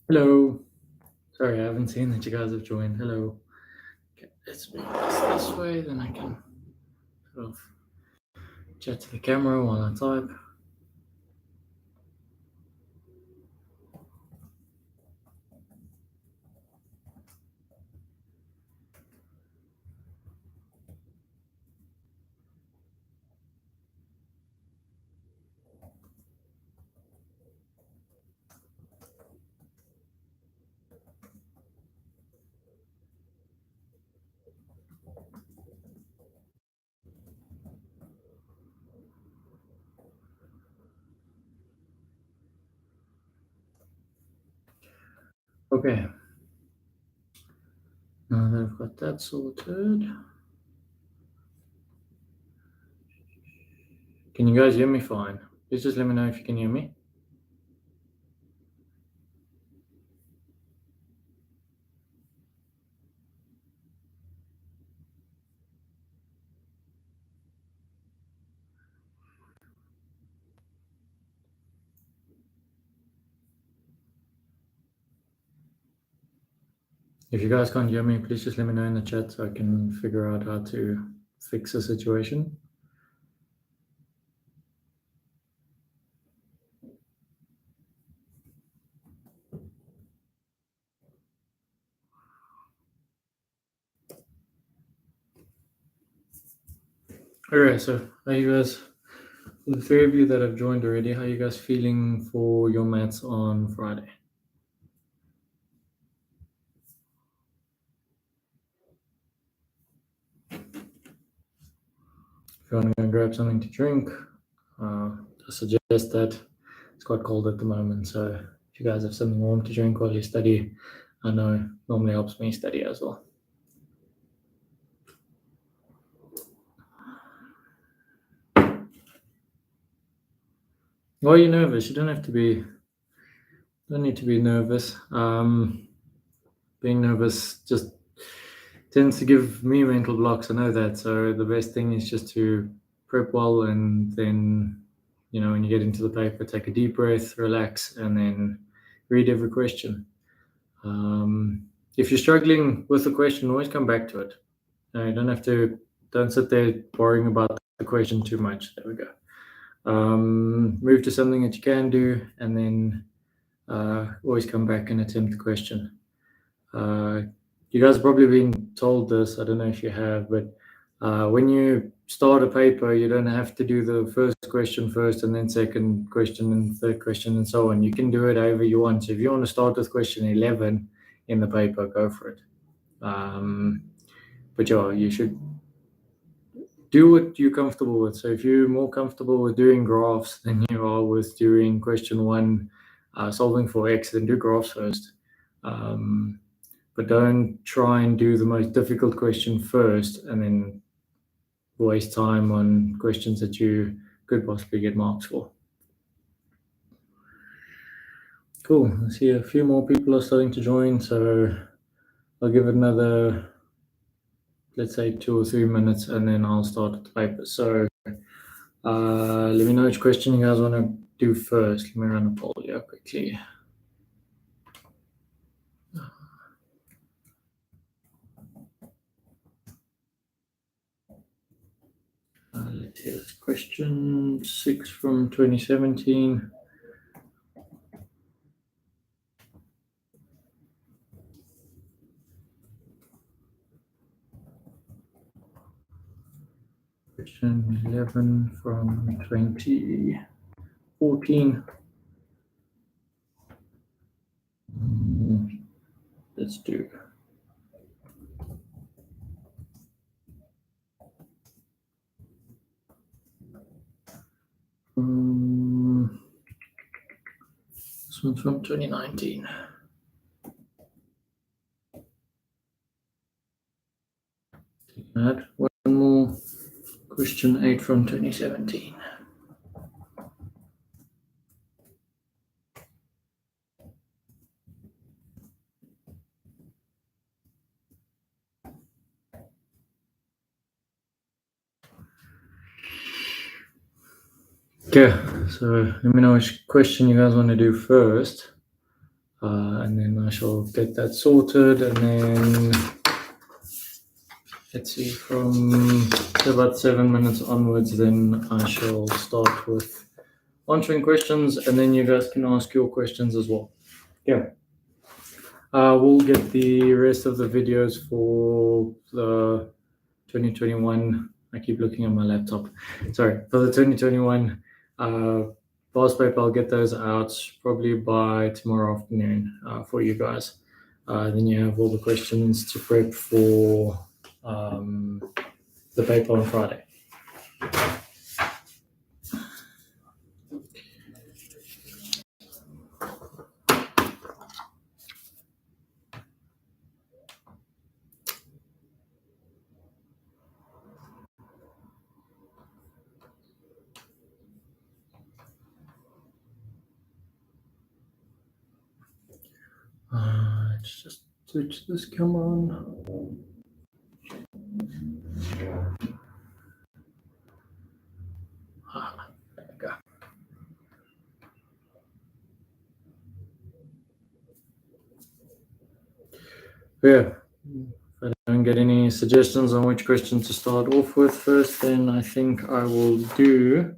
Hello. Sorry, I haven't seen that you guys have joined. Hello. Okay, let's move this way, then I can sort of chat to the camera while I type. Okay. Now that I've got that sorted, can you guys hear me fine? Please just let me know if you can hear me. If you guys can't hear me, please just let me know in the chat so I can figure out how to fix the situation. Alright, so how you guys, the three of you that have joined already, how you guys feeling for your maths on Friday? If you want to go grab something to drink, I suggest that. It's quite cold at the moment, so if you guys have something warm to drink while you study, I know normally helps me study as well. Why are you nervous? You don't have to be. Don't need to be nervous. Being nervous just tends to give me mental blocks. I know that. So the best thing is just to prep well, and then when you get into the paper, take a deep breath, relax, and then read every question. If you're struggling with the question, always come back to it. You don't have to. Don't sit there worrying about the question too much. There we go. Move to something that you can do, and then always come back and attempt the question. You guys have probably been told this. I don't know if you have, but when you start a paper, you don't have to do the first question first, and then second question, and third question, and so on. You can do it however you want. So if you want to start with question 11 in the paper, go for it. But yeah, you should do what you're comfortable with. So if you're more comfortable with doing graphs than you are with doing question one, solving for x, then do graphs first. But don't try and do the most difficult question first and then waste time on questions that you could possibly get marks for. Cool. I see a few more people are starting to join, so I'll give it another, let's say, 2 or 3 minutes, and then I'll start the paper. So let me know which question you guys want to do first. Let me run a poll here quickly. Let's hear question 6 from 2017. Question 11 from 2014. Let's do. This one's from 2019. Add one more. Question 8 from 2017. Okay, so let me know which question you guys want to do first. and then I shall get that sorted, and then let's see, from about 7 minutes onwards, then I shall start with answering questions, and then you guys can ask your questions as well. Yeah. We'll get the rest of the videos for the 2021. I keep looking at my laptop. Sorry, for the 2021 past paper, I'll get those out probably by tomorrow afternoon for you guys. Then you have all the questions to prep for the paper on Friday. Let's just switch this camera on. There we go. Yeah, if I don't get any suggestions on which question to start off with first, then I think I will do,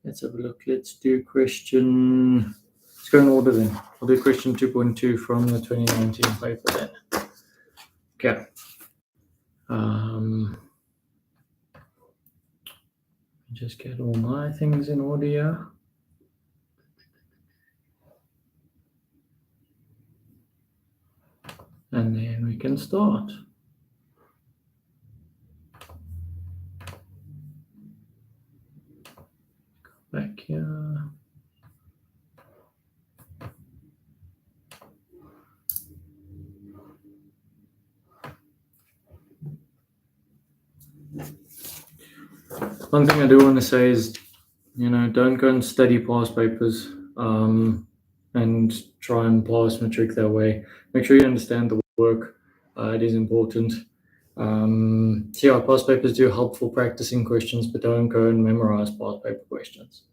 let's have a look, let's do question, let's go in order then. I'll do question 2.2 from the 2019 paper then. Okay. Just get all my things in order here. And then we can start. Go back here. One thing I do want to say is, don't go and study past papers and try and pass matric that way. Make sure you understand the work. It is important. So past papers do help for practicing questions, but don't go and memorize past paper questions.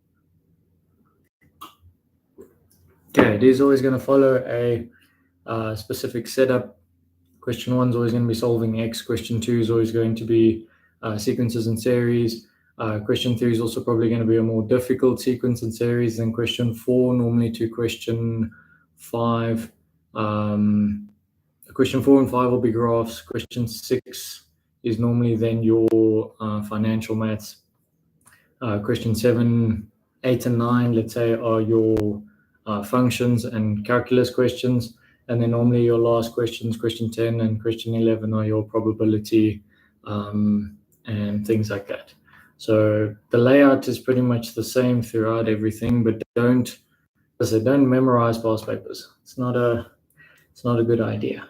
Okay, it is always going to follow a specific setup. Question 1 is always going to be solving X. Question 2 is always going to be sequences and series. Question 3 is also probably going to be a more difficult sequence and series than question 4, normally to question 5. Question 4 and 5 will be graphs. Question 6 is normally then your financial maths. Question 7, 8, and 9, let's say, are your functions and calculus questions. And then normally your last questions, question 10 and question 11, are your probability and things like that. So the layout is pretty much the same throughout everything, but don't memorize past papers. It's not a good idea,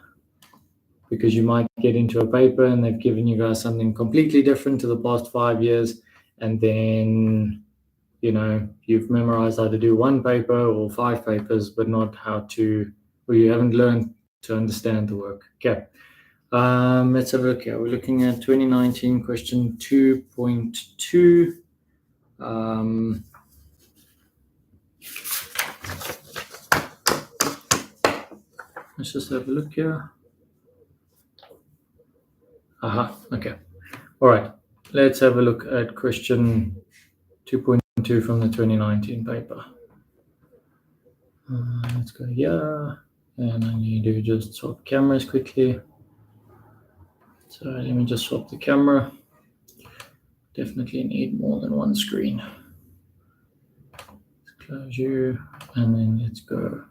because you might get into a paper and they've given you guys something completely different to the past 5 years, and then you've memorized how to do one paper or 5 papers, but not how to, or you haven't learned to understand the work. Okay. Let's have a look here. We're looking at 2019 question 2.2. Let's just have a look here. Okay. All right. Let's have a look at question 2.2 from the 2019 paper. Let's go here. And I need to just swap cameras quickly. So let me just swap the camera. Definitely need more than one screen. Let's close you, and then let's go.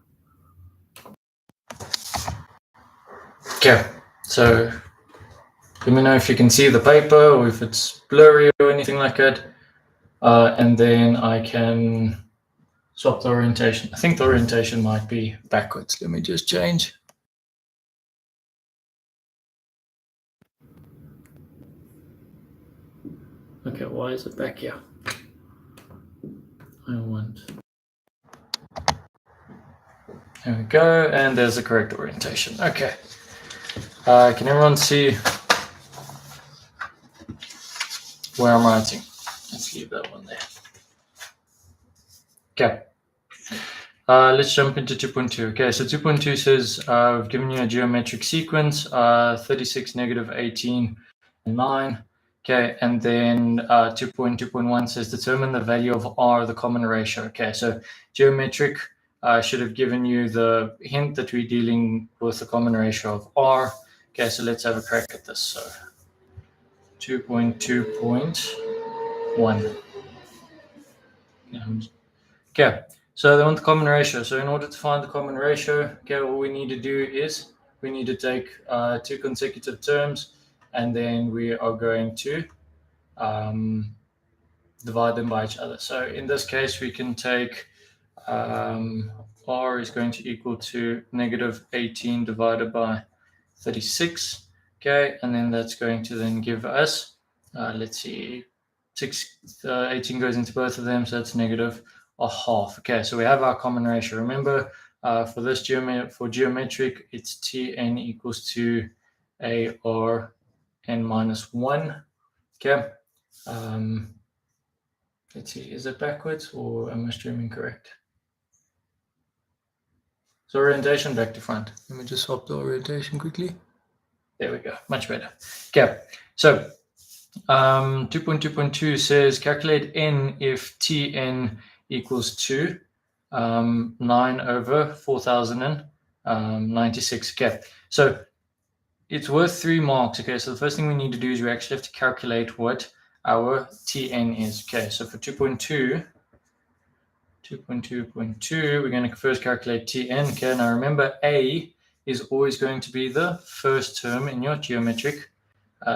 Okay, so let me know if you can see the paper or if it's blurry or anything like that. And then I can swap the orientation. I think the orientation might be backwards. Let me just change. Okay, why is it back here? There we go, and there's the correct orientation. Okay. Can everyone see where I'm writing? Let's leave that one there. Okay. Let's jump into 2.2. Okay, so 2.2 says I've given you a geometric sequence, 36, negative 18, and 9. Okay, and then 2.2.1 says determine the value of R, the common ratio. Okay, so geometric should have given you the hint that we're dealing with the common ratio of R. Okay, so let's have a crack at this. So 2.2.1. Okay, so they want the common ratio. So in order to find the common ratio, okay, all we need to do is we need to take two consecutive terms, and then we are going to divide them by each other. So in this case, we can take R is going to equal to negative 18 divided by 36. Okay, and then that's going to then give us, let's see, 18 goes into both of them, so that's negative a half. Okay, so we have our common ratio. Remember, for this geometric, it's Tn equals to AR n minus 1. Okay, let's see, is it backwards or am I streaming correct? So orientation back to front. Let me just swap the orientation quickly. There we go, much better. Okay, so 2.2.2 says calculate n if Tn equals to 9 over 4096. Okay, so it's worth 3 marks. Okay, so the first thing we need to do is we actually have to calculate what our Tn is. Okay, so for 2.2.2, we're going to first calculate Tn. Okay, now remember A is always going to be the first term in your geometric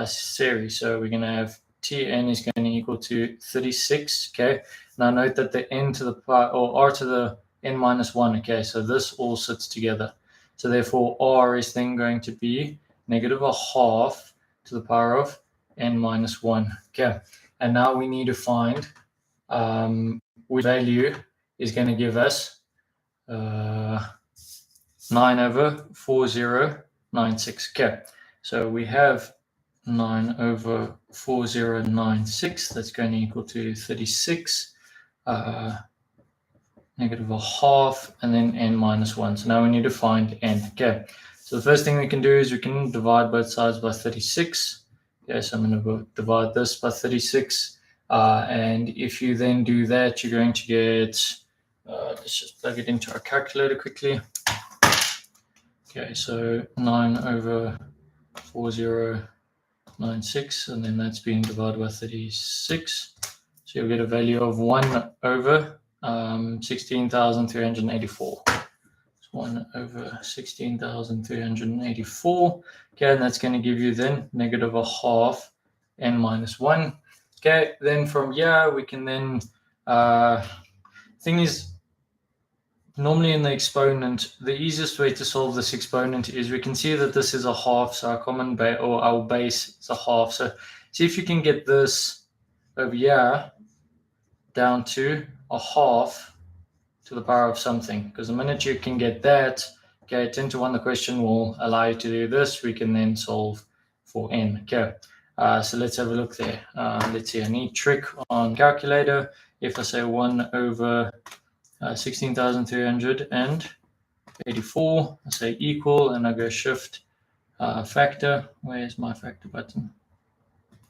series. So we're going to have Tn is going to equal to 36. Okay, now note that the n to the pi, or r to the n minus 1. Okay, so this all sits together. So therefore r is then going to be negative a half to the power of n minus 1. Okay, and now we need to find which value is going to give us 9 over 4096. Okay, so we have 9 over 4096. That's going to equal to 36, negative a half, and then n minus 1. So now we need to find n. Okay, so the first thing we can do is we can divide both sides by 36. Okay, so I'm going to divide this by 36. And if you then do that, you're going to get, let's just plug it into our calculator quickly. Okay, so 9 over 4096, and then that's being divided by 36. So you'll get a value of 1 over 16,384. 1 over 16,384. Okay, and that's going to give you then negative a half n minus 1. Okay, then from here we can then, thing is, normally in the exponent, the easiest way to solve this exponent is we can see that this is a half, so our common base, or our base is a half. So see if you can get this over here down to a half to the power of something, because the minute you can get that, okay, 10 to 1, the question will allow you to do this. We can then solve for n. Okay, so let's have a look there. Let's see, a neat trick on calculator. If I say 1 over 16,384, I say equal, and I go shift factor. Where's my factor button?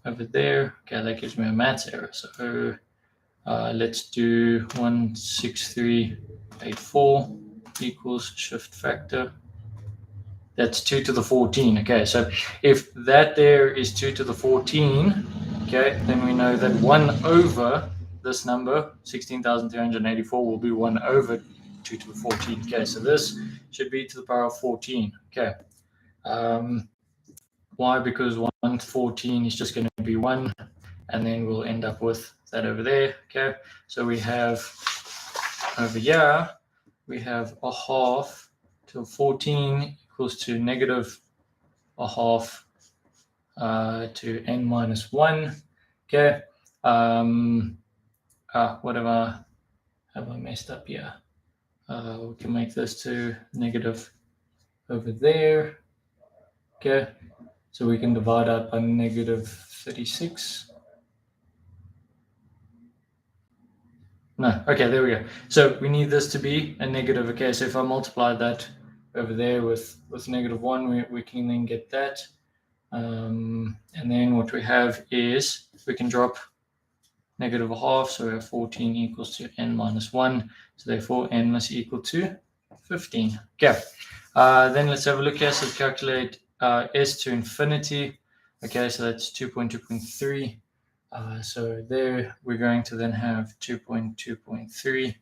Over there. Okay, that gives me a maths error. So let's do 16384 equals shift factor. That's 2 to the 14. Okay, so if that there is 2 to the 14, okay, then we know that 1 over this number, 16,384, will be 1 over 2 to the 14. Okay, so this should be to the power of 14. Okay. Why? Because 1 to 14 is just going to be 1, and then we'll end up with that over there. Okay, so we have over here, we have a half to 14 equals to negative a half to n minus 1. Okay, whatever have I messed up here? We can make this to negative over there. Okay, so we can divide out by negative 36. No, okay, there we go. So we need this to be a negative. Okay, so if I multiply that over there with -1, we can then get that. And then what we have is we can drop -1/2, so we have 14 equals to n minus 1. So therefore n must equal to 15. Okay, then let's have a look here. So calculate s to infinity. Okay, so that's 2.2.3. So there we're going to then have 2.2.3.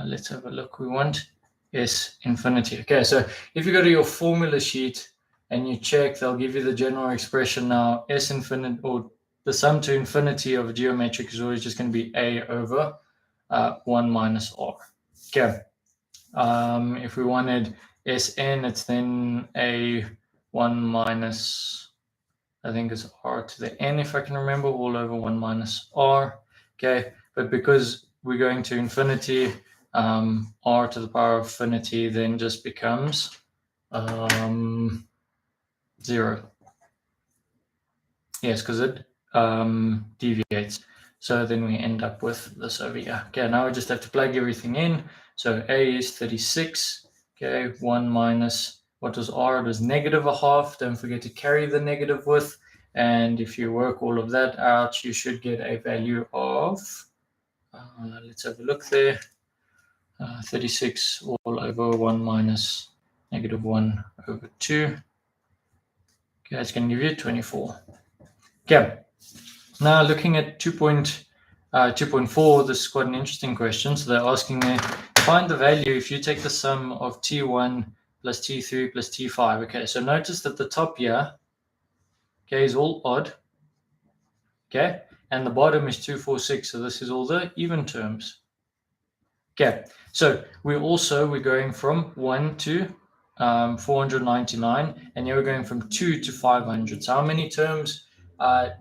Let's have a look. We want s infinity. Okay, so if you go to your formula sheet and you check, they'll give you the general expression now. S infinite, or the sum to infinity of a geometric, is always just going to be a over 1 minus r. Okay. If we wanted Sn, it's then a 1 minus, I think it's r to the n, if I can remember, all over 1 minus r. Okay, but because we're going to infinity, r to the power of infinity then just becomes 0. Yes, because it deviates. So then we end up with this over here. Okay, now we just have to plug everything in. So a is 36. Okay, 1 minus, what was r? It was -1/2. Don't forget to carry the negative with. And if you work all of that out, you should get a value of, let's have a look there, 36 all over 1 minus -1/2. Okay, that's going to give you 24. Okay. Now looking at 2.4, this is quite an interesting question. So they're asking me, find the value if you take the sum of t1 plus t3 plus t5. Okay, so notice that the top here, okay, is all odd. Okay, and the bottom is 2, 4, 6. So this is all the even terms. Okay, so we're going from 1 to 499, and you're going from 2 to 500. So how many terms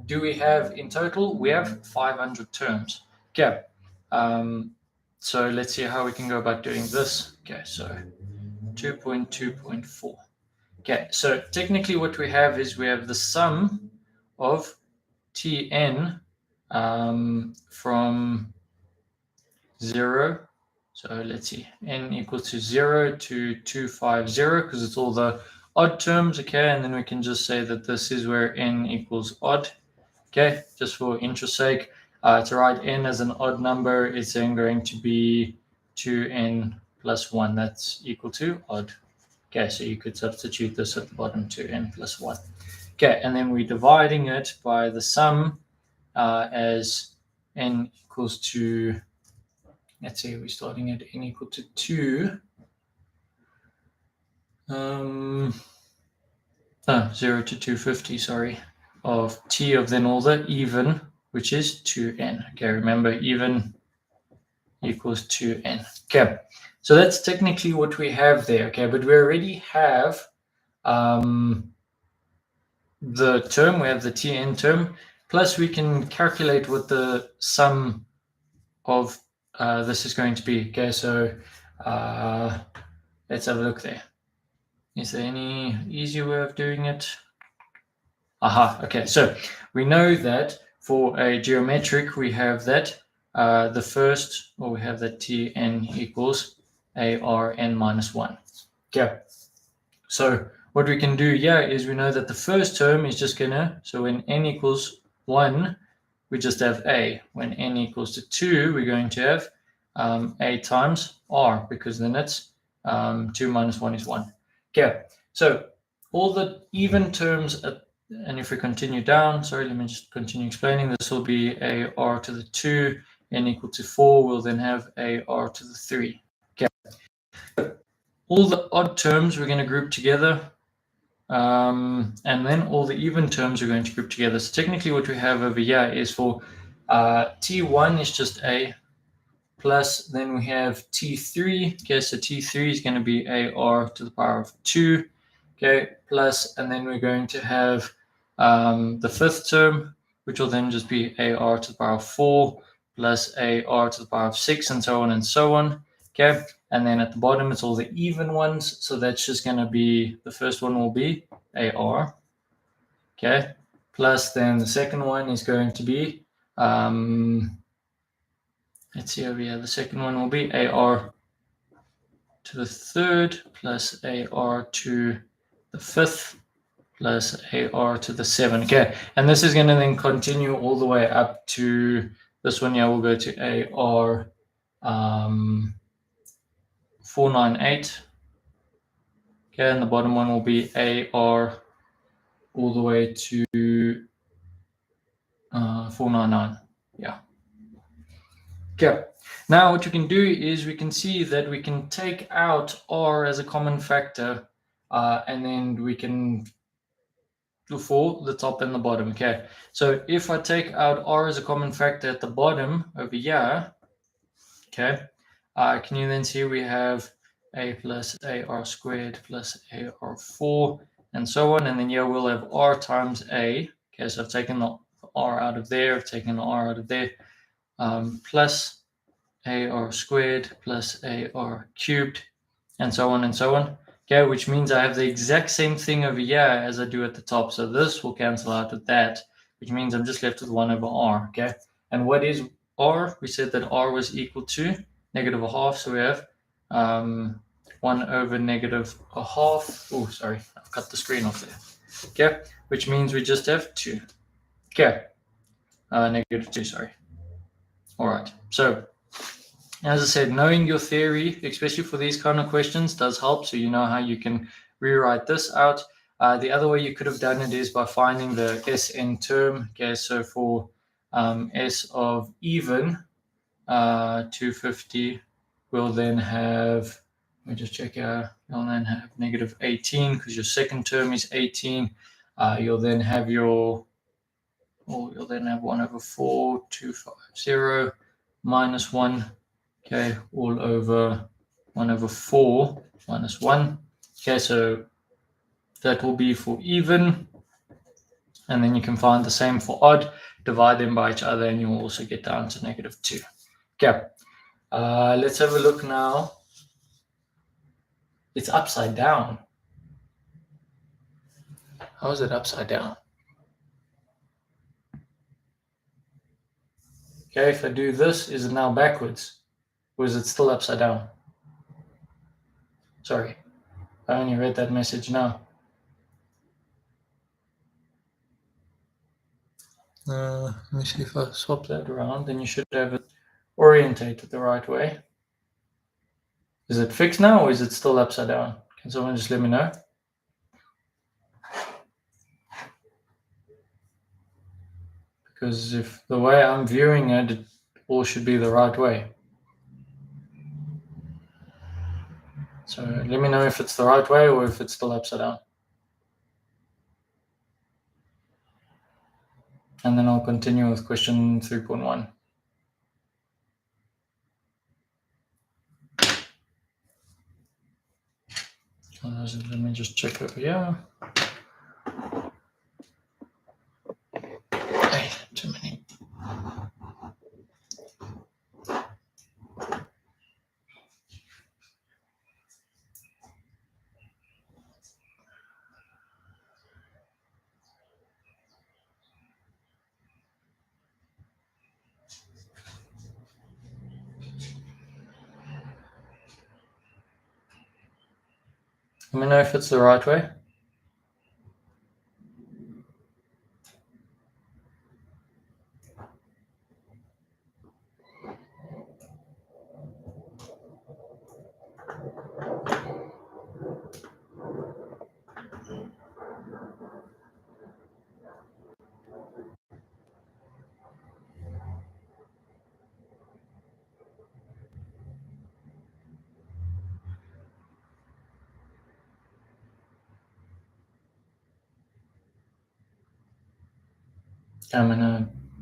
do we have in total? We have 500 terms. Okay, so let's see how we can go about doing this. Okay, so 2.2.4. Okay, so technically what we have is we have the sum of Tn from 0. So let's see, n equals to 0 to 250, because it's all the odd terms, okay? And then we can just say that this is where n equals odd, okay? Just for interest sake, to write n as an odd number, it's then going to be 2n plus 1. That's equal to odd. Okay, so you could substitute this at the bottom, 2n plus 1. Okay, and then we're dividing it by the sum as n equals to, let's say we're starting at n equal to 2. 0 to 250, sorry, of t of then all the even, which is 2n. Okay, remember, even equals 2n. Okay, so that's technically what we have there. Okay, but we already have the term, we have the tn term, plus we can calculate what the sum of this is going to be. Okay, so let's have a look there. Is there any easier way of doing it? Aha, okay, so we know that for a geometric, we have that the first, or we have that Tn equals Arn minus 1. Okay, so what we can do here is we know that the first term is just gonna, so when n equals 1, we just have a. When n equals to 2, we're going to have a times r, because then it's 2 minus 1 is 1. Okay, so all the even terms, and if we continue down, sorry, let me just continue explaining. This will be a r to the 2, n equal to 4, we'll then have a r to the 3. Okay, all the odd terms we're going to group together, and then all the even terms we're going to group together. So technically what we have over here is for t1 is just a, plus then we have t3. Okay, so t3 is going to be a r to the power of 2. Okay, plus, and then we're going to have the fifth term, which will then just be a r to the power of 4 plus a r to the power of 6, and so on and so on. Okay, and then at the bottom it's all the even ones, so that's just going to be, the first one will be a r. Okay, plus then the second one is going to be let's see over here. The second one will be AR to the third plus AR to the fifth plus AR to the 7. Okay, and this is going to then continue all the way up to this one here. We'll go to AR 498. Okay, and the bottom one will be AR all the way to 499. Yeah. Okay. Now what you can do is we can see that we can take out R as a common factor, and then we can do for the top and the bottom. Okay, so if I take out R as a common factor at the bottom over here, okay, can you then see we have A plus AR squared plus AR4 and so on, and then here we'll have R times A. Okay, so I've taken the R out of there, I've taken the R out of there, plus AR squared plus AR cubed and so on and so on. Okay, which means I have the exact same thing over here as I do at the top. So this will cancel out with that, which means I'm just left with 1 over R. Okay, and what is R? We said that R was equal to negative a half. So we have 1 over negative a half. Oh, sorry, I've cut the screen off there. Okay, which means we just have 2. Okay, negative 2, sorry. All right, so as I said, knowing your theory, especially for these kind of questions, does help. So you know how you can rewrite this out. The other way you could have done it is by finding the SN term. Okay, so for S of even 250, we'll then have, let me just check here, you'll then have negative 18 because your second term is 18. You'll then have your, you'll then have 1 over 4, 250 minus 1. Okay, all over 1 over 4 minus 1. Okay, so that will be for even. And then you can find the same for odd. Divide them by each other and you'll also get down to negative 2. Okay, let's have a look now. It's upside down. How is it upside down? Okay, if I do this, is it now backwards? Or is it still upside down? Sorry, I only read that message now. Let me see if I swap that around, then you should have it orientated the right way. Is it fixed now or is it still upside down? Can someone just let me know? Because if the way I'm viewing it, it all should be the right way. So let me know if it's the right way or if it's still upside down. And then I'll continue with question 3.1. Let me just check over here. Hey, too many. Let me know if it's the right way.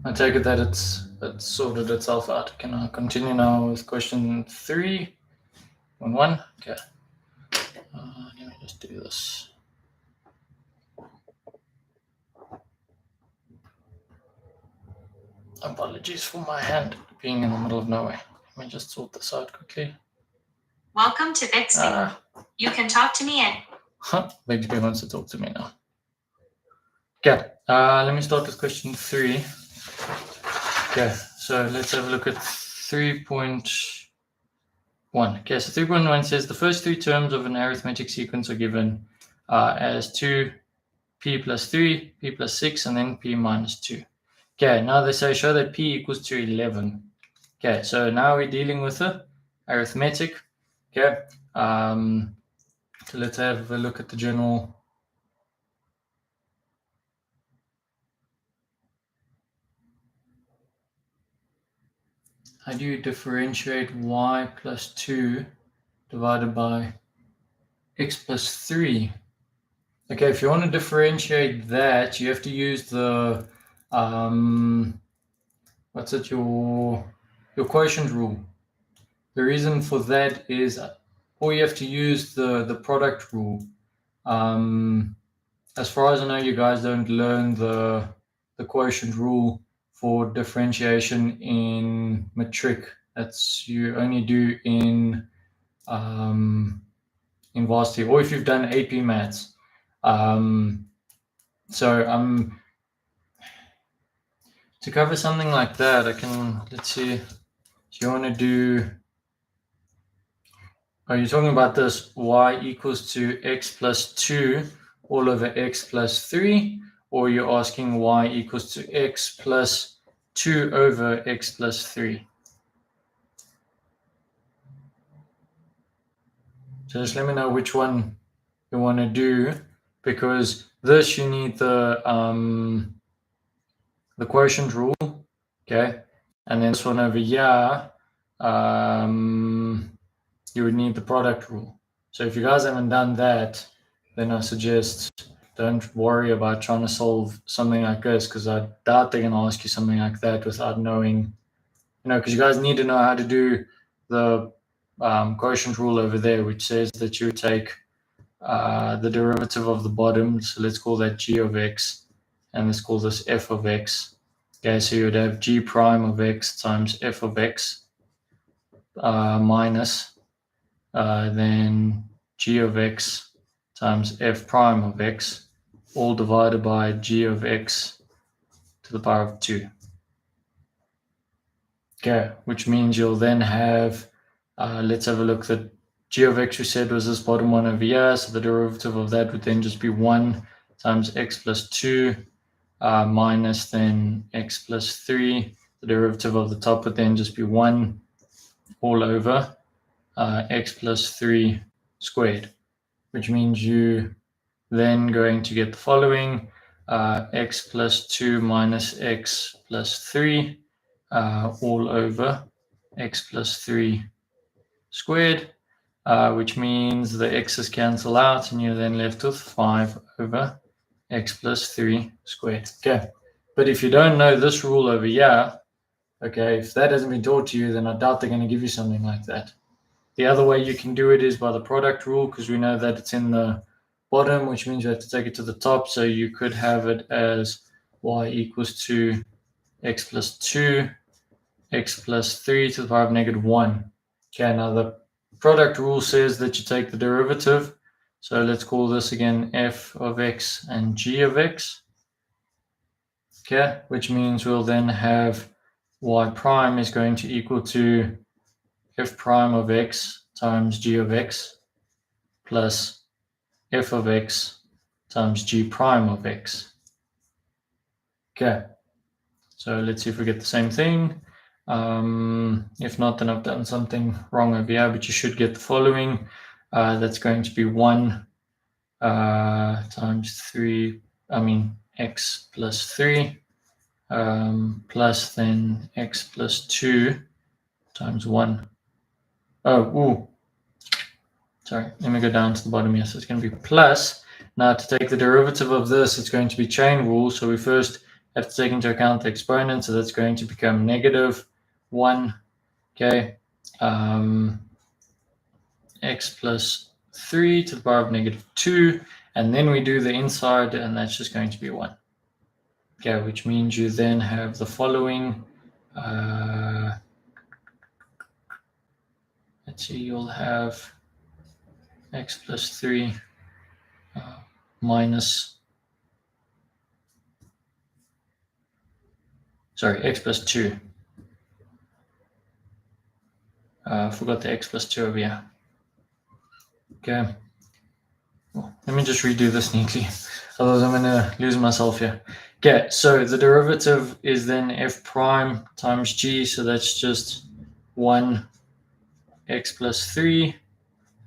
I take it that it's sorted itself out. Can I continue now with question 3.1? Okay. Let me just do this. Apologies for my hand being in the middle of nowhere. Let me just sort this out quickly. Welcome to Bixby. You can talk to me at... Bixby wants to talk to me now. Okay, let me start with question 3. Okay, so let's have a look at 3.1. Okay, so 3.1 says the first three terms of an arithmetic sequence are given as 2, p plus 3, p plus 6, and then p minus 2. Okay, now they say show that p equals to 11. Okay, so now we're dealing with the arithmetic. Okay, so let's have a look at the general. How do you differentiate y plus 2 divided by x plus 3? Okay, if you want to differentiate that, you have to use the your quotient rule. The reason for that is, or you have to use the product rule. As far as I know, you guys don't learn the quotient rule for differentiation in matric. That's you only do in varsity, or if you've done AP maths. To cover something like that, I can, let's see, do you want to do, are you talking about this y equals to x plus 2 all over x plus 3, or you're asking y equals to x plus 2 over x plus 3? So just let me know which one you want to do, because this you need the quotient rule, okay, and then this one over here, you would need the product rule. So if you guys haven't done that, then I suggest don't worry about trying to solve something like this, because I doubt they're going to ask you something like that without knowing, because you guys need to know how to do the quotient rule over there, which says that you take the derivative of the bottom, so let's call that g of x, and let's call this f of x. Okay, so you would have g prime of x times f of x minus then g of x times f prime of x, all divided by g of x to the power of 2. Okay, which means you'll then have, let's have a look, that g of x we said was this bottom one over here, so the derivative of that would then just be 1 times x plus 2 minus then x plus 3. The derivative of the top would then just be 1 all over x plus 3 squared, which means you then going to get the following, x plus 2 minus x plus 3 all over x plus 3 squared, which means the x's cancel out and you're then left with 5 over x plus 3 squared. Okay, but if you don't know this rule over here, okay, if that hasn't been taught to you, then I doubt they're going to give you something like that. The other way you can do it is by the product rule, because we know that it's in the bottom, which means you have to take it to the top. So you could have it as y equals to x plus 2, x plus 3 to the power of negative 1. Okay, now the product rule says that you take the derivative. So let's call this again f of x and g of x. Okay, which means we'll then have y prime is going to equal to f prime of x times g of x plus f of x times g prime of x. Okay, so let's see if we get the same thing. If not, then I've done something wrong over here, but you should get the following. That's going to be 1 times 3, x plus 3 plus then x plus 2 times 1. Sorry, let me go down to the bottom here. So it's going to be plus. Now to take the derivative of this, it's going to be chain rule. So we first have to take into account the exponent. So that's going to become negative 1. Okay. X plus 3 to the power of negative 2. And then we do the inside, and that's just going to be 1. Okay, which means you then have the following. Let's see, you'll have x plus 3 x plus 2 Forgot the x plus 2 over here. Okay. Well, let me just redo this neatly. Otherwise, I'm going to lose myself here. Okay, so the derivative is then f prime times g. So that's just 1 x plus 3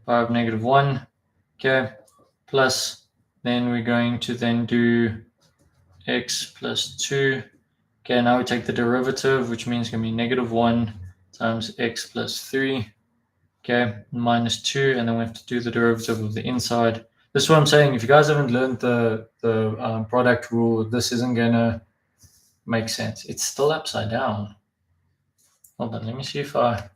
power of negative 1. Okay, plus then we're going to then do x plus 2. Okay, now we take the derivative, which means it's going to be negative 1 times x plus 3. Okay, minus 2, and then we have to do the derivative of the inside. This is what I'm saying. If you guys haven't learned the product rule, this isn't going to make sense. It's still upside down. Hold on, let me see if I...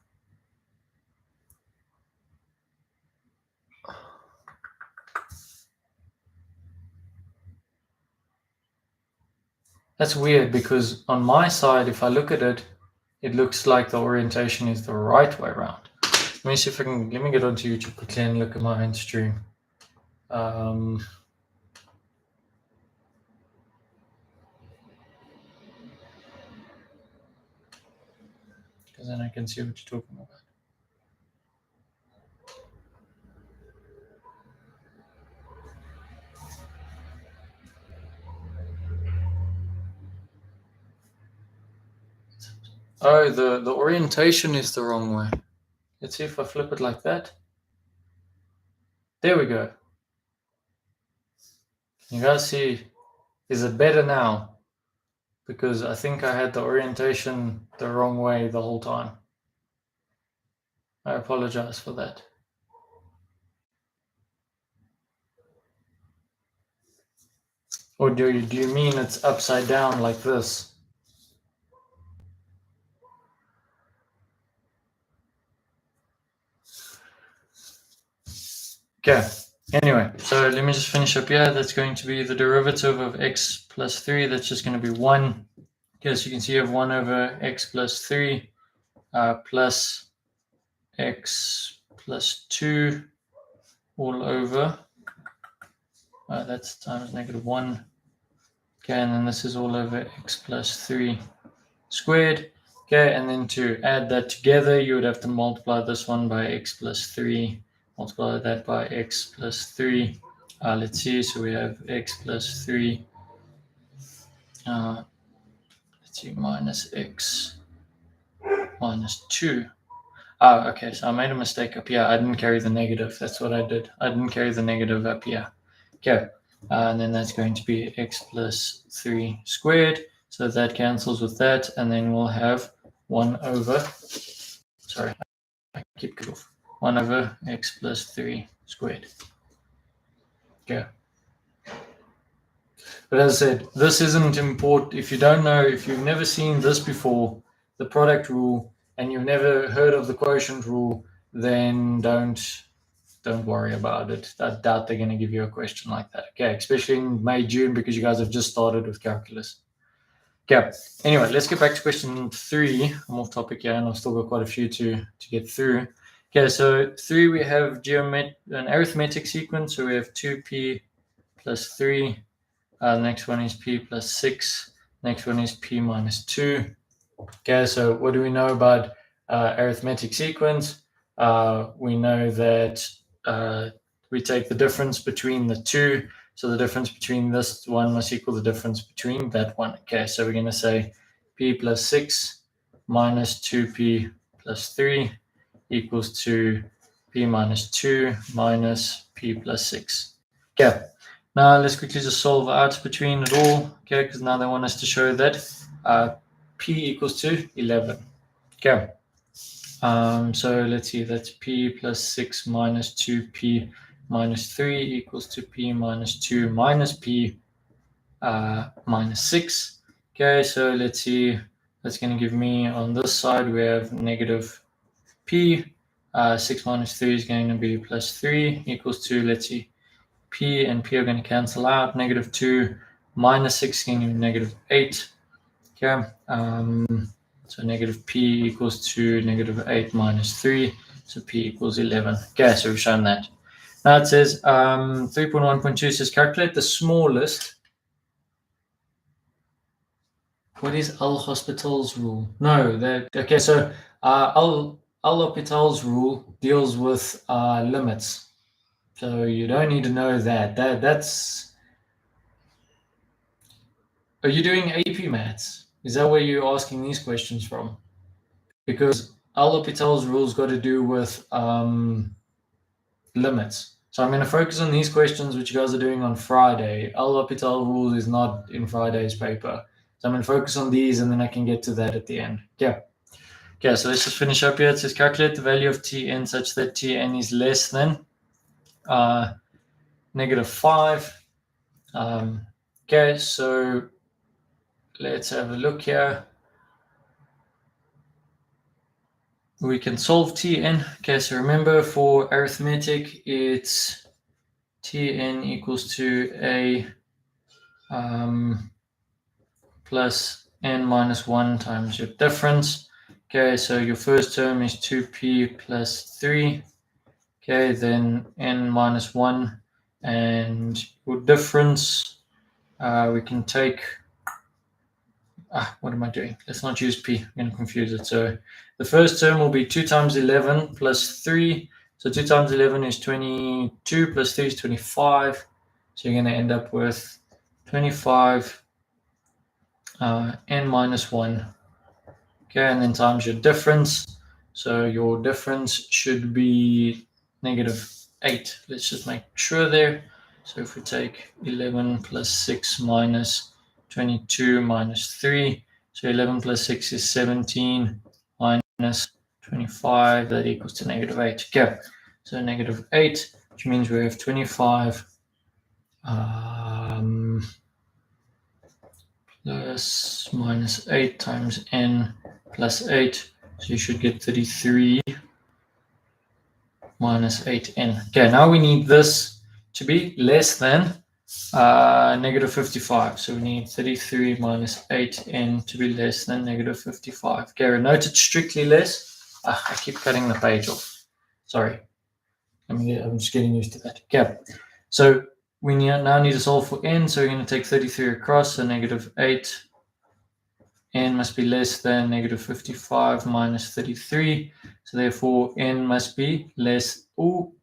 That's weird because on my side, if I look at it, it looks like the orientation is the right way around. Let me see if I can... Let me get onto YouTube quickly and look at my own stream. Because then I can see what you're talking about. Oh, the orientation is the wrong way. Let's see if I flip it like that. There we go. You guys see, is it better now? Because I think I had the orientation the wrong way the whole time. I apologize for that. Or do you mean it's upside down like this? Okay, anyway, so let me just finish up here. That's going to be the derivative of x plus 3. That's just going to be 1. Okay, so you can see you have 1 over x plus 3 plus x plus 2 all over. That's times negative 1. Okay, and then this is all over x plus 3 squared. Okay, and then to add that together, you would have to multiply this one by x plus 3. Multiply that by x plus 3. Let's see, so we have x plus 3. Let's see, minus x minus 2. Okay, so I made a mistake up here. I didn't carry the negative. That's what I did. I didn't carry the negative up here. Okay, and then that's going to be x plus 3 squared. So that cancels with that, and then we'll have 1 over, sorry, I keep it off, 1 over x plus 3 squared. Okay. But as I said, this isn't important. If you don't know, if you've never seen this before, the product rule, and you've never heard of the quotient rule, then don't worry about it. I doubt they're going to give you a question like that. Okay, especially in May, June, because you guys have just started with calculus. Okay, anyway, let's get back to question 3. I'm off topic here, and I've still got quite a few to get through. Okay, so 3, we have an arithmetic sequence. So we have 2p plus 3. The next one is p plus 6. Next one is p minus 2. Okay, so what do we know about arithmetic sequence? We know that we take the difference between the two. So the difference between this one must equal the difference between that one. Okay, so we're going to say p plus 6 minus 2p plus 3 equals to p minus 2 minus p plus 6. Okay, now let's quickly just solve out between it all. Okay, because now they want us to show that p equals to 11. Okay, so let's see, that's p plus 6 minus 2p minus 3 equals to p minus 2 minus p minus 6. Okay, so let's see, that's going to give me on this side, we have negative p. 6 minus 3 is going to be plus 3 equals to, let's see, p and p are going to cancel out. Negative 2 minus 6 is going to be negative 8. Okay, so negative p equals to negative 8 minus 3. So p equals 11. Okay, so we've shown that. Now it says 3.1.2 says calculate the smallest. What is Al Hospital's rule? No, okay, so L'Hopital's rule deals with limits. So you don't need to know that. That's. Are you doing AP Maths? Is that where you're asking these questions from? Because L'Hopital's rules got to do with limits. So I'm going to focus on these questions which you guys are doing on Friday. L'Hopital rule is not in Friday's paper. So I'm going to focus on these and then I can get to that at the end. Okay, so let's just finish up here. It says calculate the value of Tn such that Tn is less than -5. Okay, so let's have a look here. We can solve Tn. Okay, so remember for arithmetic, it's Tn equals to a plus n minus 1 times your difference. Okay, so your first term is 2p plus 3. Okay, then n minus 1 and your difference, we can take, what am I doing? Let's not use p, I'm going to confuse it. So the first term will be 2 times 11 plus 3. So 2 times 11 is 22 plus 3 is 25. So you're going to end up with 25 n minus 1. Okay, and then times your difference. So your difference should be -8. Let's just make sure there. So if we take 11 plus 6 minus 22 minus 3, so 11 plus 6 is 17 minus 25, that equals to -8. Okay, so -8, which means we have 25 plus minus 8 times n plus 8. So you should get 33 minus 8n. Okay, now we need this to be less than -55. So we need 33 minus 8n to be less than -55. Okay, note it's strictly less. I keep cutting the page off. Sorry. I'm just getting used to that. Okay, so we now need to solve for n. So we're going to take 33 across, so -8. N must be less than -55 minus 33. So therefore, n must be less. Oh,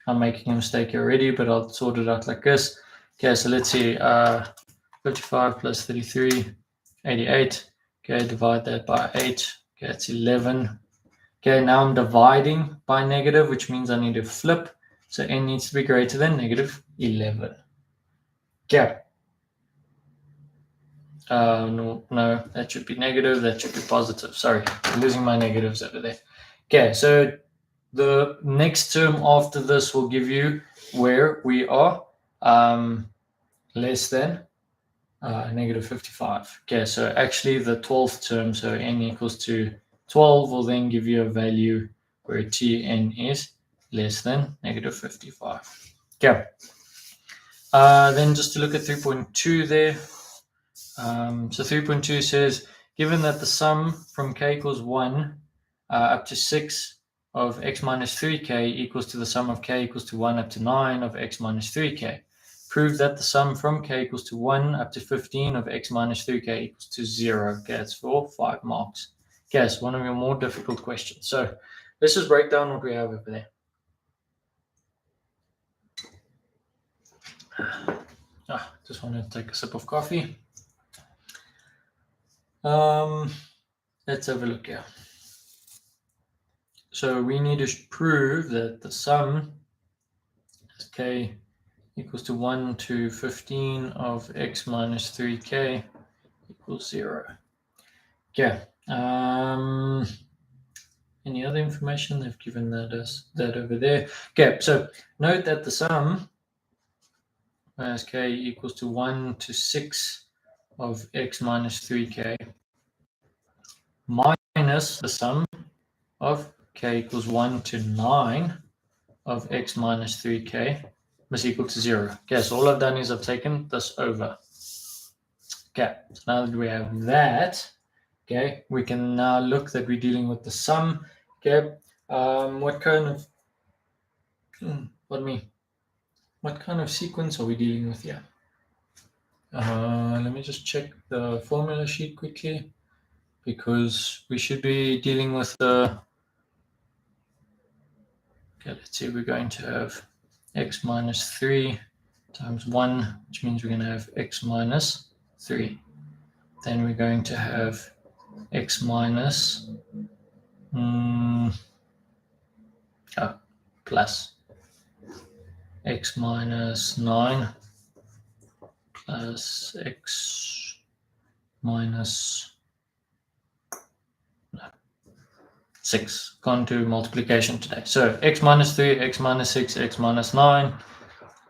I'm making a mistake here already, but I'll sort it out like this. Okay, so let's see. 55 plus 33, 88. Okay, divide that by 8. Okay, it's 11. Okay, now I'm dividing by negative, which means I need to flip. So n needs to be greater than -11. Okay. No, that should be negative. That should be positive. Sorry, I'm losing my negatives over there. Okay, so the next term after this will give you where we are less than -55. Okay, so actually the 12th term, so n equals to 12, will then give you a value where Tn is less than -55. Okay. Then just to look at 3.2 there. So 3.2 says, given that the sum from k equals 1 up to 6 of x minus 3k equals to the sum of k equals to 1 up to 9 of x minus 3k, prove that the sum from k equals to 1 up to 15 of x minus 3k equals to 0. Okay, it's for 5 marks. Okay, it's one of your more difficult questions. So let's just break down what we have over there. Just want to take a sip of coffee. Let's have a look here. So we need to prove that the sum is k equals to 1 to 15 of x minus 3k equals 0. Okay. Any other information? They've given that over there. Okay, so note that the sum as k equals to 1 to 6 of x minus 3k minus the sum of k equals 1 to 9 of x minus 3k must equal to 0. Okay, so all I've done is I've taken this over. Okay, so now that we have that, okay, we can now look that we're dealing with the sum. Okay, what kind of sequence are we dealing with here? Let me just check the formula sheet quickly, because we should be dealing with the Okay, let's see, we're going to have x minus 3 times 1, which means we're going to have x minus 3. Then we're going to have x minus plus x minus 9 plus x minus 6. Gone to multiplication today. So x minus 3, x minus 6, x minus 9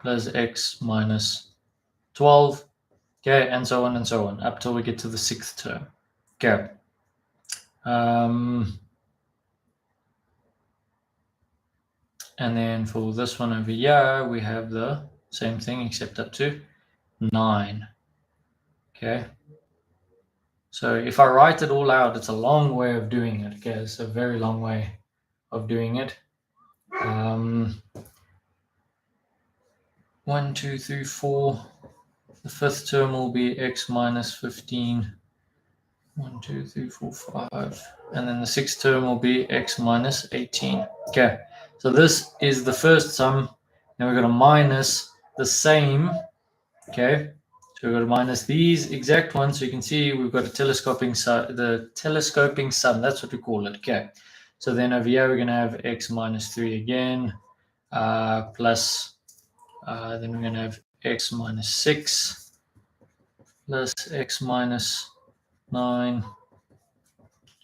plus x minus 12. Okay, and so on up till we get to the 6th term. Okay. And then for this one over here, we have the same thing except up to 9. Okay. So if I write it all out, it's a long way of doing it. Okay, it's a very long way of doing it. 1, 2, 3, 4. The 5th term will be x minus 15. 1, 2, 3, 4, 5. And then the 6th term will be x minus 18. Okay, so this is the first sum. Now we're going to minus the same. Okay, so we've got to minus these exact ones. So you can see we've got a telescoping sum, that's what we call it. Okay, so then over here we're going to have x minus 3 again, plus, then we're going to have x minus 6 plus x minus 9,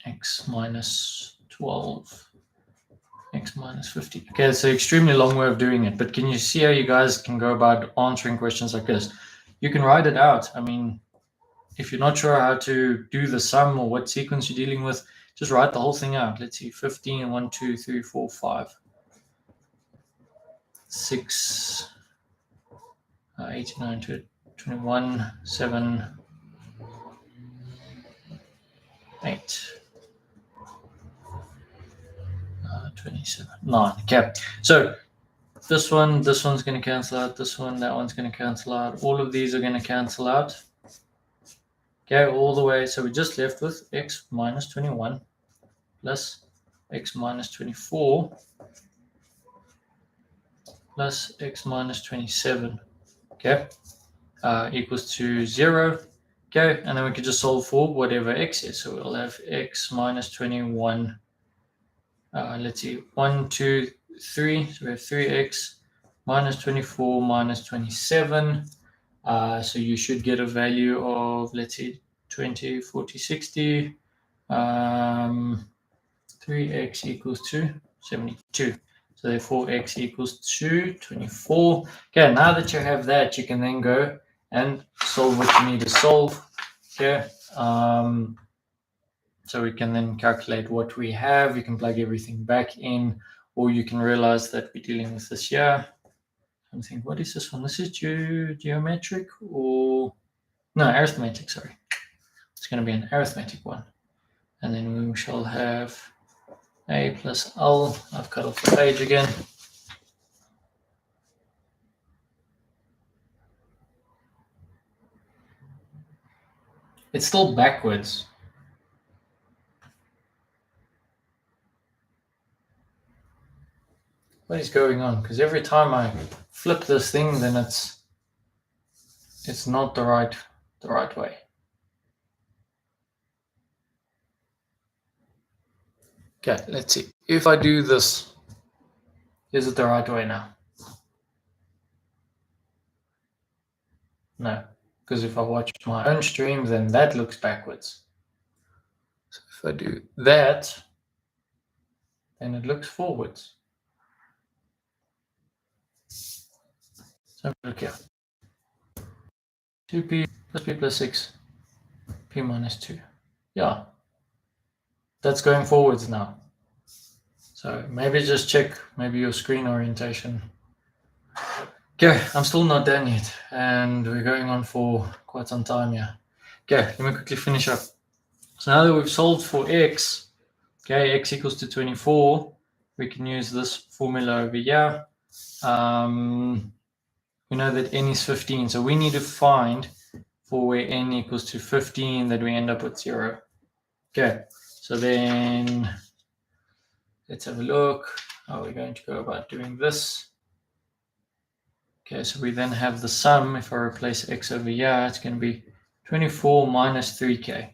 x minus 12, x minus 50. Okay, it's an extremely long way of doing it, but can you see how you guys can go about answering questions like this? You can write it out. I mean, if you're not sure how to do the sum or what sequence you're dealing with, just write the whole thing out. Let's see, 15, 1, 2, 3, 4, 5, 6, 8, 9, 21, 7, 8. 27, 9. Okay, so this one's going to cancel out, this one, that one's going to cancel out, all of these are going to cancel out. Okay, all the way, so we're just left with x minus 21 plus x minus 24 plus x minus 27, okay, equals to 0. Okay, and then we can just solve for whatever x is. So we'll have x minus 21. Let's see, 1, 2, 3. So we have 3x minus 24 minus 27. So you should get a value of, let's see, 20, 40, 60. 3x equals to 72. So therefore x equals to 24. Okay, now that you have that, you can then go and solve what you need to solve. Okay. So we can then calculate what we have. You can plug everything back in, or you can realize that we're dealing with this here. I'm thinking, what is this one? This is geometric or no, arithmetic, sorry. It's going to be an arithmetic one. And then we shall have a plus L. I've cut off the page again. It's still backwards. What is going on? Because every time I flip this thing, then it's not the right way. Okay, let's see. If I do this, is it the right way now? No, because if I watch my own stream, then that looks backwards. So if I do that, then it looks forwards. So look here. 2p plus p plus 6, p minus 2. Yeah, that's going forwards now. So maybe just check maybe your screen orientation. Okay, I'm still not done yet, and we're going on for quite some time here. Okay, let me quickly finish up. So now that we've solved for x, okay, x equals to 24, we can use this formula over here. We know that n is 15, so we need to find for where n equals to 15 that we end up with 0. Okay, so then let's have a look. how we're going to go about doing this. Okay, so we then have the sum. If I replace x over here, it's going to be 24 minus 3k.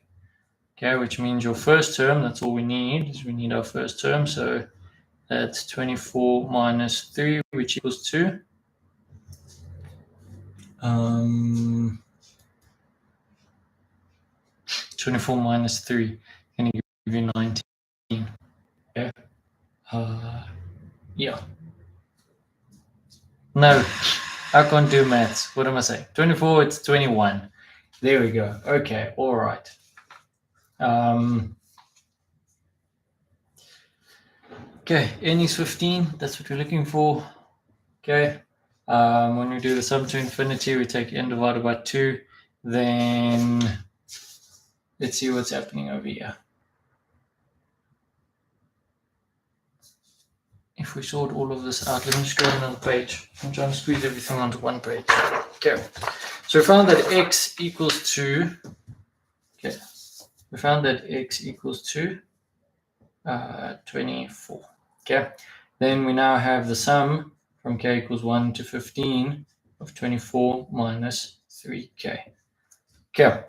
Okay, which means your first term, that's all we need, is we need our first term. So that's 24 minus 3, which equals 2. 24 minus 3 going to give you 19. Okay. Yeah. No, I can't do maths. What am I saying? 24, it's 21. There we go. Okay, all right. Okay, n is 15. That's what we're looking for. Okay. When we do the sum to infinity, we take n divided by 2. Then let's see what's happening over here. If we sort all of this out, let me just go on another page. I'm trying to squeeze everything onto one page. Okay. So we found that x equals 2. Okay. We found that x equals to 24. Okay. Then we now have the sum from k equals 1 to 15 of 24 minus 3k. Okay.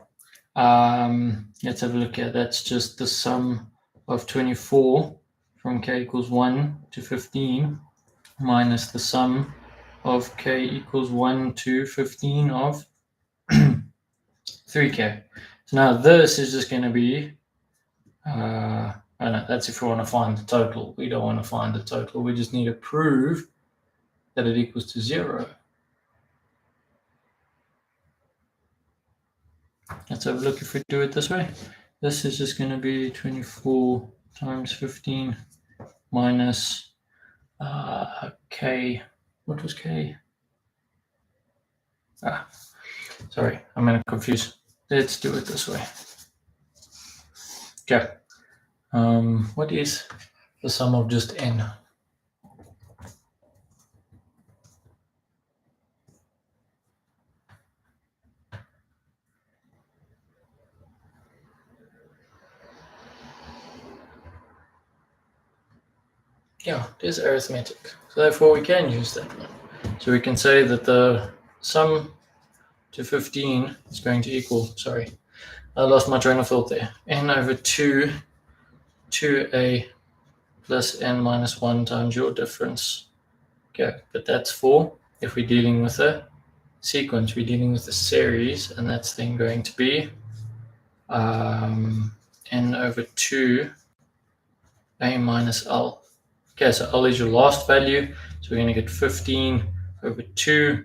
Let's have a look at that's just the sum of 24 from k equals 1 to 15 minus the sum of k equals 1 to 15 of 3k. So now this is just going to be, I know, that's if we want to find the total. We don't want to find the total. We just need to prove that it equals to 0. Let's have a look if we do it this way. This is just going to be 24 times 15 minus k. What was k? Sorry, I'm going to confuse. Let's do it this way. Okay. What is the sum of just n? Yeah, it is arithmetic. So therefore we can use that one. So we can say that the sum to 15 is going to equal, sorry, I lost my train of thought there, n over 2 2a plus n minus 1 times your difference. Okay, but that's for if we're dealing with a sequence, we're dealing with a series, and that's then going to be n over 2 a minus l. Okay, so l is your last value, so we're going to get 15 over 2.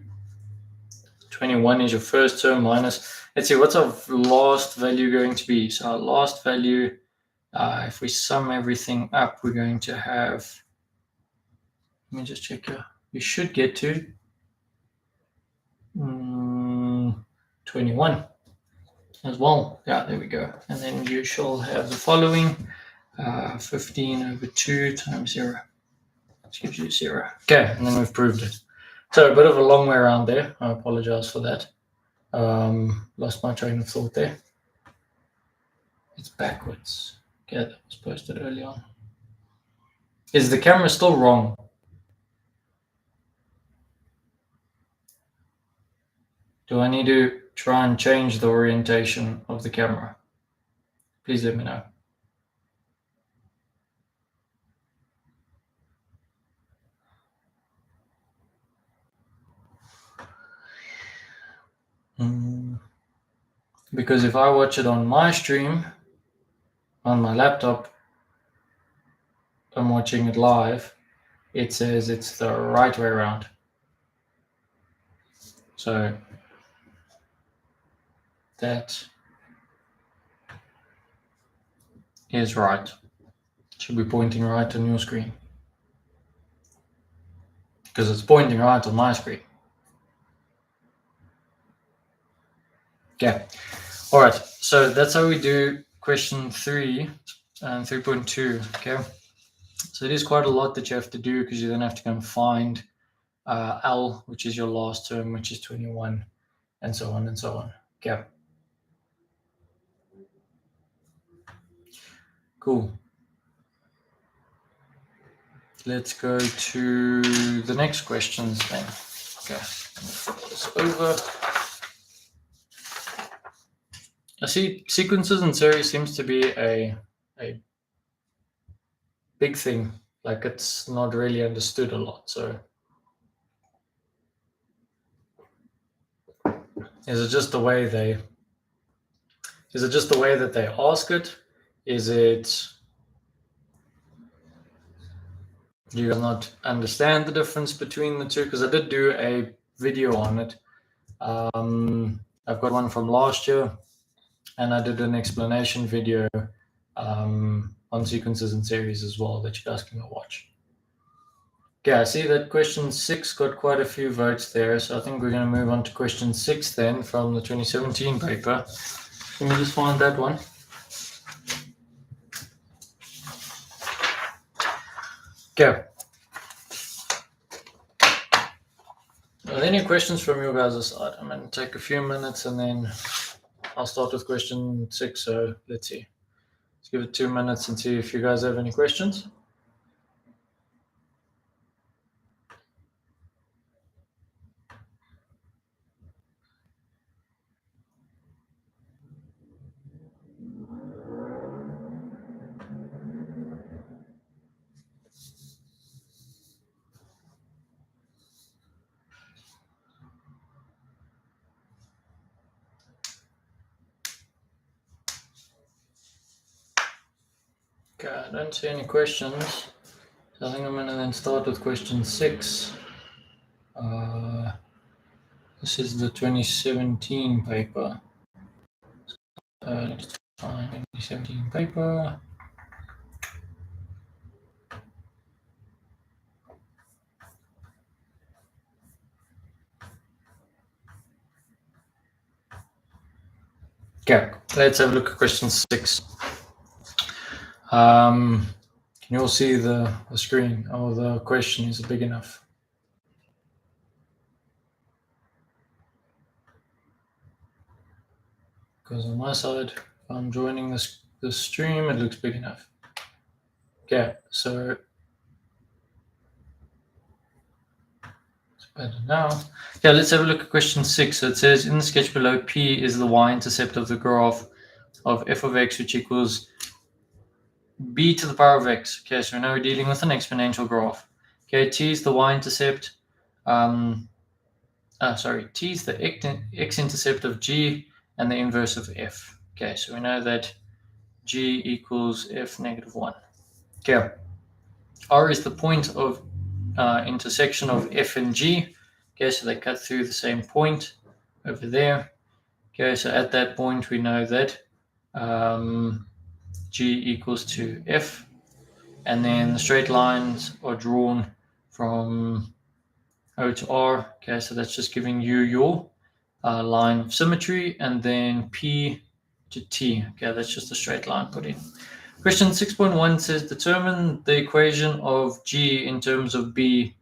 21 is your first term minus, let's see, what's our last value going to be? So our last value, if we sum everything up, we're going to have, let me just check here, we should get to 21 as well. Yeah, there we go. And then you shall have the following, 15 over 2 times 0. This gives you 0. Okay, and then we've proved it. So a bit of a long way around there. I apologize for that. Lost my train of thought there. It's backwards. Okay, that was posted early on. Is the camera still wrong? Do I need to try and change the orientation of the camera? Please let me know. Because if I watch it on my stream, on my laptop, I'm watching it live, it says it's the right way around. So that is right. It should be pointing right on your screen. Because it's pointing right on my screen. Okay. All right. So that's how we do question 3 and 3.2. Okay. So it is quite a lot that you have to do because you then have to go and find L, which is your last term, which is 21, and so on and so on. Okay. Cool. let's go to the next questions then. Okay, flip this over. I see sequences and series seems to be a big thing. Like it's not really understood a lot. So is it just the way that they ask it? Is it do you not understand the difference between the two? Because I did do a video on it. I've got one from last year, and I did an explanation video on sequences and series as well that you guys can go watch. Okay, I see that question 6 got quite a few votes there, so I think we're going to move on to question 6 then from the 2017 paper. Let me just find that one. Okay. Are there any questions from you guys' side? I'm going to take a few minutes and then I'll start with question 6. So let's see. Let's give it 2 minutes and see if you guys have any questions. Okay, I don't see any questions. So I think I'm going to then start with question 6. This is the 2017 paper. Let's find 2017 paper. Okay, let's have a look at question 6. Can you all see the screen? Oh, the question is big enough. Because on my side, if I'm joining this stream, it looks big enough. Okay, so it's better now. Okay, let's have a look at question 6. So it says in the sketch below, P is the y-intercept of the graph of f of x, which equals b to the power of x. Okay, so now we're dealing with an exponential graph. Okay, t is the y-intercept. T is the x-intercept of g and the inverse of f. Okay, so we know that g equals f negative 1. Okay, r is the point of intersection of f and g. Okay, so they cut through the same point over there. Okay, so at that point we know that g equals to f, and then the straight lines are drawn from O to R. Okay, so that's just giving you your line of symmetry, and then P to T. Okay, that's just a straight line put in. Question 6.1 says determine the equation of G in terms of B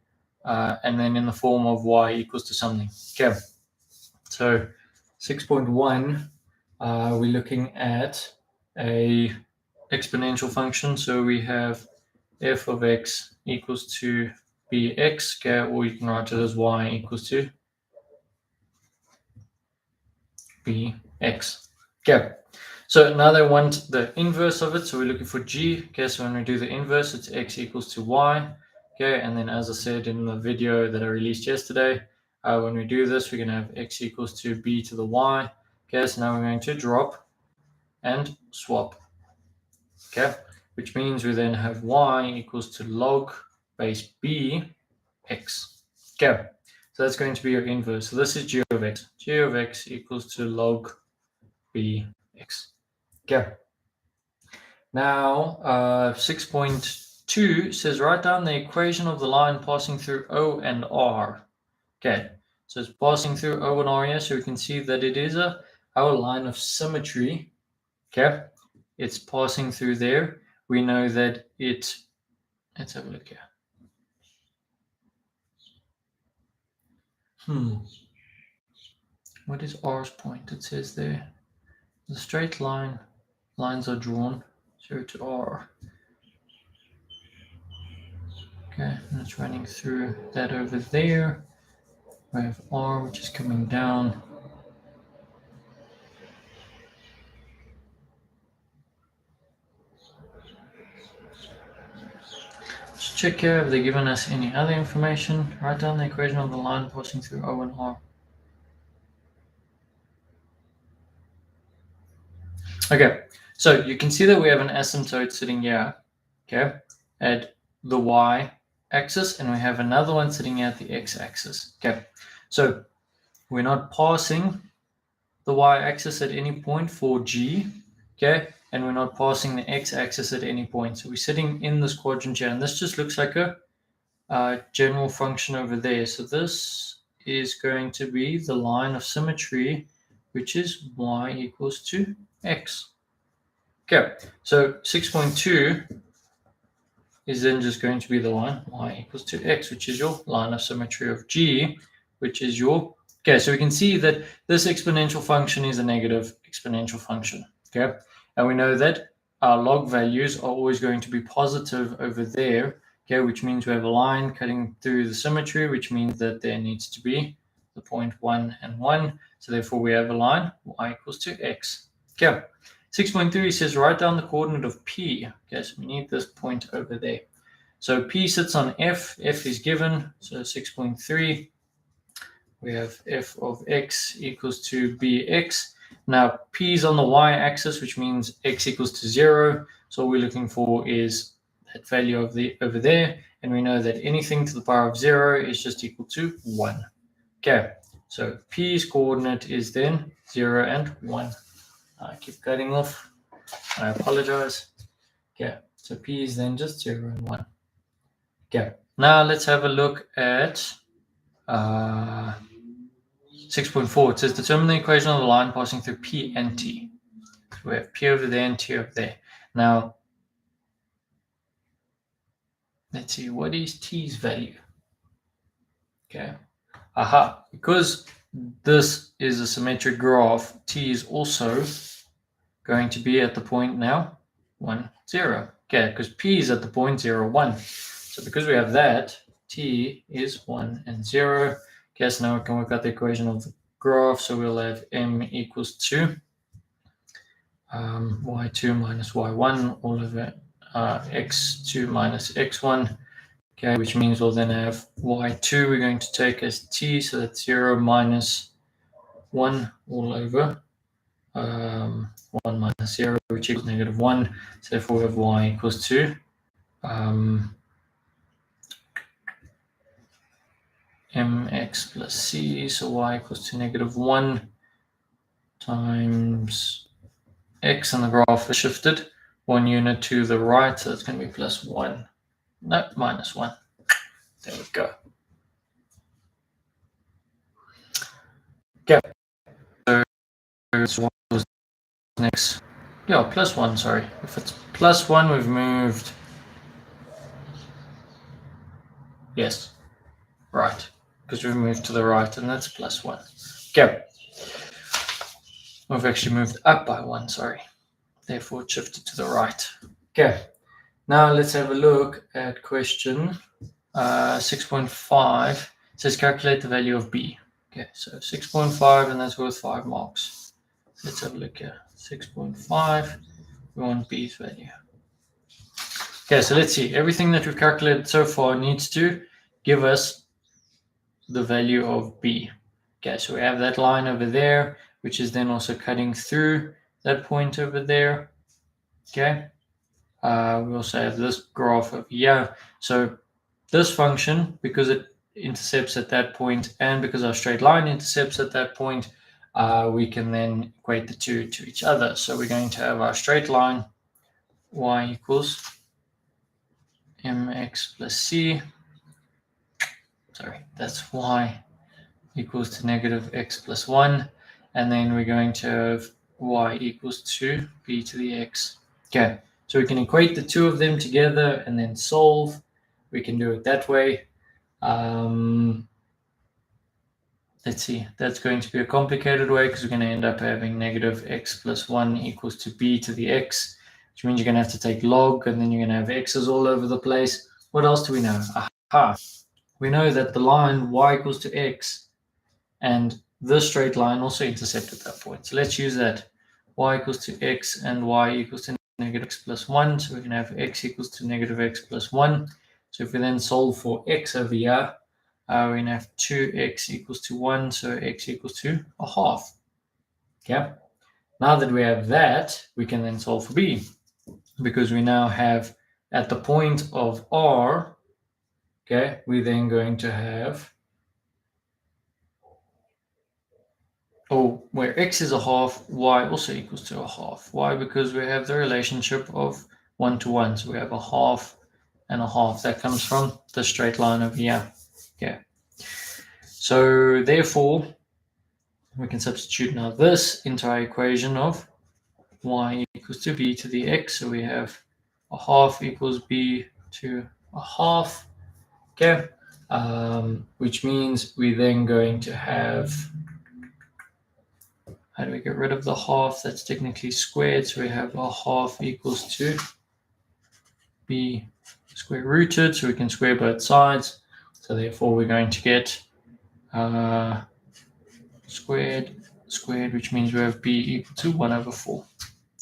and then in the form of Y equals to something. Okay, so 6.1, we're looking at a exponential function. So we have f of x equals to bx, okay, or you can write it as y equals to bx. Okay, so now they want the inverse of it, so we're looking for g. Okay, so when we do the inverse, it's x equals to y. Okay, and then as I said in the video that I released yesterday, when we do this, we're going to have x equals to b to the y. Okay, so now we're going to drop and swap. Okay, which means we then have y equals to log base b x. Okay, so that's going to be your inverse. So this is g of x. G of x equals to log b x. Okay. Now 6.2 says write down the equation of the line passing through O and R. Okay, so it's passing through O and R here, so we can see that it is our line of symmetry. Okay, it's passing through there. We know that let's have a look here. What is R's point? It says there the straight lines are drawn 0 to R. Okay, and it's running through that over there. We have R, which is coming down. Let's check here if they've given us any other information. Write down the equation of the line passing through O and R. Okay, so you can see that we have an asymptote sitting here, okay, at the y-axis, and we have another one sitting at the x-axis. Okay, so we're not passing the y-axis at any point for g, okay, and we're not passing the x-axis at any point. So we're sitting in this quadrant here, and this just looks like a general function over there. So this is going to be the line of symmetry, which is y equals to x. Okay, so 6.2 is then just going to be the line y equals to x, which is your line of symmetry of g, which is your, okay, so we can see that this exponential function is a negative exponential function, okay? And we know that our log values are always going to be positive over there, okay, which means we have a line cutting through the symmetry, which means that there needs to be the point 1 and 1, so therefore we have a line y equals to x, okay? 6.3 says write down the coordinate of P. Okay, so we need this point over there. So P sits on F. F is given. So 6.3, we have F of x equals to Bx. Now P is on the y-axis, which means x equals to 0. So all we're looking for is that value of the over there. And we know that anything to the power of 0 is just equal to 1. Okay, so P's coordinate is then 0 and 1. I keep cutting off. I apologize. Okay, so P is then just 0 and 1. Okay, now let's have a look at 6.4. It says determine the equation of the line passing through P and T. So we have P over there and T over there. Now, let's see, what is T's value? Okay, aha, because this is a symmetric graph, T is also going to be at the point now 1, 0. Okay, because P is at the point 0, 1. So because we have that, T is 1 and 0. Okay, so now we can work out the equation of the graph. So we'll have M equals to y2 minus y1 all over x2 minus x1. Okay, which means we'll then have y2 we're going to take as T. So that's 0 minus 1 all over 1 minus 0, which equals negative 1. So therefore we have y equals to mx plus c. So y equals to negative 1 times x, and the graph is shifted 1 unit to the right. So it's going to be plus 1. No, minus 1. There we go. Okay. So next, yeah, plus 1, sorry. If it's plus 1, we've moved, yes, right, because we've moved to the right, and that's plus 1. Okay, we've actually moved up by 1, sorry, therefore it shifted to the right. Okay, now let's have a look at question 6.5. It says calculate the value of b. Okay, so 6.5, and that's worth 5 marks. Let's have a look here. 6.5, we want b's value. Okay, so let's see. Everything that we've calculated so far needs to give us the value of b. Okay, so we have that line over there, which is then also cutting through that point over there. Okay, we also have this graph over here. So this function, because it intercepts at that point, and because our straight line intercepts at that point, we can then equate the two to each other. So we're going to have our straight line y equals mx plus c. Sorry, that's y equals to negative x plus 1. And then we're going to have y equals to b to the x. Okay, so we can equate the two of them together and then solve. We can do it that way. Let's see, that's going to be a complicated way because we're going to end up having negative x plus 1 equals to b to the x, which means you're going to have to take log, and then you're going to have x's all over the place. what else do we know? Aha. We know that the line y equals to x and this straight line also intersect at that point. So let's use that. Y equals to x and y equals to negative x plus 1. So we can have x equals to negative x plus 1. So if we then solve for x over here, we're going to have 2x equals to 1. So x equals to a half. Okay. Now that we have that, we can then solve for b. Because we now have at the point of r, okay, we're then going to have, where x is a half, y also equals to a half. Why? Because we have the relationship of 1 to 1. So we have a half and a half. That comes from the straight line over here. Okay. So therefore, we can substitute now this into our equation of y equals to b to the x. So we have a half equals b to a half. Okay. Which means we're then going to have, how do we get rid of the half? That's technically squared. So we have a half equals to b square rooted. So we can square both sides. So therefore we're going to get squared, which means we have b equal to 1 over 4.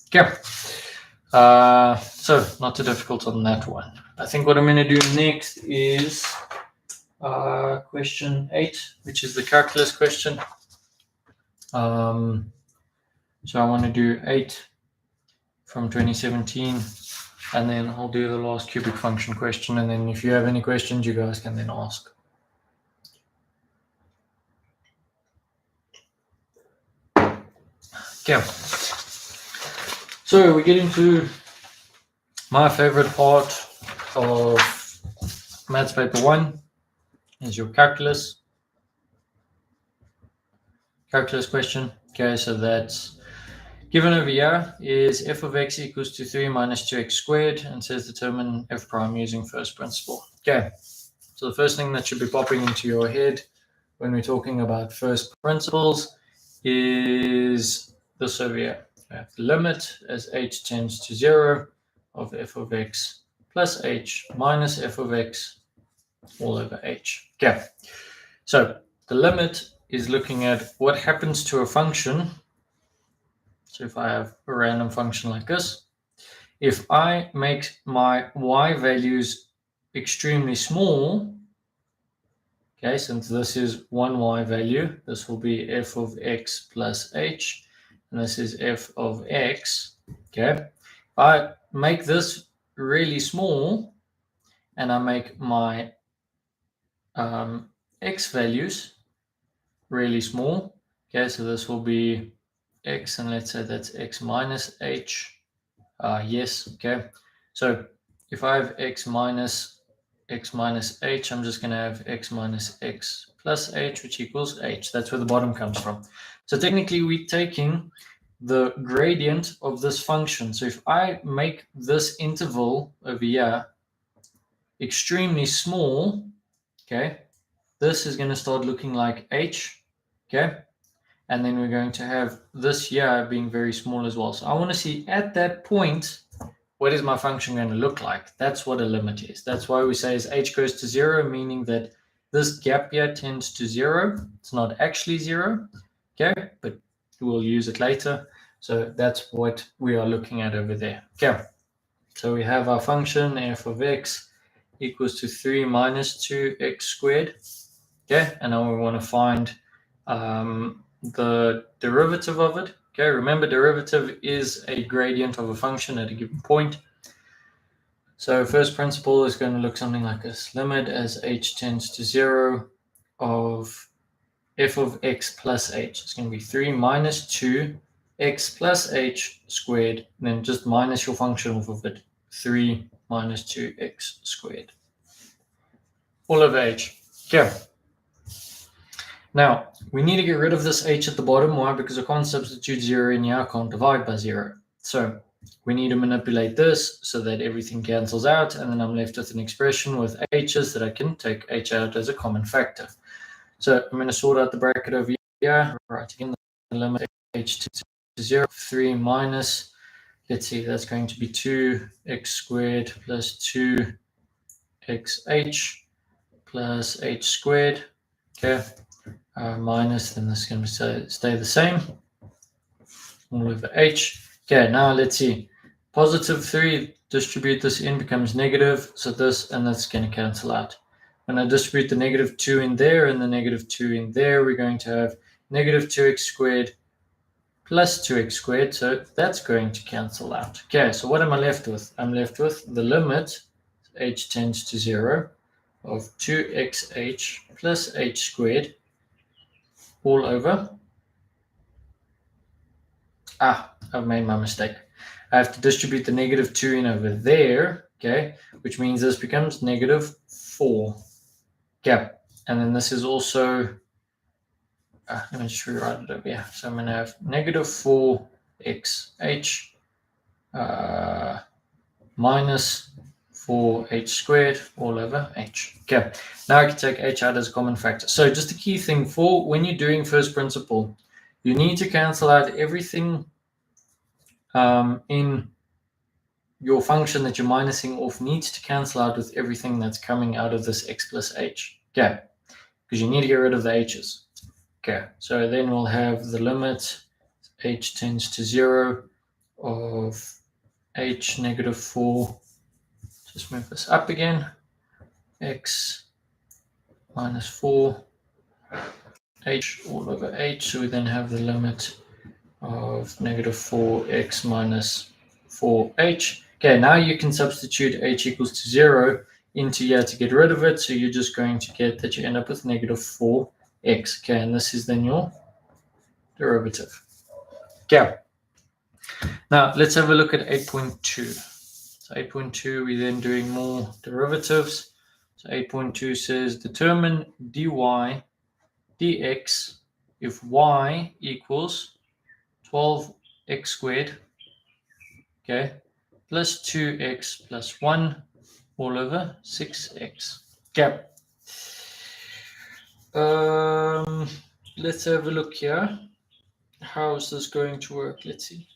Okay. So not too difficult on that one. I think what I'm going to do next is question 8, which is the calculus question. So I want to do 8 from 2017, and then I'll do the last cubic function question, and then if you have any questions, you guys can then ask. Okay. So we get into my favorite part of maths paper 1 is your calculus question. Okay, so that's given over here is f of x equals to 3 minus 2x squared, and says determine f prime using first principle. Okay, so the first thing that should be popping into your head when we're talking about first principles is this over here. We have the limit as h tends to 0 of f of x plus h minus f of x all over h. Okay, so the limit is looking at what happens to a function. So if I have a random function like this, if I make my y values extremely small, okay, since this is one y value, this will be f of x plus h, and this is f of x, okay. If I make this really small, and I make my x values really small, okay, so this will be x, and let's say that's x minus h. Yes, okay. So if I have x minus h, I'm just going to have x minus x plus h, which equals h. That's where the bottom comes from. So technically, we're taking the gradient of this function. So if I make this interval over here extremely small, okay, this is going to start looking like h, okay? And then we're going to have this here being very small as well. So I want to see at that point, what is my function going to look like? That's what a limit is. That's why we say as h goes to 0, meaning that this gap here tends to 0. It's not actually 0, okay, but we'll use it later. So that's what we are looking at over there. Okay, so we have our function f of x equals to 3 minus 2x squared. Okay, and now we want to find the derivative of it. Okay, remember derivative is a gradient of a function at a given point. So first principle is going to look something like this. Limit as h tends to 0 of f of x plus h. It's going to be 3 minus 2x plus h squared, and then just minus your function off of it. 3 minus 2x squared. All over h. Okay. Now, we need to get rid of this h at the bottom. Why? Because I can't substitute 0 in here. I can't divide by 0. So we need to manipulate this so that everything cancels out, and then I'm left with an expression with h's that I can take h out as a common factor. So I'm going to sort out the bracket over here, writing in the limit h to 0, 3 minus, let's see, that's going to be 2x squared plus 2x 2xh plus h squared, okay, minus, then this is going to stay the same, all over h. Okay, now let's see. Positive 3, distribute this in, becomes negative, so this and that's going to cancel out. When I distribute the negative 2 in there and the negative 2 in there, we're going to have negative 2x squared plus 2x squared, so that's going to cancel out. Okay, so what am I left with? I'm left with the limit, h tends to 0, of 2xh plus h squared all over. I've made my mistake. I have to distribute the negative 2 in over there, okay, which means this becomes negative 4. Okay, and then this is also, let me just rewrite it over here. So I'm going to have negative 4xh minus 4h squared all over h. Okay, now I can take h out as a common factor. So just a key thing for when you're doing first principle, you need to cancel out everything in your function that you're minusing off needs to cancel out with everything that's coming out of this x plus h. Okay, because you need to get rid of the h's. Okay, so then we'll have the limit h tends to 0 of h negative 4. Just move this up again. X minus 4 h all over h. So we then have the limit of negative 4x minus 4h. Okay, now you can substitute h equals to 0 into here to get rid of it. So you're just going to get that you end up with negative 4x. Okay, and this is then your derivative. Okay, now let's have a look at 8.2. So 8.2, we're then doing more derivatives. So 8.2 says determine dy dx if y equals 12x squared, okay, plus 2x plus 1 all over 6x. Okay. Let's have a look here. How is this going to work? Let's see.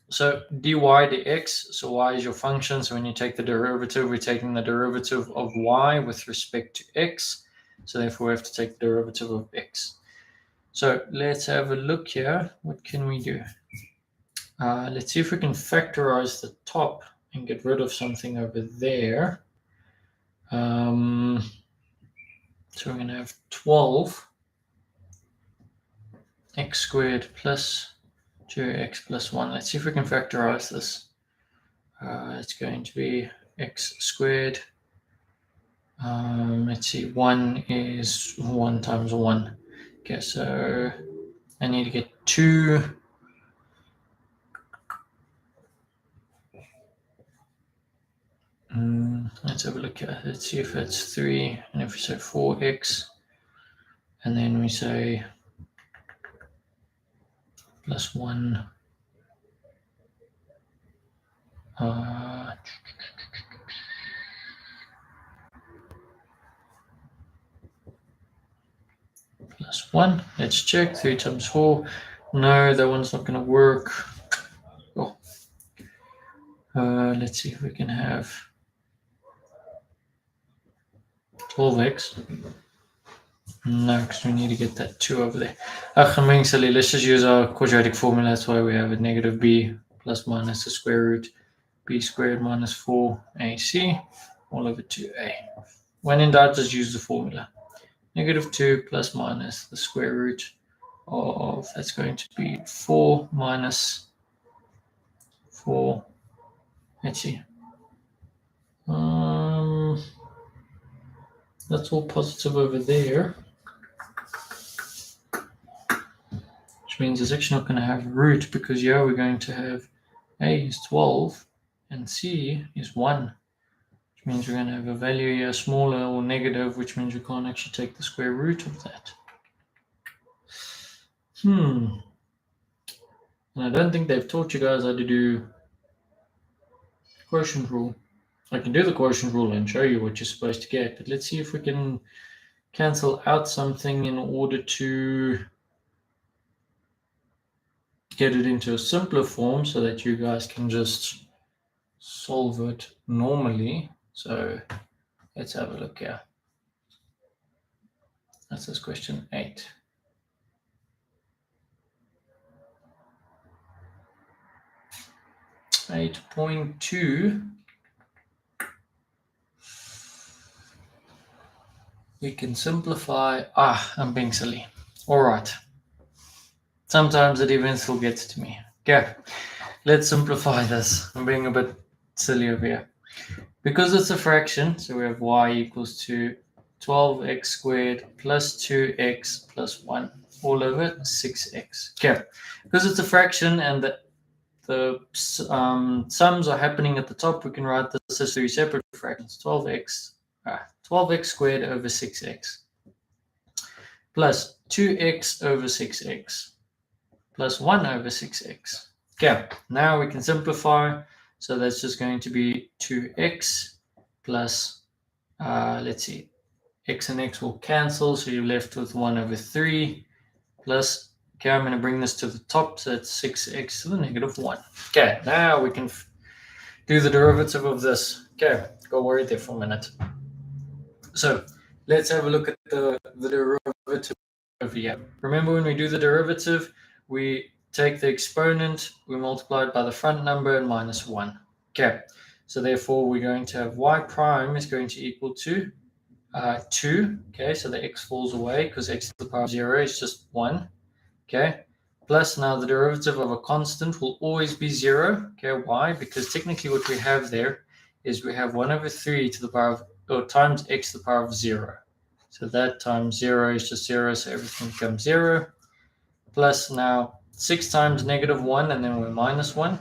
So dy dx, so y is your function. So when you take the derivative, we're taking the derivative of y with respect to x. So therefore we have to take the derivative of x. So let's have a look here. What can we do? Let's see if we can factorize the top and get rid of something over there. So we're going to have 12 x squared plus 2x plus 1. Let's see if we can factorize this. It's going to be x squared. Let's see, 1 is 1 times 1. Okay, so I need to get 2. Let's have a look here. Let's see if it's 3. And if we say 4x, and then we say plus 1. Plus 1. Let's check. 3 times 4. No, that one's not going to work. Oh. Let's see if we can have 12x. No, because we need to get that 2 over there. I'm being silly. Let's just use our quadratic formula. That's why we have a negative b plus minus the square root b squared minus 4ac all over 2a. When in doubt, just use the formula. Negative 2 plus minus the square root of, that's going to be 4 minus 4. Let's see. That's all positive over there. Which means it's actually not going to have a root because here we're going to have a is 12 and c is 1. Which means we're going to have a value here smaller or negative, which means we can't actually take the square root of that. And I don't think they've taught you guys how to do quotient rule. I can do the quotient rule and show you what you're supposed to get, but let's see if we can cancel out something in order to get it into a simpler form so that you guys can just solve it normally. So Let's have a look here. That's this question 8. (8.2). We can simplify. I'm being silly. All right. Sometimes it even still gets to me. Okay, let's simplify this. I'm being a bit silly over here. Because it's a fraction, so we have y equals to 12x squared plus 2x plus 1 all over 6x. Okay, because it's a fraction and the sums are happening at the top, we can write this as 3 separate fractions. 12x squared over 6x plus 2x over 6x plus 1 over 6x. Okay, now we can simplify. So that's just going to be 2x plus, let's see, x and x will cancel. So you're left with 1 over 3 plus, okay, I'm going to bring this to the top. So that's 6x to the negative 1. Okay, now we can do the derivative of this. Okay, go worry there for a minute. So let's have a look at the derivative over here. Remember, when we do the derivative, we take the exponent, we multiply it by the front number and minus 1. Okay, so therefore we're going to have y prime is going to equal to 2. Okay, so the x falls away because x to the power of 0 is just 1. Okay, plus now the derivative of a constant will always be 0. Okay, why? Because technically what we have there is we have 1 over 3 to the power of, or times x to the power of 0. So that times 0 is just 0, so everything becomes 0. Plus now 6 times negative 1, and then we're minus 1.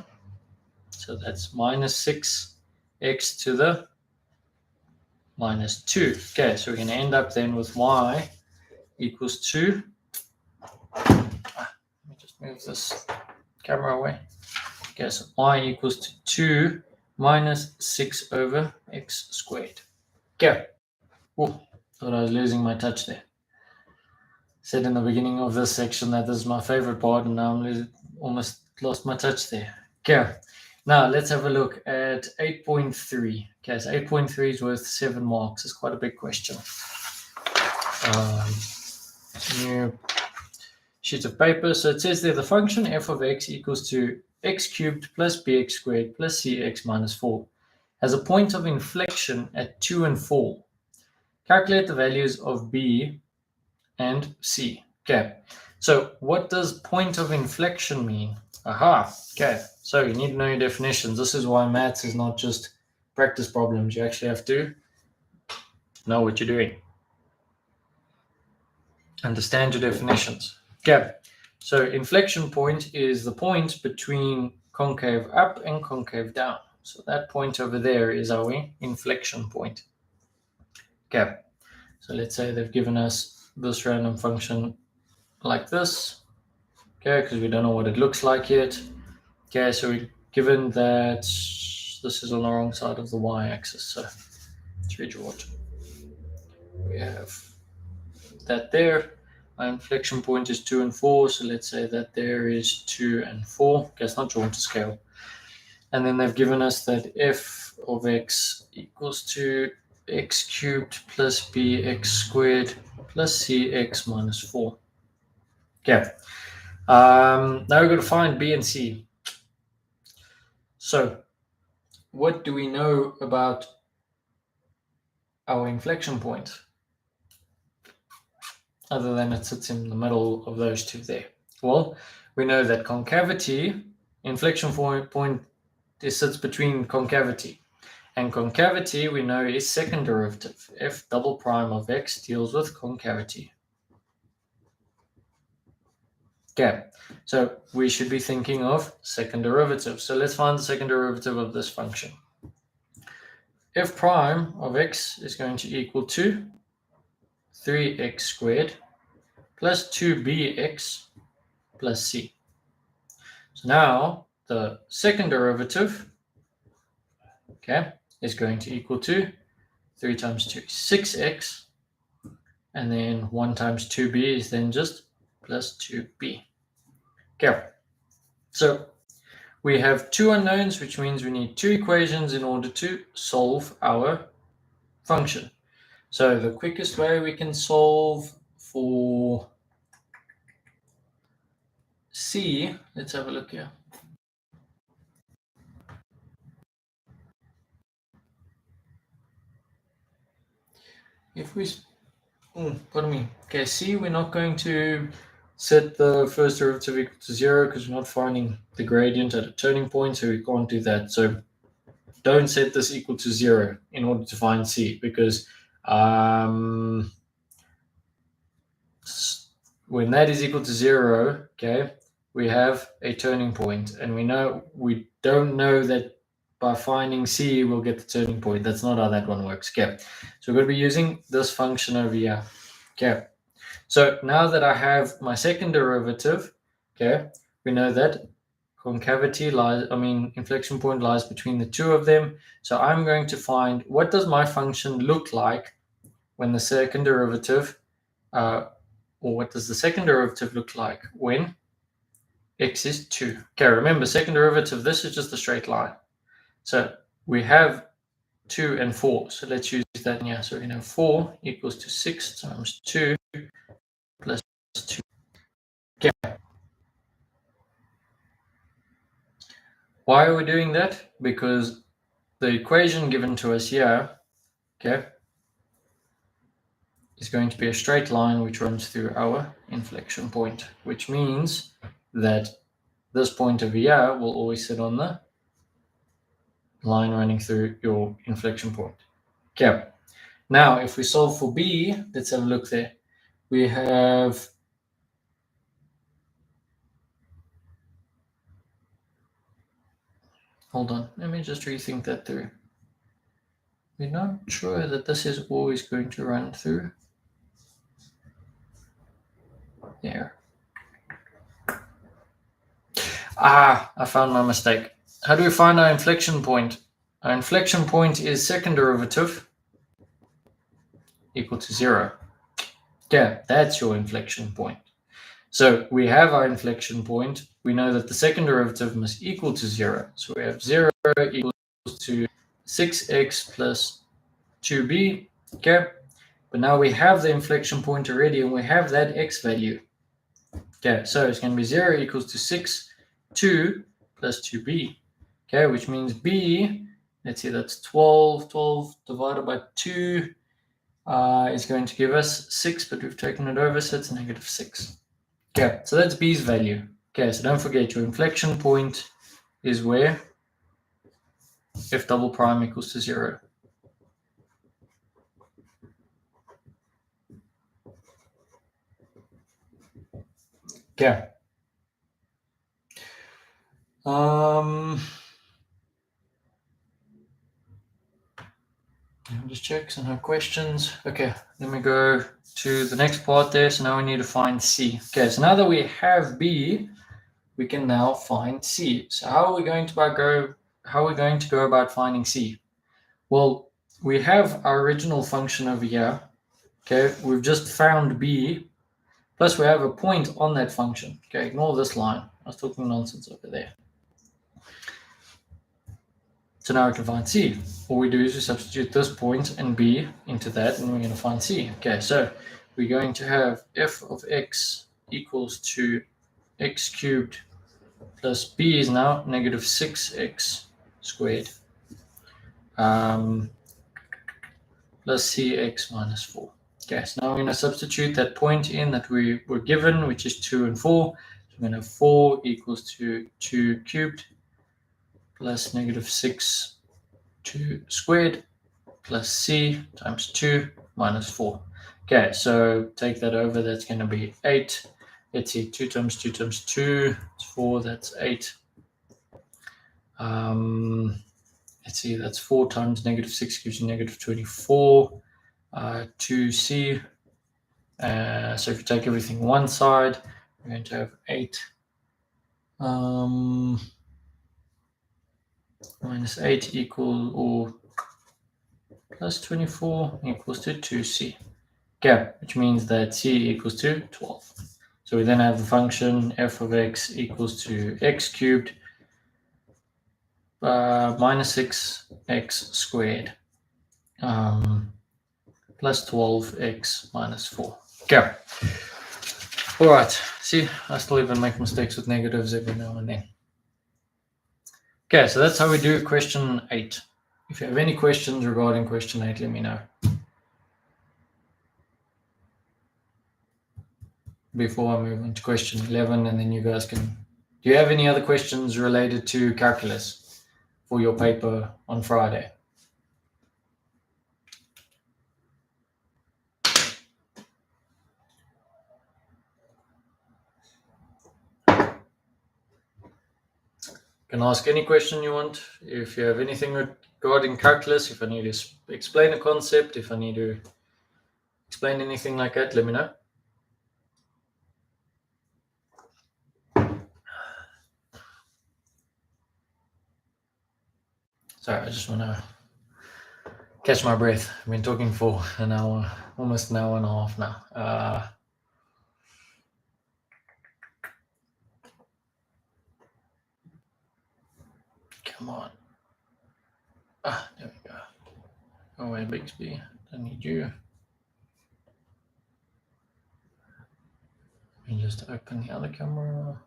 So that's minus 6x to the minus 2. Okay, so we're going to end up then with y equals 2. Let me just move this camera away. Okay, so y equals to 2 minus 6 over x squared. Okay. Oh, thought I was losing my touch there. Said in the beginning of this section that this is my favorite part, and now I'm almost lost my touch there. Okay, now let's have a look at 8.3. Okay, so 8.3 is worth 7 marks. It's quite a big question. New sheet of paper. So it says there the function f of x equals to x cubed plus bx squared plus cx minus 4 has a point of inflection at 2 and 4. Calculate the values of b and c. Okay, so what does point of inflection mean? Aha, okay, so you need to know your definitions. This is why maths is not just practice problems. You actually have to know what you're doing. Understand your definitions. Okay, so inflection point is the point between concave up and concave down. So that point over there is our inflection point. Okay, so let's say they've given us this random function like this. Okay, because we don't know what it looks like yet. Okay, so we're given that this is on the wrong side of the y-axis. So let's redraw it. We have that there. My inflection point is 2 and 4, so let's say that there is 2 and 4. Okay, it's not drawn to scale. And then they've given us that f of x equals to x cubed plus bx squared plus cx minus 4. Okay, now we've got to find b and c. So what do we know about our inflection point, other than it sits in the middle of those two there? Well, we know that concavity, inflection point sits between concavity. And concavity, we know, is second derivative. F double prime of x deals with concavity. Okay, so we should be thinking of second derivative. So let's find the second derivative of this function. F prime of x is going to equal to 3x squared plus 2bx plus c. So now the second derivative, okay, is going to equal to 3 times 2 is 6x, and then 1 times 2b is then just plus 2b. Okay, so we have two unknowns, which means we need two equations in order to solve our function. So the quickest way we can solve for C, let's have a look here. If we, pardon me, okay, C, we're not going to set the first derivative equal to 0 because we're not finding the gradient at a turning point, so we can't do that. So don't set this equal to 0 in order to find C, because when that is equal to 0, okay, we have a turning point, and we don't know that by finding C we'll get the turning point. That's not how that one works. Okay, so we're going to be using this function over here. Okay, so now that I have my second derivative, okay, we know that inflection point lies between the two of them. So I'm going to find, what does my function look like when the second derivative, or what does the second derivative look like when x is 2? Okay, remember, second derivative, this is just a straight line. So we have 2 and 4. So let's use that here. So we know 4 equals to 6 times 2 plus 2. Okay. Why are we doing that? Because the equation given to us here, okay, is going to be a straight line which runs through our inflection point, which means that this point over here will always sit on the line running through your inflection point. Okay. Now, if we solve for B, let's have a look there. We have hold on, let me just rethink that through. We're not sure that this is always going to run through there. I found my mistake. How do we find our inflection point? Our inflection point is second derivative equal to 0. Yeah, that's your inflection point. So we have our inflection point. We know that the second derivative must equal to 0. So we have 0 equals to 6x plus 2b. Okay. But now we have the inflection point already, and we have that x value. Okay, so it's going to be 0 equals to 6, 2 plus 2b. Okay, which means b, let's see, that's 12. 12 divided by 2 is going to give us 6, but we've taken it over, so it's negative 6. Okay, so that's b's value. Okay, so don't forget, your inflection point is where f double prime equals to 0. Okay. I'll just check some more questions. Okay, let me go to the next part there. So now we need to find C. Okay, so now that we have B, we can now find C. So how are we going to go about finding C? Well, we have our original function over here. Okay, we've just found B, plus we have a point on that function. Okay, ignore this line. I was talking nonsense over there. So now we can find C. All we do is we substitute this point and B into that, and we're going to find C. Okay, so we're going to have f of x equals to x cubed plus B is now negative 6x squared plus cx minus 4. Okay, so now we're going to substitute that point in that we were given, which is 2 and 4. So we're going to have 4 equals to 2 cubed plus negative 6 2 squared plus c times 2 minus 4. Okay, so take that over. That's going to be 8. Let's see, 2 times 2 times 2. It's 4. That's 8. Let's see, that's 4 times negative 6 gives you negative 24. 2c. So if you take everything one side, we're going to have 8 minus 8 or plus 24 equals to 2c. Okay, which means that c equals to 12. So we then have the function f of x equals to x cubed minus 6x squared plus 12x minus 4. Okay. All right. See, I still even make mistakes with negatives every now and then. Okay, so that's how we do question 8. If you have any questions regarding question 8, let me know. Before I move on to question 11, and then you guys can... Do you have any other questions related to calculus for your paper on Friday? You can ask any question you want. If you have anything regarding calculus, if I need to explain a concept, if I need to explain anything like that, let me know. Sorry, I just want to catch my breath. I've been talking for an hour, almost an hour and a half now. Come on. There we go. Go away, Bixby. I need you. Let me just open the other camera.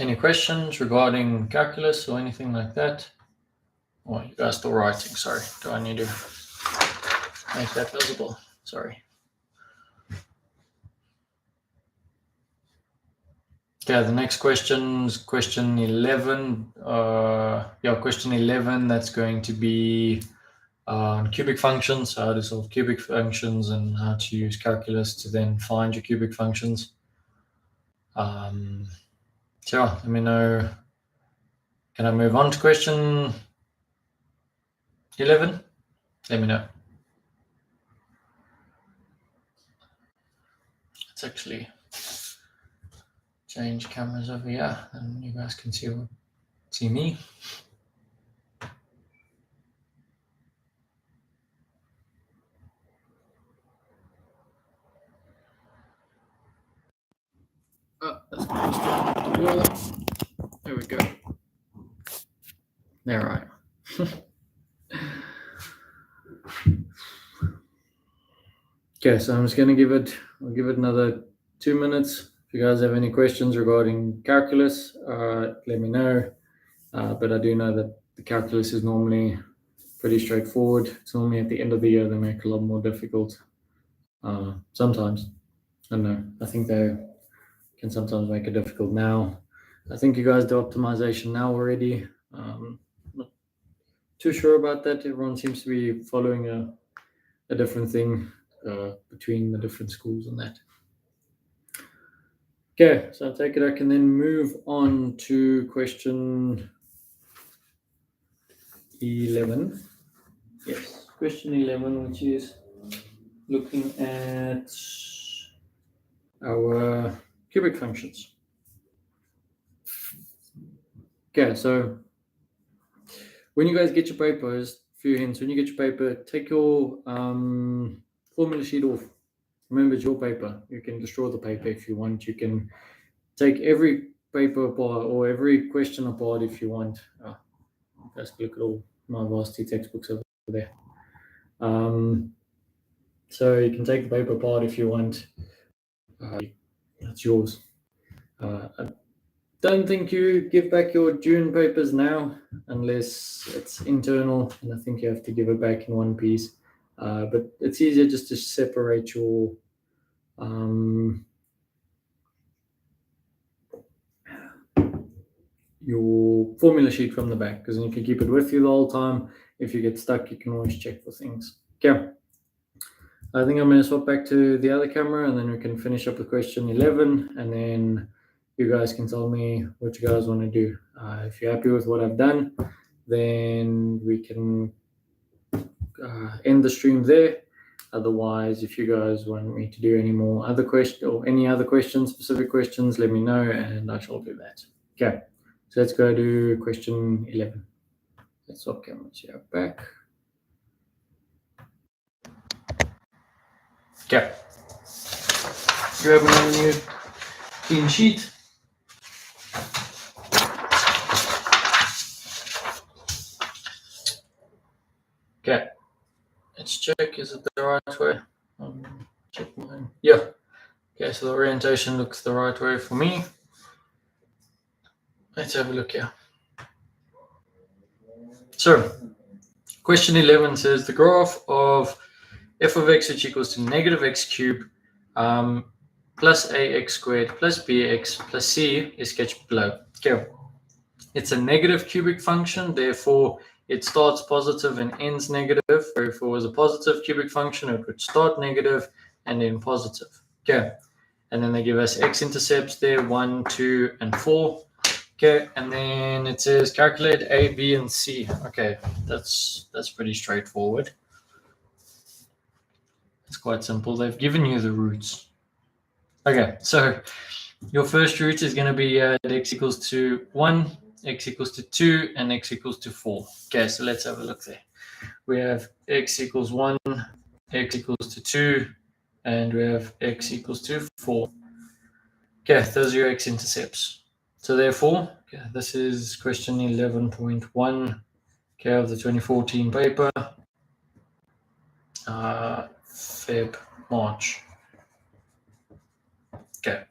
Any questions regarding calculus or anything like that? Oh, you guys still writing, sorry. Do I need to make that visible? Sorry. Okay, the next question is question 11. Question 11, that's going to be cubic functions, how to solve cubic functions and how to use calculus to then find your cubic functions. So let me know. Can I move on to question 11? Let me know. Let's actually change cameras over here and you guys can see me. That's going to start the wall. There we go. There, right. Okay, so I'm just going to I'll give it another 2 minutes. If you guys have any questions regarding calculus, let me know. But I do know that the calculus is normally pretty straightforward. It's normally at the end of the year they make it a lot more difficult. Sometimes. I don't know. I think they can sometimes make it difficult now. I think you guys do optimization now already. Not too sure about that. Everyone seems to be following a different thing between the different schools and that. Okay, so I take it I can then move on to question 11. Yes, question 11, which is looking at our cubic functions. Okay, so when you guys get your papers, a few hints, when you get your paper, take your formula sheet off. Remember, it's your paper. You can destroy the paper if you want. You can take every paper apart or every question apart if you want. You guys can look at all my varsity textbooks over there. So you can take the paper apart if you want. That's yours. I don't think you give back your June papers now unless it's internal, and I think you have to give it back in one piece. But it's easier just to separate your formula sheet from the back, because then you can keep it with you the whole time. If you get stuck, you can always check for things. Okay. I think I'm going to swap back to the other camera and then we can finish up with question 11 and then you guys can tell me what you guys want to do. If you're happy with what I've done, then we can end the stream there. Otherwise, if you guys want me to do any more other questions or any other questions, specific questions, let me know and I shall do that. Okay, so let's go to question 11. Let's swap cameras here back. Okay. Grab another new clean sheet. check, is it the right way? Check mine. Yeah. Okay, so the orientation looks the right way for me. Let's have a look here. So, question 11 says the graph of f of x, which equals to negative x cubed plus ax squared plus bx plus c is sketched below. Okay. It's a negative cubic function, therefore it starts positive and ends negative. If it was a positive cubic function, it would start negative and then positive. Okay. And then they give us x-intercepts there, 1, 2, and 4. Okay, and then it says calculate A, B, and C. Okay, that's pretty straightforward. It's quite simple. They've given you the roots. Okay, so your first root is going to be x equals to 1, x equals to 2, and x equals to 4. Okay, so let's have a look there. We have x equals 1, x equals to 2, and we have x equals to 4. Okay, those are your x-intercepts. So therefore, okay, this is question 11.1 okay, of the 2014 paper, Feb, March. Okay,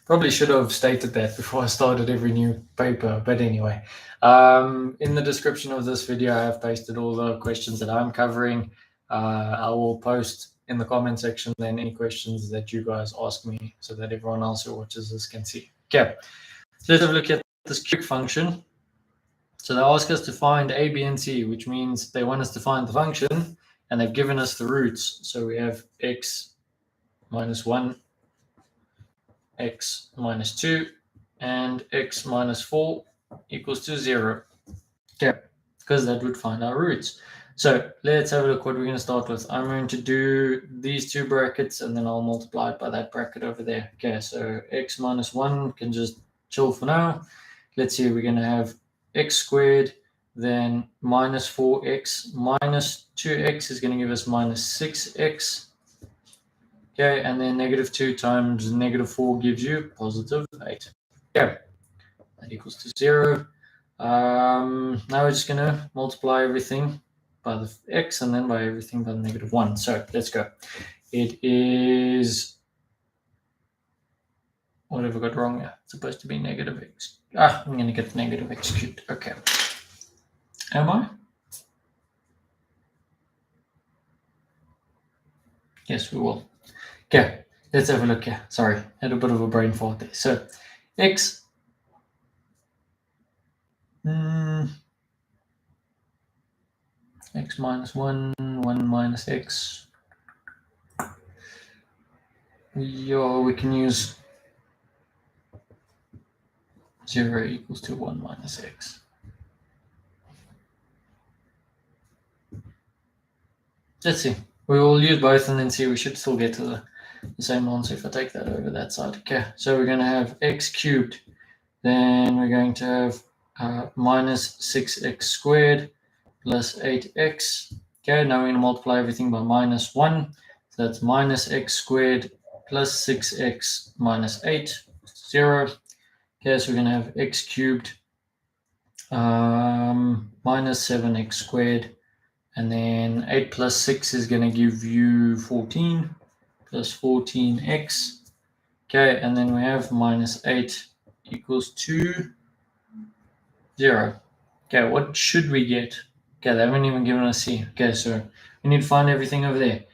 probably should have stated that before I started every new paper, but anyway. In the description of this video, I have pasted all the questions that I'm covering. I will post in the comment section then any questions that you guys ask me so that everyone else who watches this can see. Okay, so let's have a look at this cubic function. So they ask us to find a, b, and c, which means they want us to find the function, and they've given us the roots. So we have x minus 1, x minus 2, and x minus 4 equals to 0. Okay, because that would find our roots. So let's have a look what we're going to start with. I'm going to do these two brackets, and then I'll multiply it by that bracket over there. Okay, so x minus 1 can just chill for now. Let's see, we're going to have x squared, then minus 4x minus 2x is going to give us minus 6x. Okay, and then negative 2 times negative 4 gives you positive 8. Okay, that equals to 0. Now we're just going to multiply everything by the x and then by everything by the negative 1. So let's go. It is, what have I got wrong here? It's supposed to be negative x. I'm going to get negative x cubed. Okay. Am I? Yes, we will. Okay, let's have a look here. Sorry, had a bit of a brain fart there. So x x minus 1, 1 minus x. We can use 0 equals to 1 minus x. Let's see. We will use both and then see. We should still get to the same answer if I take that over that side. Okay, so we're going to have x cubed. Then we're going to have minus 6x squared plus 8x. Okay, now we're going to multiply everything by minus 1. So that's minus x squared plus 6x minus 8, 0. Okay, so we're going to have x cubed minus 7x squared. And then 8 plus 6 is going to give you 14 plus 14x. Okay, and then we have minus 8 equals to 0. Okay, what should we get? Okay, they haven't even given us C. Okay, so we need to find everything over there.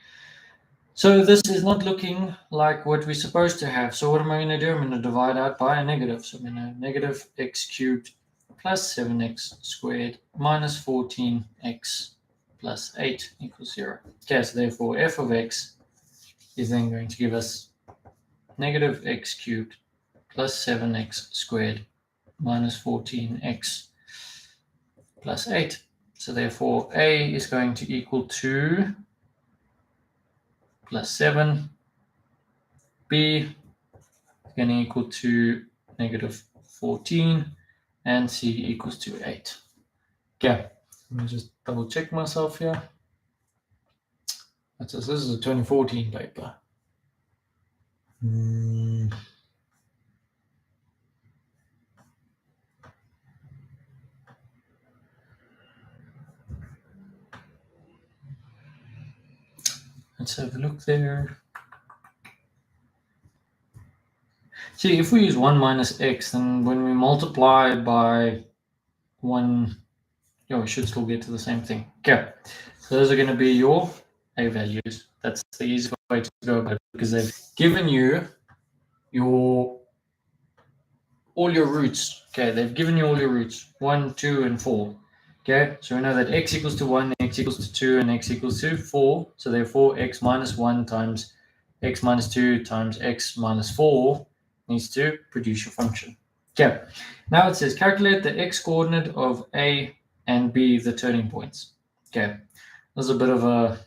So this is not looking like what we're supposed to have. So what am I going to do? I'm going to divide out by a negative. So I'm going to have negative x cubed plus 7x squared minus 14x plus 8 equals 0. Okay, so therefore f of x is then going to give us negative x cubed plus 7x squared minus 14x plus 8. So therefore a is going to equal to plus 7. B is going to equal to negative 14. And C equals to 8. Okay, let me just double check myself here. This is a 2014 paper. Let's have a look there. See, if we use 1 minus x, then when we multiply by 1, we should still get to the same thing. Okay, so those are going to be your a values. That's the easy way to go about it, because they've given you all your roots. Okay, they've given you all your roots, 1, 2, and 4. Okay, so we know that x equals to 1, x equals to 2, and x equals to 4. So therefore, x minus 1 times x minus 2 times x minus 4 needs to produce your function. Okay, now it says calculate the x coordinate of A and B, the turning points. Okay, this is a bit of a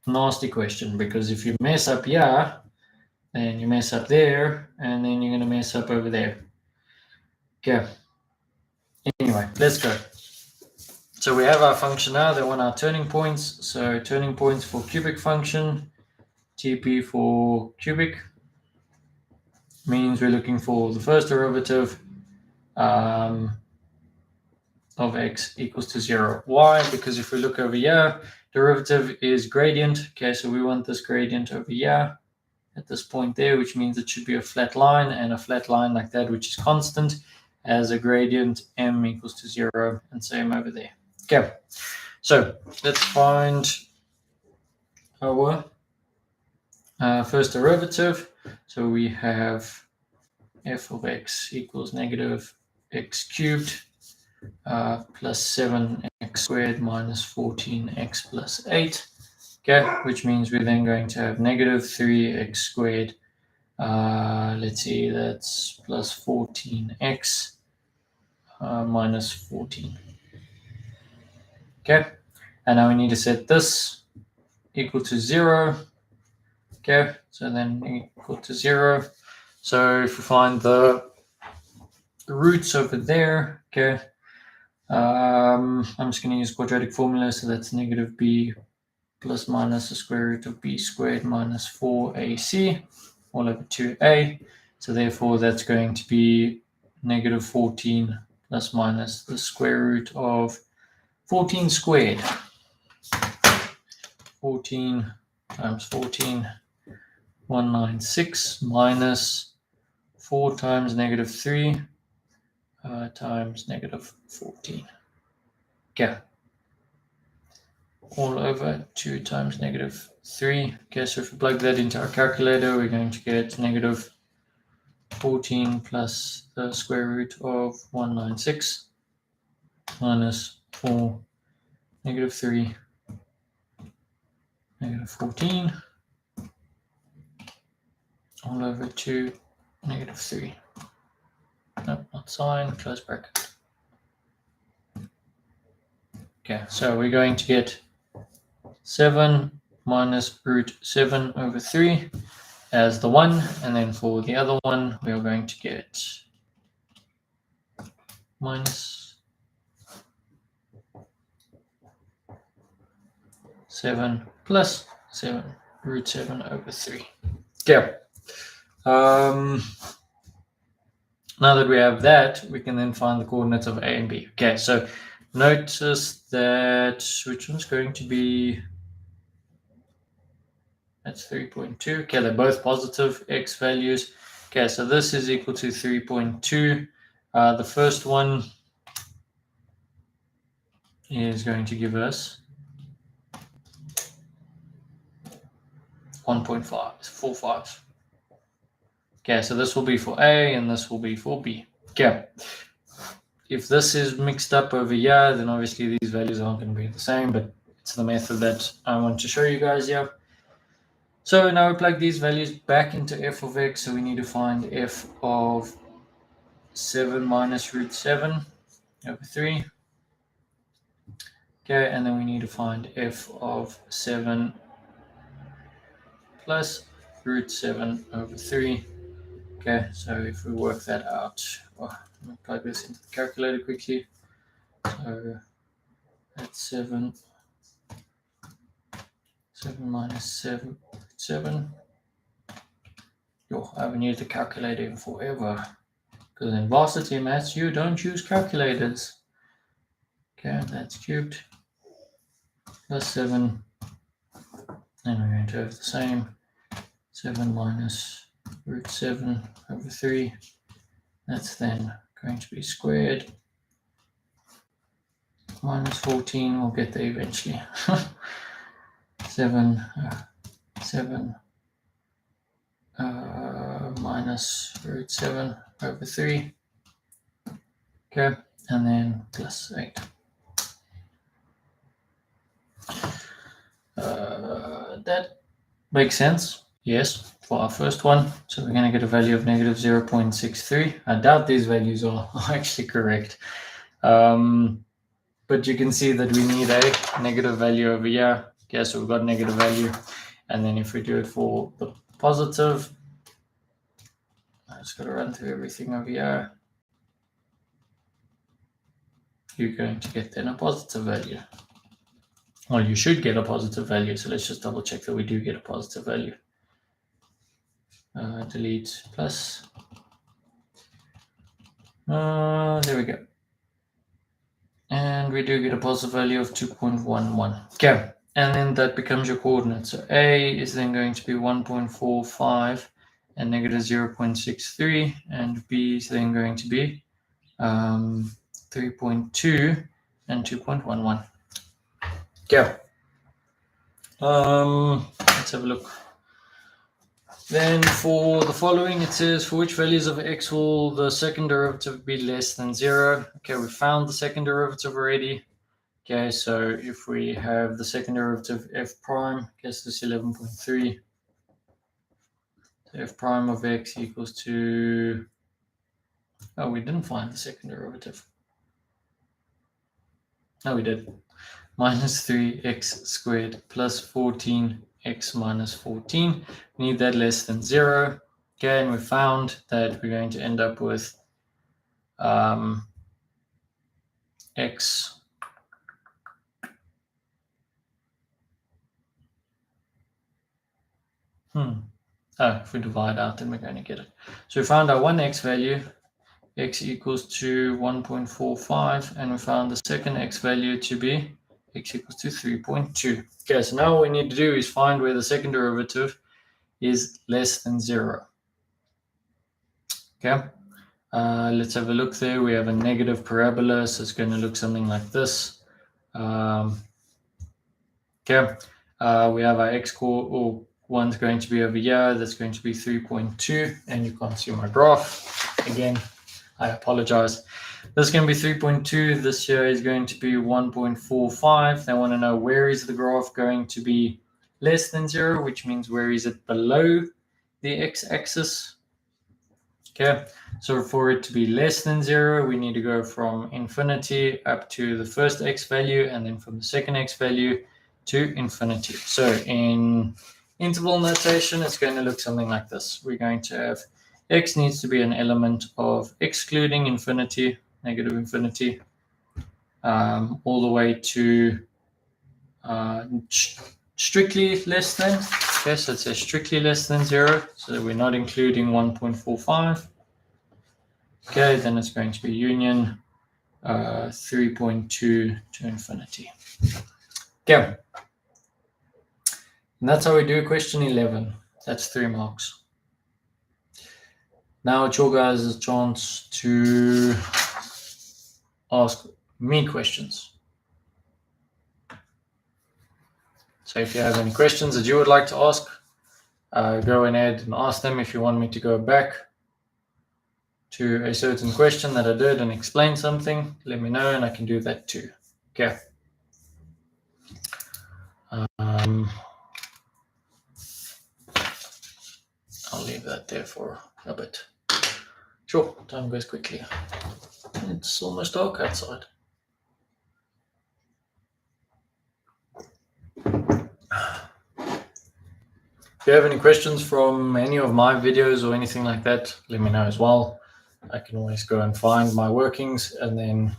nasty question, because if you mess up here, then you mess up there, and then you're going to mess up over there. Okay, anyway, let's go. So we have our function now. They want our turning points. So turning points for cubic function, TP for cubic, means we're looking for the first derivative of x equals to 0. Why? Because if we look over here, derivative is gradient. Okay, so we want this gradient over here at this point there, which means it should be a flat line, and a flat line like that, which is constant, as a gradient m equals to 0, and same over there. Okay, so let's find our first derivative. So we have f of x equals negative x cubed plus 7x squared minus 14x plus 8. Okay, which means we're then going to have negative 3x squared. Let's see, that's plus 14x minus 14. Okay, and now we need to set this equal to 0. Okay, so then equal to 0. So if we find the roots over there, okay, I'm just going to use quadratic formula. So that's negative b plus minus the square root of b squared minus 4ac all over 2a. So therefore that's going to be negative 14 plus minus the square root of 14 squared. 14 times 14, 196 minus 4 times negative 3 times negative 14. Okay. All over 2 times negative 3. Okay, so if we plug that into our calculator, we're going to get negative 14 plus the square root of 196 minus 4, negative 3, negative 14, all over 2, negative 3. Nope, not sign, close bracket. Okay, so we're going to get 7 minus root 7 over 3 as the one, and then for the other one, we are going to get minus 7 plus 7 root 7 over 3. Okay. Now that we have that, we can then find the coordinates of A and B. Okay, so notice that which one's going to be, that's 3.2. Okay, they're both positive x values. Okay, so this is equal to 3.2. The first one is going to give us 1.5, 4 5s. Okay, so this will be for A and this will be for B. Okay, if this is mixed up over here, then obviously these values aren't going to be the same, but it's the method that I want to show you guys here. So now we plug these values back into f of x, so we need to find f of 7 minus root 7 over 3. Okay, and then we need to find f of 7 plus root 7 over 3. Okay, so if we work that out, let me plug this into the calculator quickly. So that's 7 minus 7. I haven't used the calculator in forever, because in varsity maths you don't use calculators. Okay, that's cubed plus 7 And we're going to have the same 7 minus root 7 over 3. That's then going to be squared minus 14. We'll get there eventually. 7 minus root 7 over 3. Okay, and then plus 8. That makes sense, yes, for our first one. So we're going to get a value of negative 0.63. I doubt these values are actually correct. But you can see that we need a negative value over here. Okay, so we've got negative value. And then if we do it for the positive, I just got to run through everything over here. You're going to get then a positive value. Well, you should get a positive value. So let's just double check that we do get a positive value. Delete plus. There we go. And we do get a positive value of 2.11. Okay, and then that becomes your coordinate. So A is then going to be 1.45 and negative 0.63, and B is then going to be 3.2 and 2.11. Okay. Let's have a look. Then for the following, it says, for which values of x will the second derivative be less than 0? Okay, we found the second derivative already. Okay, so if we have the second derivative f prime, guess this 11.3. So f prime of x equals to, oh, we didn't find the second derivative. No, we did. Minus 3x squared plus 14x minus 14. We need that less than 0. Okay, and we found that we're going to end up with x if we divide out, then we're going to get it. So we found our 1x value, x equals to 1.45, and we found the second x value to be x equals to 3.2. Okay, so now what we need to do is find where the second derivative is less than 0. Okay, let's have a look there. We have a negative parabola, so it's going to look something like this. Okay, we have our x or one's going to be over here. That's going to be 3.2, and you can't see my graph. Again, I apologize. This is going to be 3.2. This here is going to be 1.45. They want to know where is the graph going to be less than 0, which means where is it below the x-axis. Okay, so for it to be less than 0, we need to go from infinity up to the first x value, and then from the second x value to infinity. So in interval notation, it's going to look something like this. We're going to have x needs to be an element of excluding infinity, negative infinity, all the way to strictly less than. Okay, so it says strictly less than 0, so we're not including 1.45. Okay, then it's going to be union 3.2 to infinity. Okay, and that's how we do question 11. That's 3 marks. Now it's your guys' chance to ask me questions. So if you have any questions that you would like to ask, go ahead and ask them. If you want me to go back to a certain question that I did and explain something, let me know and I can do that too. Okay. I'll leave that there for a bit. Sure, time goes quickly. It's almost dark outside. If you have any questions from any of my videos or anything like that, let me know as well. I can always go and find my workings and then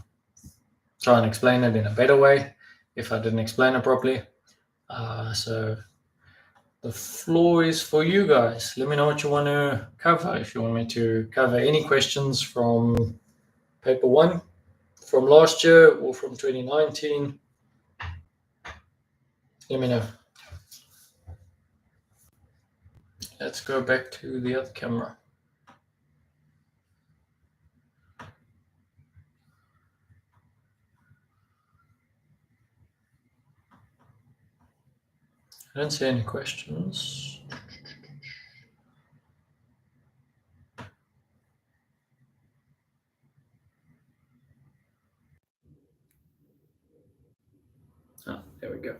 try and explain it in a better way if I didn't explain it properly. So the floor is for you guys. Let me know what you want to cover. If you want me to cover any questions from paper 1 from last year or from 2019, let me know. let's go back to the other camera. I don't see any questions. Ah, there we go.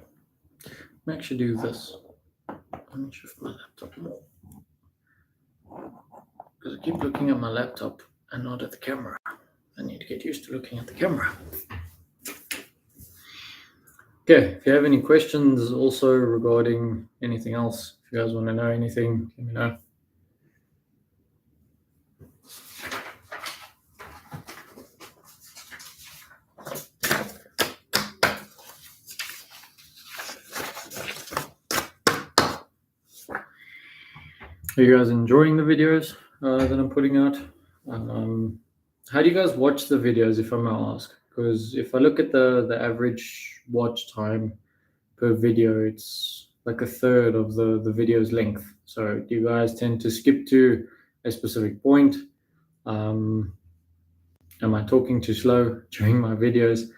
Let me actually do this. Let me shift my laptop more. Because I keep looking at my laptop and not at the camera. I need to get used to looking at the camera. Okay, if you have any questions also regarding anything else, if you guys want to know anything, let me know. Are you guys enjoying the videos that I'm putting out? How do you guys watch the videos, if I may ask? Because if I look at the average watch time per video, it's like a third of the video's length. So do you guys tend to skip to a specific point? Am I talking too slow during my videos?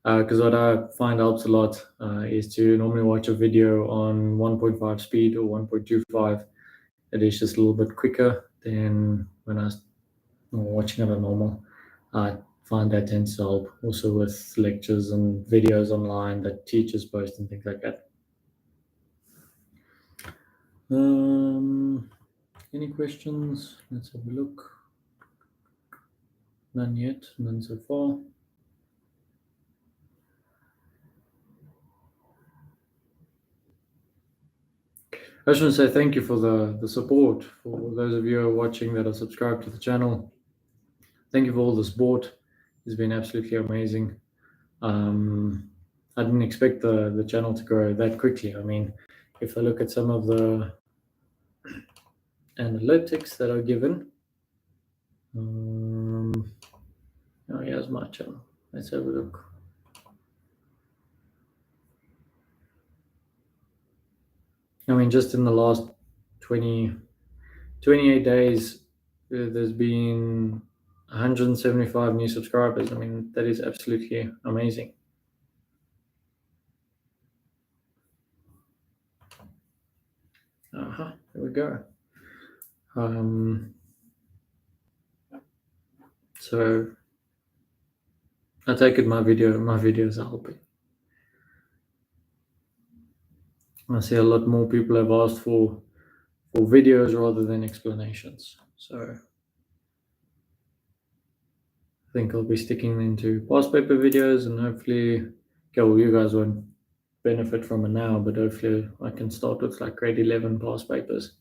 Because what I find helps a lot is to normally watch a video on 1.5 speed or 1.25. It is just a little bit quicker than when I was watching it on normal. I find that tends to help also with lectures and videos online that teachers post and things like that. Any questions? Let's have a look. None yet, none so far. I just want to say thank you for the support. For those of you who are watching that are subscribed to the channel, thank you for all the support. It's been absolutely amazing. I didn't expect the channel to grow that quickly. I mean, if I look at some of the analytics that are given, oh, here's my channel. Let's have a look. I mean, just in the last 28 days, there's been 175 new subscribers. I mean, that is absolutely amazing. There we go. So I take it my videos are helping. I see a lot more people have asked for videos rather than explanations. So I think I'll be sticking into past paper videos, and hopefully, okay, well, you guys won't benefit from it now, but hopefully I can start with like grade 11 past papers,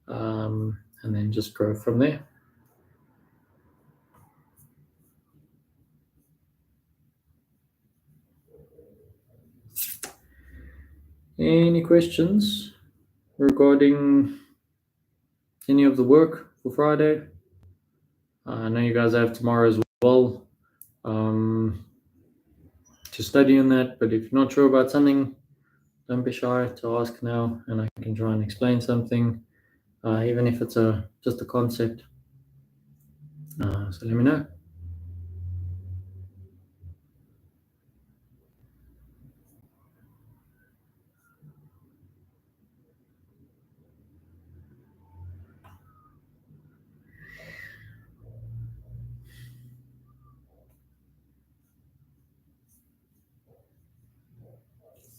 and then just grow from there. Any questions regarding any of the work for Friday? I know you guys have tomorrow as well to study on that, but if you're not sure about something, don't be shy to ask now, and I can try and explain something, even if it's just a concept. So let me know.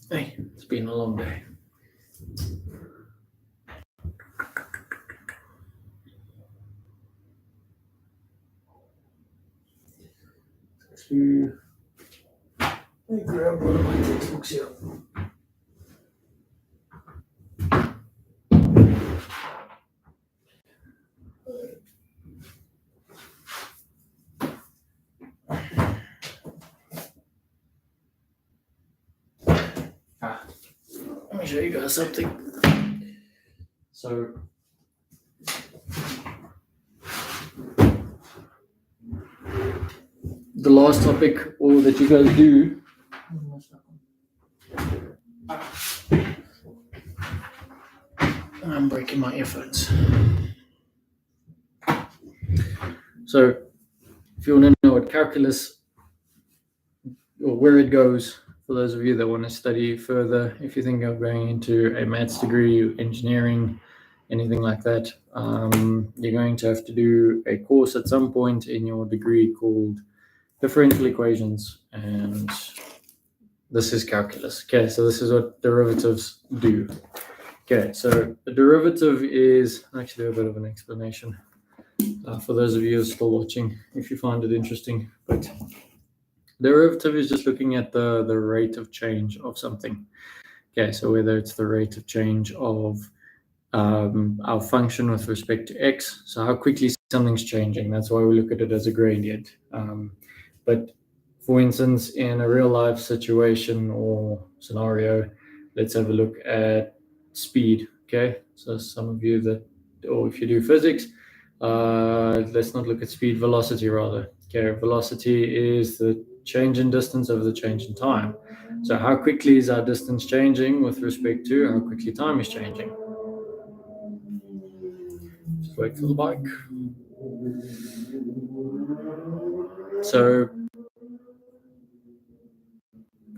Hey, it's been a long day. Let me grab one of my textbooks here. Let me show you guys something. So the last topic, or that you guys do, I'm breaking my earphones. So if you want to know what calculus or where it goes, for those of you that want to study further, if you think of going into a maths degree, engineering, anything like that, you're going to have to do a course at some point in your degree called differential equations, and this is calculus. Okay, so this is what derivatives do. Okay, so a derivative is actually a bit of an explanation for those of you who are still watching, if you find it interesting. But derivative is just looking at the rate of change of something. Okay, so whether it's the rate of change of our function with respect to x, so how quickly something's changing, that's why we look at it as a gradient. But for instance, in a real life situation or scenario, let's have a look at speed. Okay, so some of you that, or if you do physics, let's not look at speed, velocity rather. Okay, velocity is the change in distance over the change in time. So how quickly is our distance changing with respect to how quickly time is changing? Just wait for the bike. So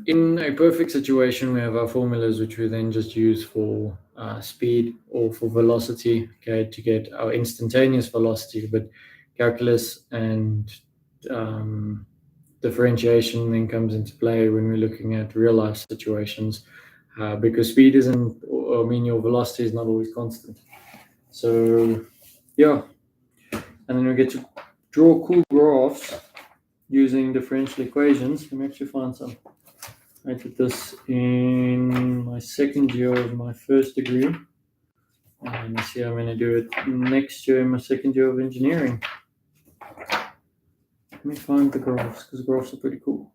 in a perfect situation, we have our formulas, which we then just use for speed or for velocity, okay, to get our instantaneous velocity. But calculus and differentiation then comes into play when we're looking at real life situations, because speed isn't, I mean, your velocity is not always constant. So yeah, and then we get to draw cool graphs using differential equations. Let me actually find some. I did this in my second year of my first degree, and I see I'm going to do it next year in my second year of engineering. Let me find the graphs, because graphs are pretty cool.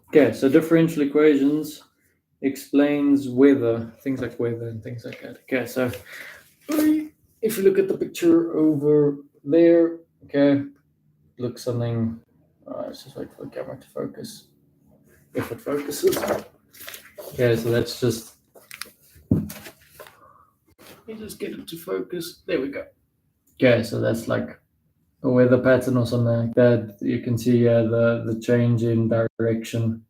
Okay, so differential equations explains weather, things like weather and things like that. Okay, so if you look at the picture over there, okay, looks something, let's just wait for the camera to focus, if it focuses. Okay, so that's just, let me just get it to focus, there we go. Okay, so that's like a weather pattern or something like that. You can see the change in direction.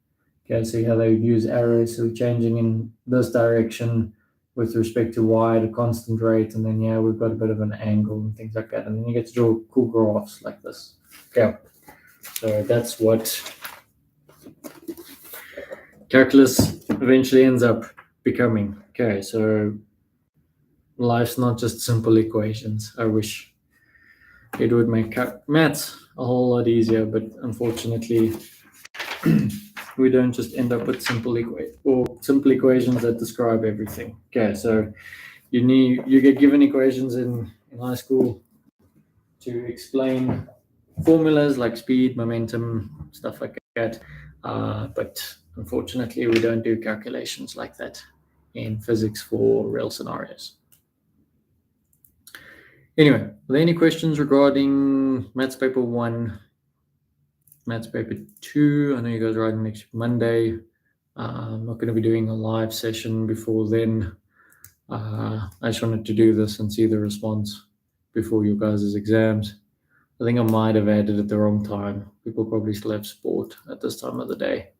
Okay, so how they use arrows, so changing in this direction with respect to y at a constant rate, and then we've got a bit of an angle and things like that, and then you get to draw cool graphs like this. Okay, so that's what calculus eventually ends up becoming. Okay, so life's not just simple equations. I wish it would make maths a whole lot easier, but unfortunately we don't just end up with simple equations that describe everything. Okay, so you get given equations in high school to explain formulas like speed, momentum, stuff like that, but unfortunately we don't do calculations like that in physics for real scenarios. Anyway, are there any questions regarding maths paper 1, maths paper 2? I know you guys are writing next Monday. I'm not going to be doing a live session before then. I just wanted to do this and see the response before you guys' exams. I think I might have added at the wrong time. People probably still have sport at this time of the day.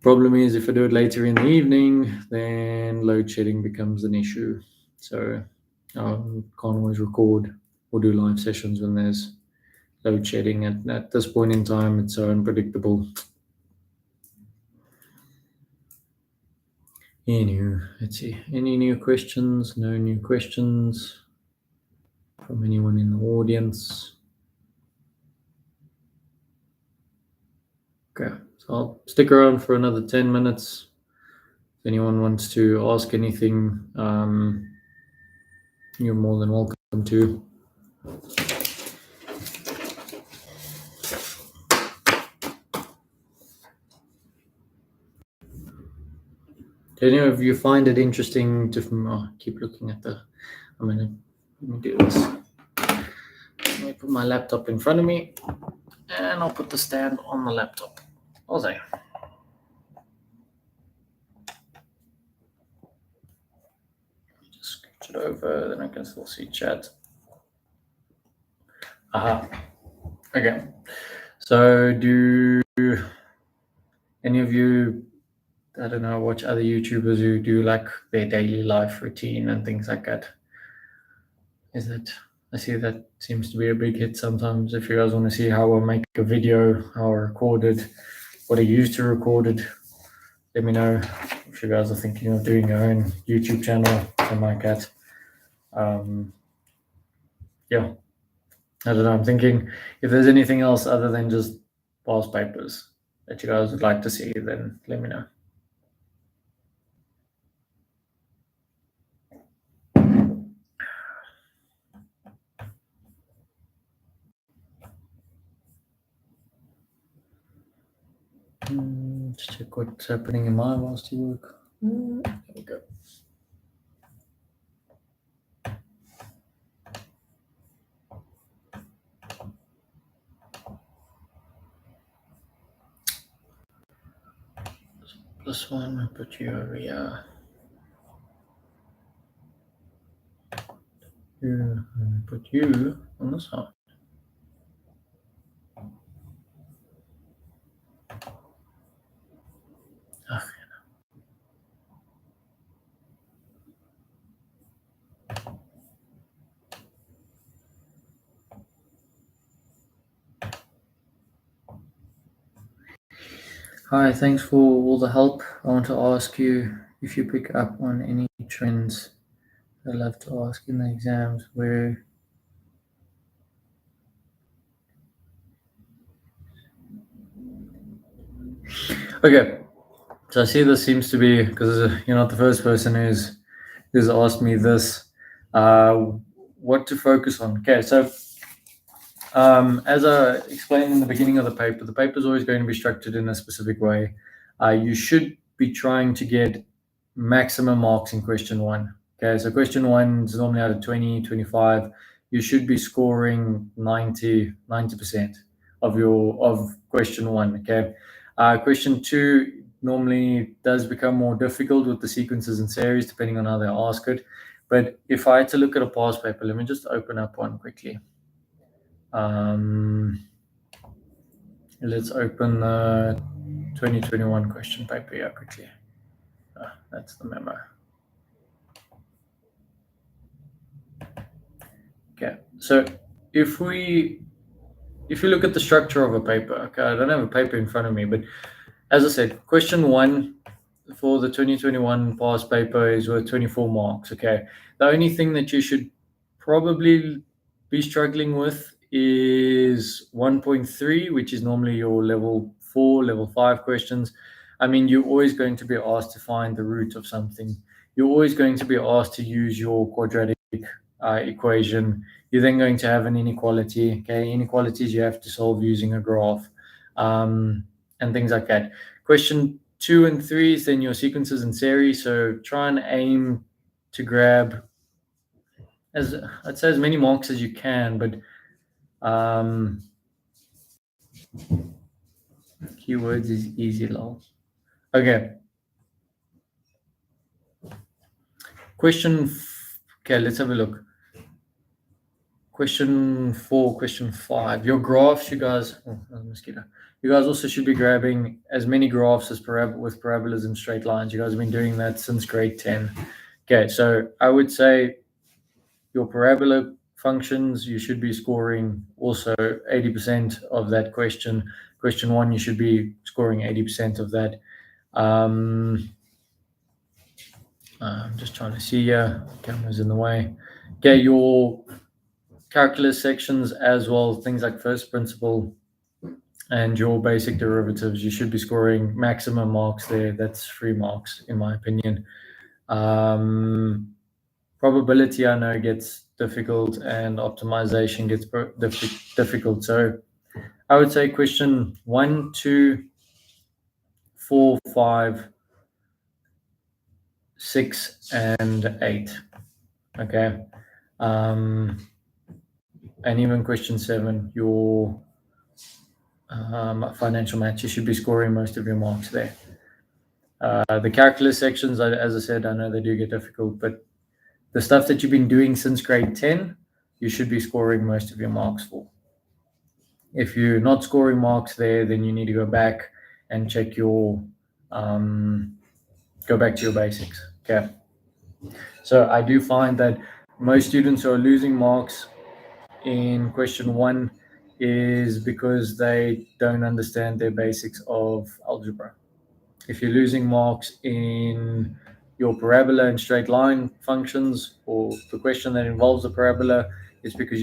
Problem is, if I do it later in the evening, then load shedding becomes an issue. So can't always record or do live sessions when there's load shedding. At this point in time, it's so unpredictable. Anywho, let's see. Any new questions? No new questions from anyone in the audience? Okay, so I'll stick around for another 10 minutes. If anyone wants to ask anything, you're more than welcome to. Do any of you find it interesting to keep looking at let me do this. Let me put my laptop in front of me And I'll put the stand on the laptop. I'll say. Just scooch it over, then I can still see chat. Aha. Okay. So do any of you, I don't know, watch other YouTubers who do like their daily life routine and things like that? I see that seems to be a big hit sometimes. If you guys want to see how I make a video, how I record it, what I use to record it, let me know. If you guys are thinking of doing your own YouTube channel, something like that. Yeah, I don't know. I'm thinking if there's anything else other than just past papers that you guys would like to see, then let me know. Let's check what's happening in my whilst you work. There we go. This one, I put you over here. Here, I put you on the side. Hi, thanks for all the help. I want to ask you if you pick up on any trends. I'd love to ask in the exams where. Okay, so I see this seems to be, because you're not the first person who's asked me this, what to focus on. Okay, so as I explained in the beginning of the paper is always going to be structured in a specific way. You should be trying to get maximum marks in question one. Okay, so question one is normally out of 20, 25. You should be scoring 90% of question one. Okay, question two normally does become more difficult with the sequences and series depending on how they ask it. But if I had to look at a past paper, let me just open up one quickly. Let's open the 2021 question paper here quickly. That's the memo. Okay, so if you look at the structure of a paper, okay, I don't have a paper in front of me, but as I said, question one for the 2021 past paper is worth 24 marks. Okay, the only thing that you should probably be struggling with is 1.3, which is normally your level 4, level 5 questions. I mean, you're always going to be asked to find the root of something. You're always going to be asked to use your quadratic equation. You're then going to have an inequality. Okay, inequalities you have to solve using a graph, and things like that. Question 2 and 3 is then your sequences and series. So try and aim to grab as many marks as you can, but keywords is easy, lol. Okay. Okay, let's have a look. Question 4, question 5. Your graphs, you guys. Oh, mosquito. You guys also should be grabbing as many graphs as with parabolas and straight lines. You guys have been doing that since grade 10. Okay, so I would say your parabola functions, you should be scoring also 80% of that question. Question 1, you should be scoring 80% of that. I'm just trying to see here. Camera's in the way. Okay, your calculus sections as well, things like first principle and your basic derivatives, you should be scoring maximum marks there. That's 3 marks, in my opinion. Probability, I know, gets difficult, and optimization gets difficult. So I would say question 1, 2, 4, 5, 6, and 8. Okay. And even question 7, your financial maths, you should be scoring most of your marks there. The calculus sections, as I said, I know they do get difficult, but the stuff that you've been doing since grade 10, you should be scoring most of your marks for. If you're not scoring marks there, then you need to go back and check your, go back to your basics. Okay. So I do find that most students who are losing marks in question 1 is because they don't understand their basics of algebra. If you're losing marks in your parabola and straight line functions, or the question that involves a parabola, it's because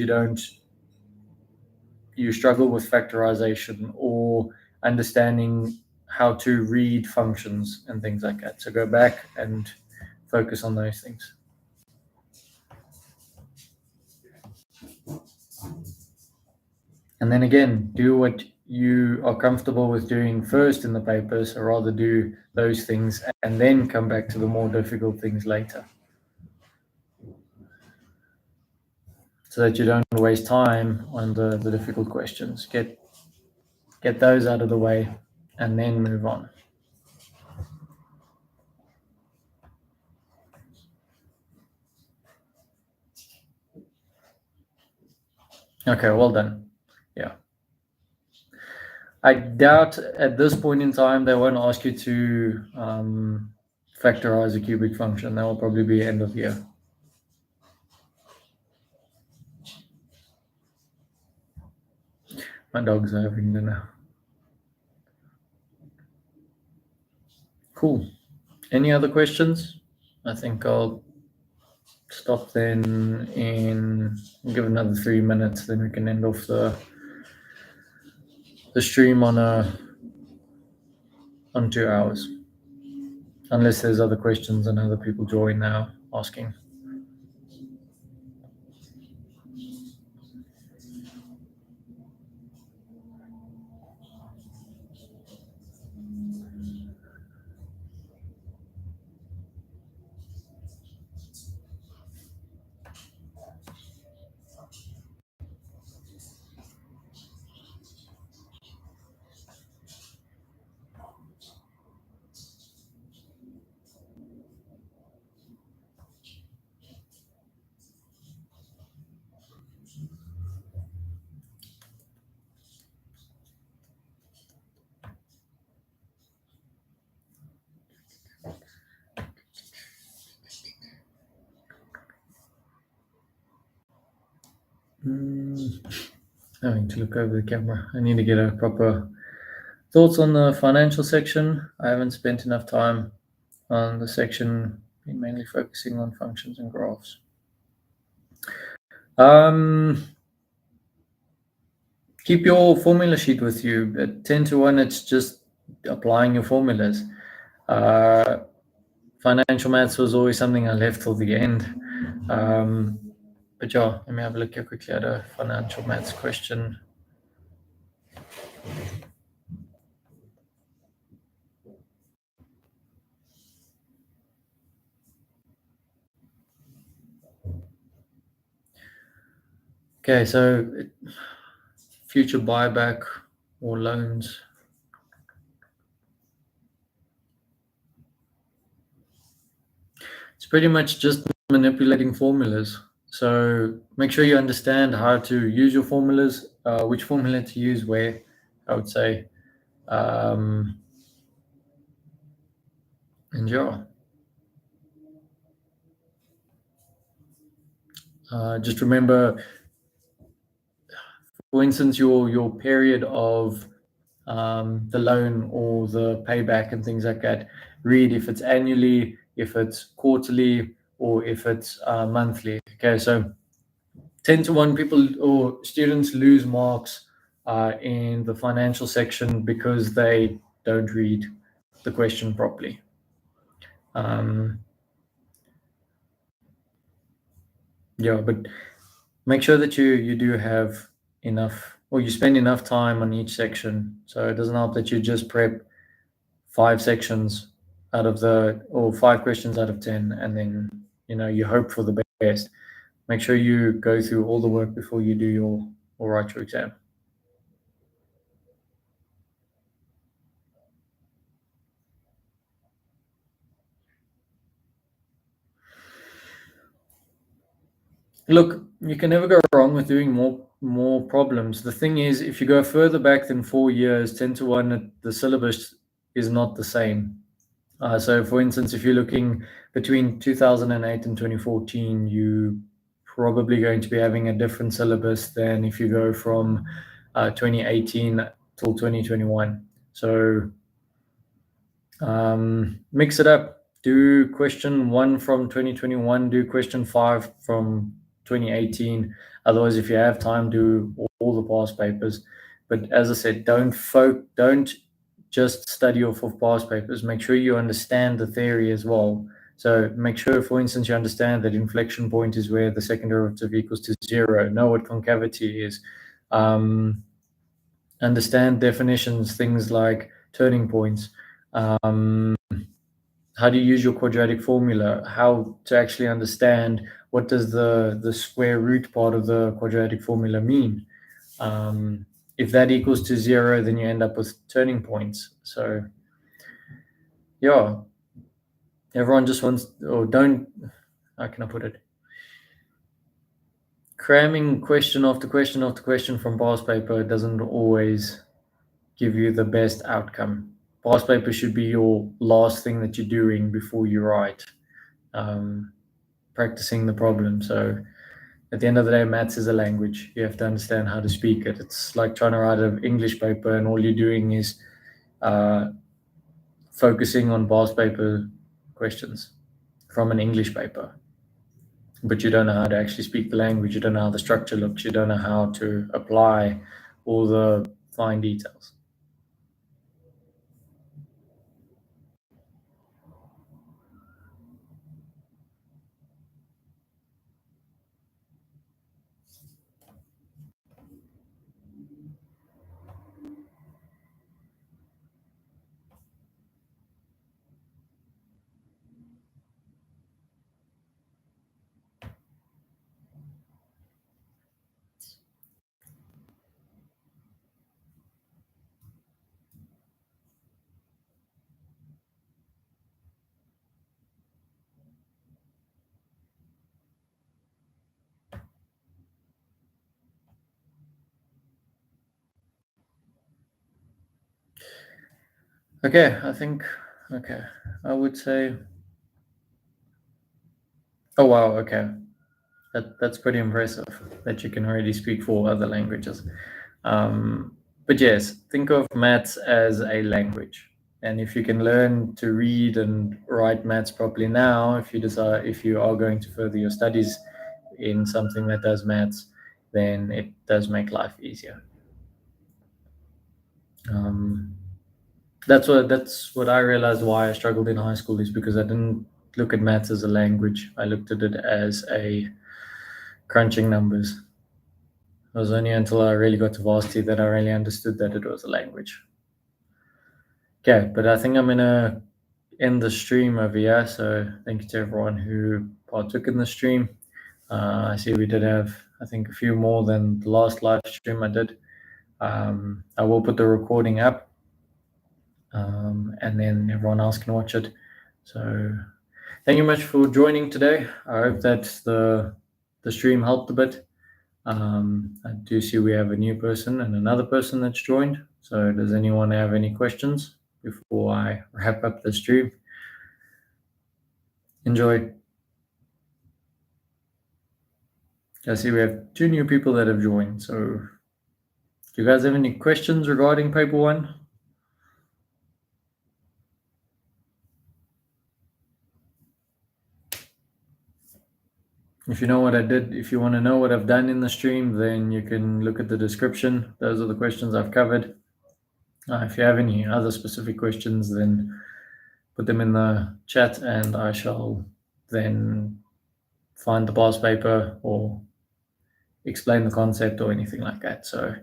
you struggle with factorization or understanding how to read functions and things like that. So go back and focus on those things. And then again, do what you are comfortable with doing first in the papers, or rather do those things and then come back to the more difficult things later, so that you don't waste time on the difficult questions. Get those out of the way and then move on. Okay, well done. Yeah. I doubt at this point in time they won't ask you to factorize a cubic function. That will probably be end of year. My dogs are having dinner. Cool. Any other questions? I think I'll stop then and give another 3 minutes, then we can end off the stream on 2 hours. Unless there's other questions and other people join now asking. Having to look over the camera. I need to get a proper thoughts on the financial section. I haven't spent enough time on the section, been mainly focusing on functions and graphs. Keep your formula sheet with you. At 10-1, it's just applying your formulas. Financial maths was always something I left till the end. But yeah, let me have a look here quickly at a financial maths question. Okay, so future buyback or loans. It's pretty much just manipulating formulas. So make sure you understand how to use your formulas, which formula to use where, I would say. And yeah. Just remember, for instance, your period of the loan or the payback and things like that. Read if it's annually, if it's quarterly, or if it's monthly. Okay, so 10-1 people or students lose marks in the financial section because they don't read the question properly. Yeah, but make sure that you do have enough, or you spend enough time on each section. So it doesn't help that you just prep 5 sections out of or 5 questions out of 10, and then you hope for the best. Make sure you go through all the work before you do or write your exam. Look, you can never go wrong with doing more problems. The thing is, if you go further back than 4 years, 10 to 1, the syllabus is not the same. So, for instance, if you're looking between 2008 and 2014, you probably going to be having a different syllabus than if you go from 2018 till 2021. So mix it up. Do question 1 from 2021, do question 5 from 2018. Otherwise, if you have time, do all the past papers. But as I said, don't just study off of past papers. Make sure you understand the theory as well. So make sure, for instance, you understand that inflection point is where the second derivative equals to 0. Know what concavity is. Understand definitions, things like turning points. How do you use your quadratic formula? How to actually understand what does the square root part of the quadratic formula mean? If that equals to 0, then you end up with turning points. So yeah, everyone just wants, or don't, how can I put it? Cramming question after question after question from past paper doesn't always give you the best outcome. Past paper should be your last thing that you're doing before you write, practicing the problem. So at the end of the day, maths is a language. You have to understand how to speak it. It's like trying to write an English paper and all you're doing is focusing on past paper questions from an English paper. But you don't know how to actually speak the language. You don't know how the structure looks. You don't know how to apply all the fine details. Okay, I would say, oh wow, okay. That's pretty impressive that you can already speak 4 other languages. But yes, think of maths as a language. And if you can learn to read and write maths properly now, if you are going to further your studies in something that does maths, then it does make life easier. That's what I realized why I struggled in high school, is because I didn't look at maths as a language. I looked at it as a crunching numbers. It was only until I really got to varsity that I really understood that it was a language. Okay, but I think I'm gonna end the stream over here. So thank you to everyone who partook in the stream. I see we did have, I think, a few more than the last live stream I did. I will put the recording up, and then everyone else can watch it. So thank you much for joining today. I hope that the stream helped a bit. I do see we have a new person and another person that's joined. So does anyone have any questions before I wrap up the stream? Enjoy. I see we have 2 new people that have joined. So do you guys have any questions regarding paper 1? If you know what I did, if you want to know what I've done in the stream, then you can look at the description. Those are the questions I've covered. If you have any other specific questions, then put them in the chat and I shall then find the past paper or explain the concept or anything like that. So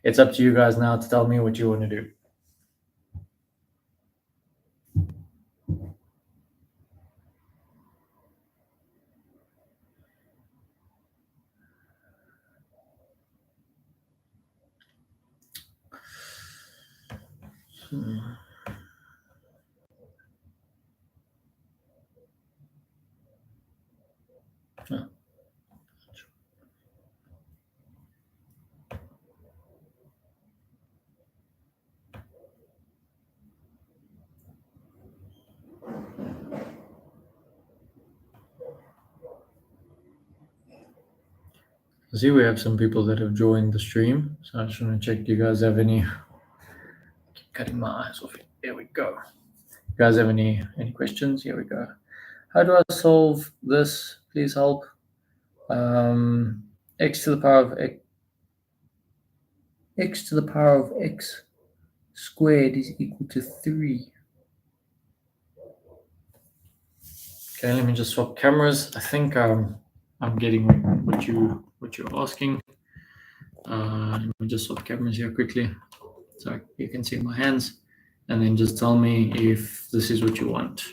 it's up to you guys now to tell me what you want to do. I see we have some people that have joined the stream, so I just want to check. Do you guys have any? Keep cutting my eyes off. There we go. You guys have any questions? Here we go. How do I solve this? Please help. X to the power of x to the power of x squared is equal to 3. Okay, let me just swap cameras. I think I'm getting what you're asking. Let me just swap cameras here quickly so you can see my hands, and then just tell me if this is what you want.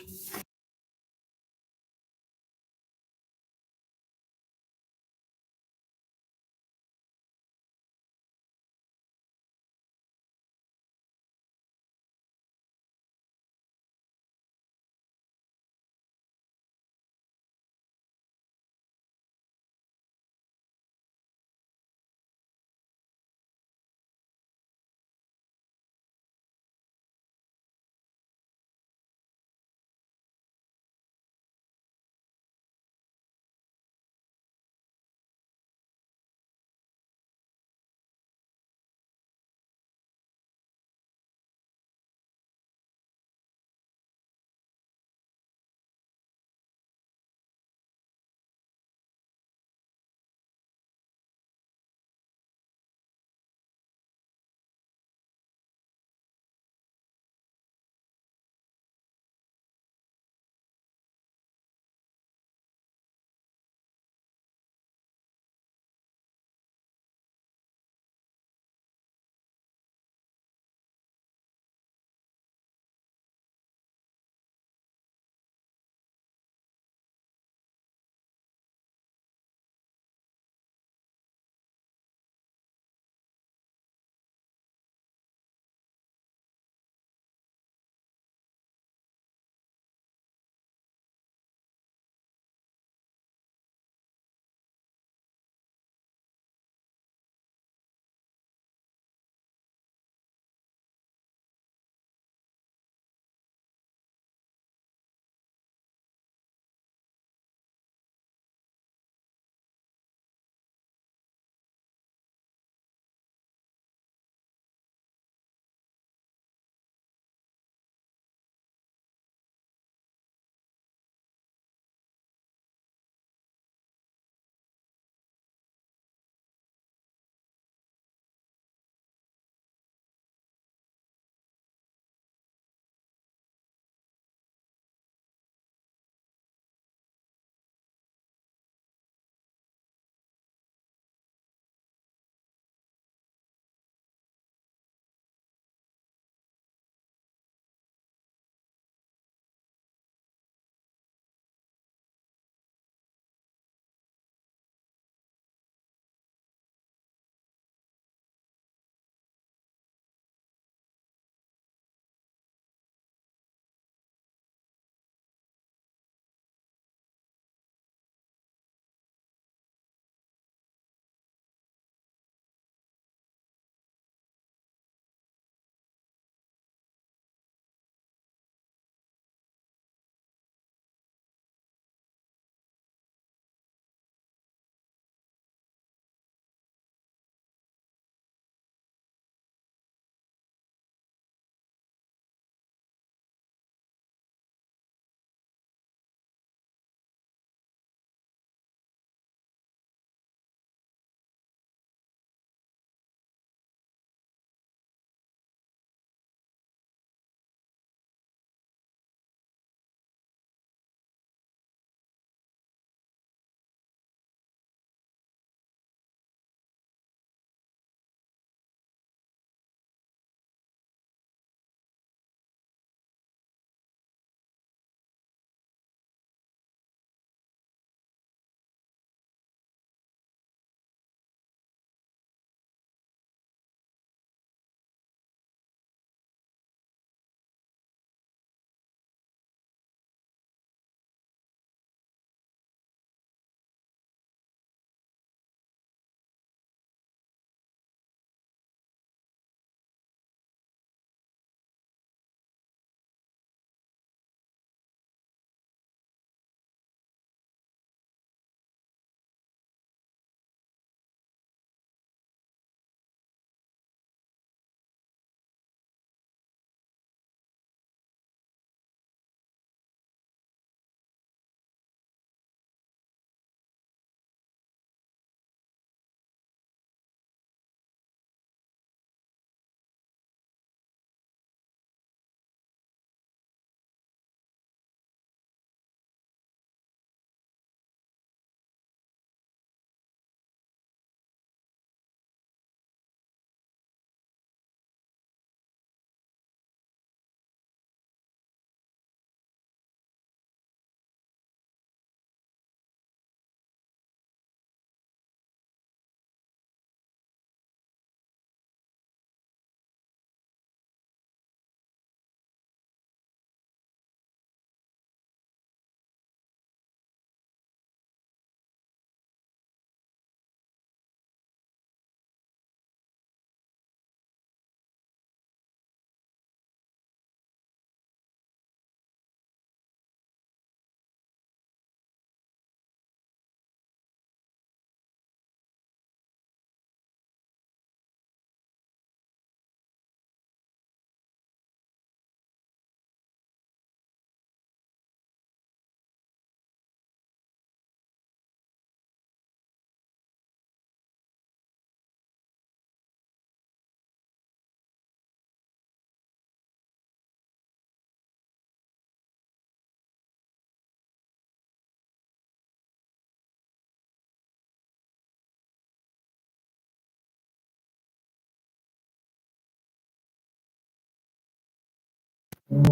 Can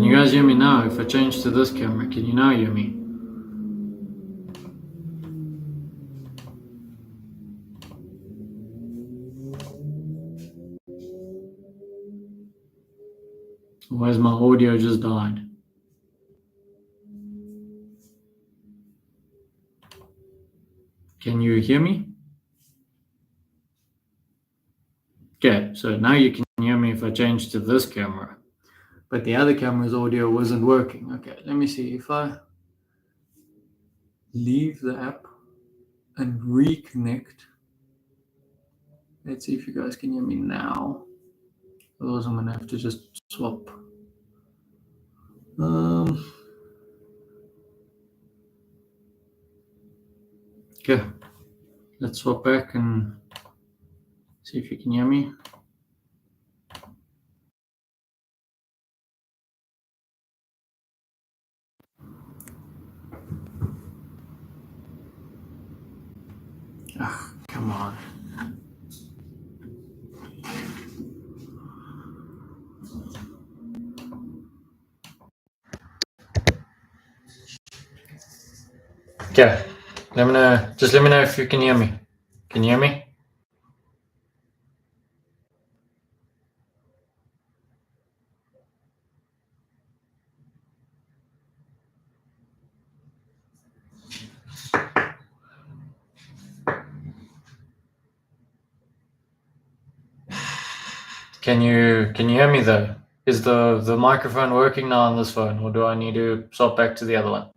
you guys hear me now? If I change to this camera, can you now hear me? Where's my audio just died? Can you hear me? Okay, so now you can hear me if I change to this camera. But the other camera's audio wasn't working. Okay, let me see. If I leave the app and reconnect, let's see if you guys can hear me now. Otherwise, I'm gonna have to just swap. Okay, let's swap back and see if you can hear me. Oh, come on. Okay, let me know. Just let me know if you can hear me. Can you hear me? Can you hear me though? Is the microphone working now on this phone, or do I need to swap back to the other one?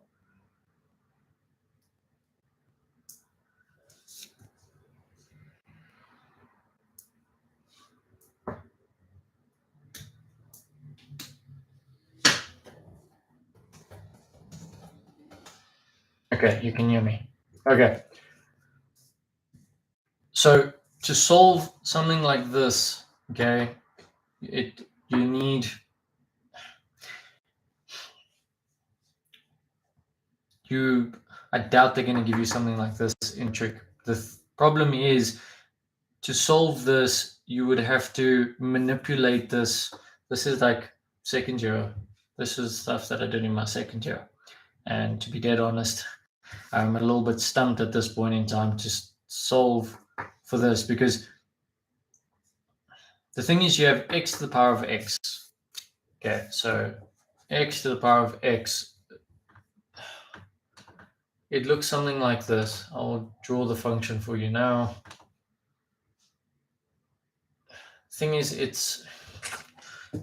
Okay, you can hear me. Okay. So to solve something like this, okay, I doubt they're going to give you something like this in trick. The problem is, to solve this, you would have to manipulate this. This is like second year. This is stuff that I did in my second year. And to be dead honest, I'm a little bit stumped at this point in time to solve for this, because the thing is, you have x to the power of x. Okay, so x to the power of x, it looks something like this. I'll draw the function for you now. Thing is, it's,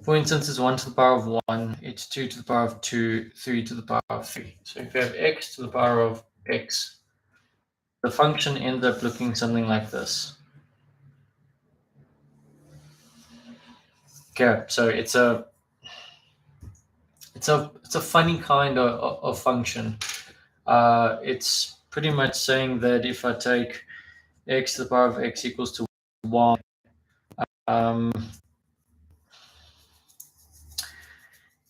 for instance, it's 1 to the power of 1, it's 2 to the power of 2, 3 to the power of 3. So if you have x to the power of x, the function ends up looking something like this. Okay, so it's a funny kind of function. It's pretty much saying that if I take x to the power of x equals to 1,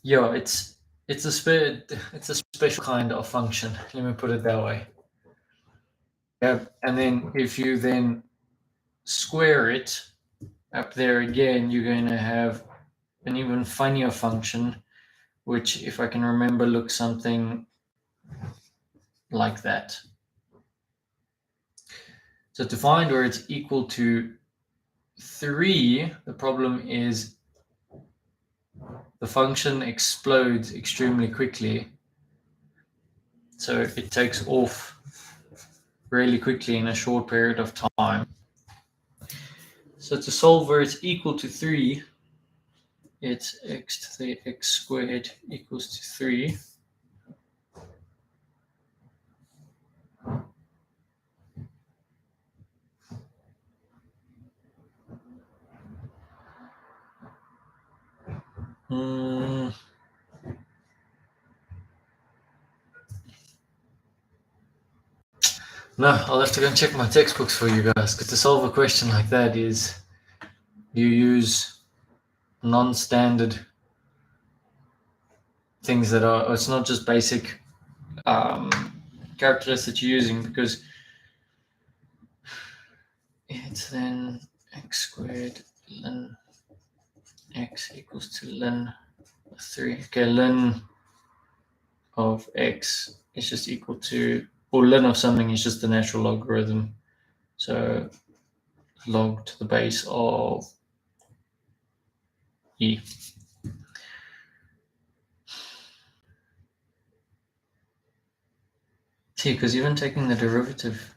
yeah, it's a special kind of function. Let me put it that way. Yeah, and then if you then square it up there again, you're going to have an even funnier function, which, if I can remember, looks something like that. So to find where it's equal to 3, the problem is the function explodes extremely quickly. So it takes off really quickly in a short period of time. So to solve where it's equal to 3, it's x to the x squared equals to 3. No, I'll have to go and check my textbooks for you guys, because to solve a question like that is you use non-standard things that are, it's not just basic calculus that you're using, because it's then x squared ln x equals to ln of 3. Okay, ln of x is just equal to, or ln of something is just the natural logarithm. So log to the base of e. See, because even taking the derivative,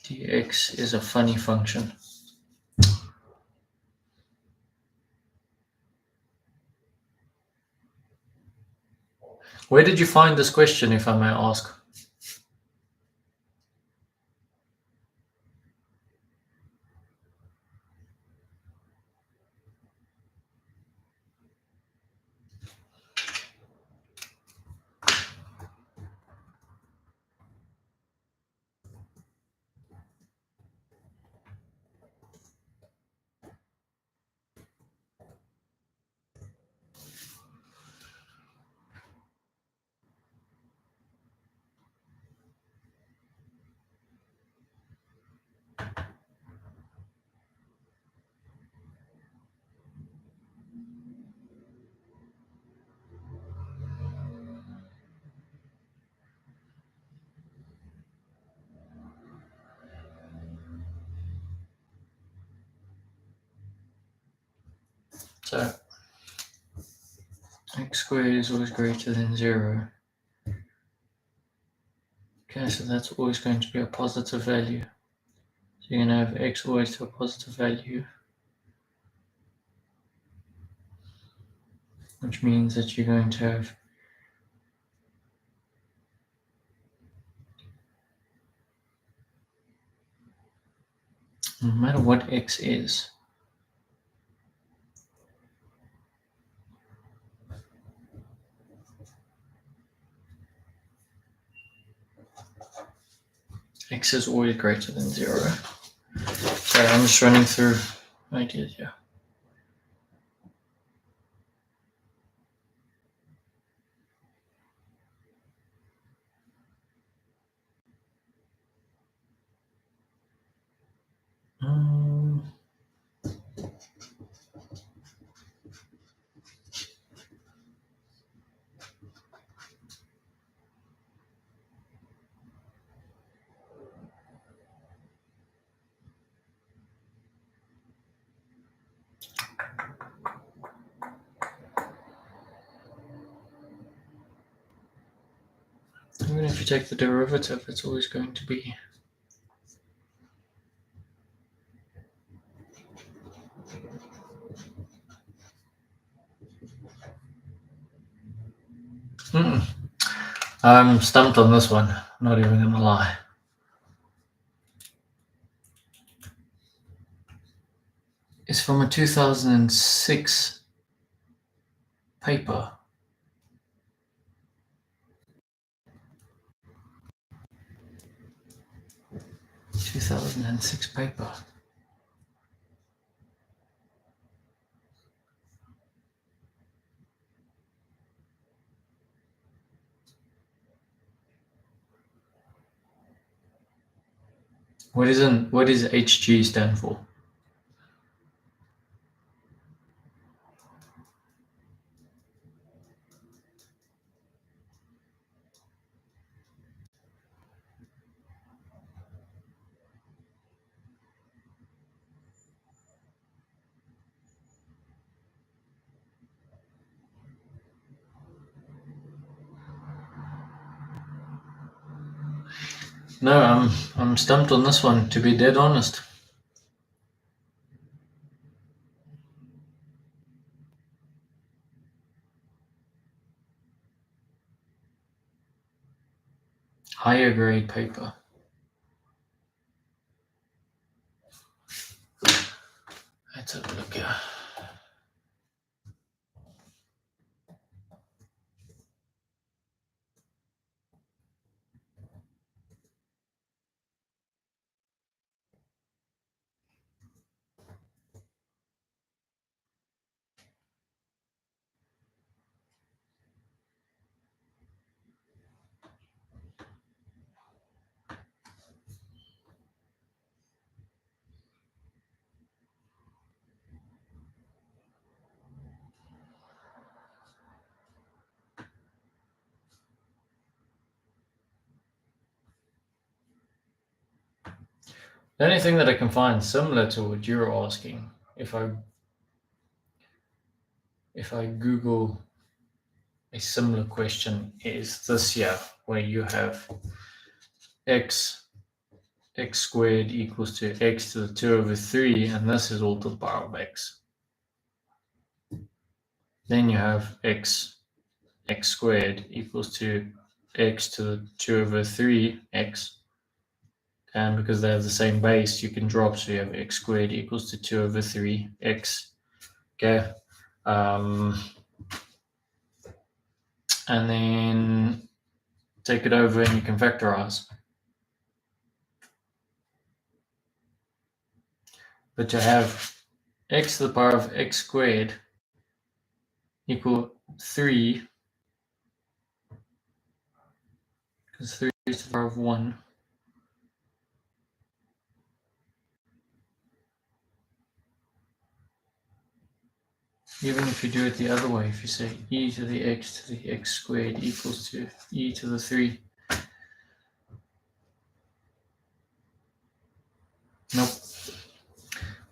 dx is a funny function. Where did you find this question, if I may ask? So x squared is always greater than 0. Okay, so that's always going to be a positive value. So you're going to have x always to a positive value, which means that you're going to have no matter what x is, x is always greater than 0. Sorry, I'm just running through ideas here. Even if you take the derivative, it's always going to be I'm stumped on this one, not even gonna lie. It's from a 2006 paper. Paper. What does HG stand for? No, I'm stumped on this one, to be dead honest. Higher grade paper. Let's have a look here. The only thing that I can find similar to what you're asking, if I Google a similar question, is this here, where you have x squared equals to x to the 2 over 3, and this is all to the power of x. Then you have x squared equals to x to the 2 over 3x. And because they have the same base, you can drop. So you have x squared equals to 2 over 3x. Okay. And then take it over and you can factorize. But to have x to the power of x squared equal 3, because 3 is to the power of 1. Even if you do it the other way, if you say e to the x squared equals to e to the 3. Nope,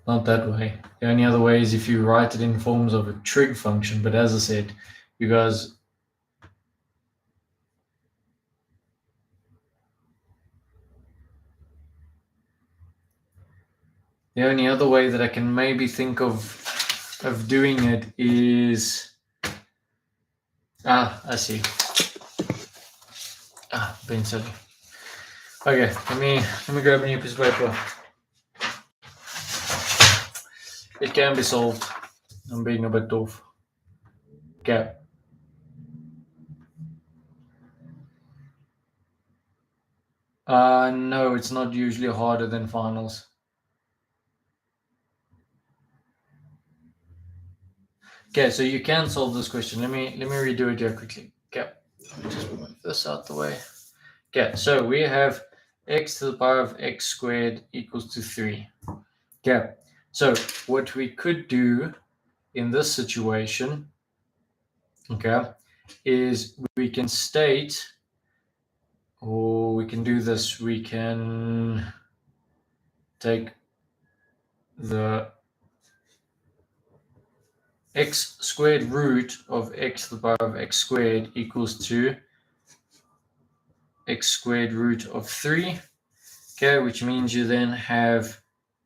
not that way. The only other way is if you write it in forms of a trig function. But as I said, you guys, the only other way that I can maybe think of doing it is, I see. Being silly. Okay, let me grab a new piece of paper. It can be solved. I'm being a bit doof. Okay. No, it's not usually harder than finals. Okay, so you can solve this question. Let me redo it here quickly. Okay, let me just move this out the way. Okay, so we have x to the power of x squared equals to 3. Okay, so what we could do in this situation, okay, is we can state, or we can do this, we can take the x squared root of x to the power of x squared equals to x squared root of 3. Okay, which means you then have,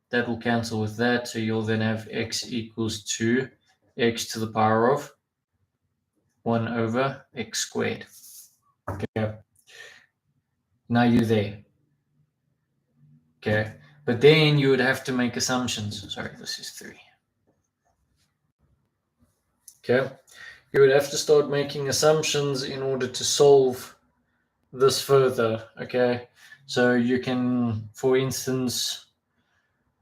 that will cancel with that, so you'll then have x equals to x to the power of 1 over x squared. Okay, now you're there. Okay, but then you would have to make assumptions. Sorry, this is 3. Okay, you would have to start making assumptions in order to solve this further. Okay, so you can, for instance,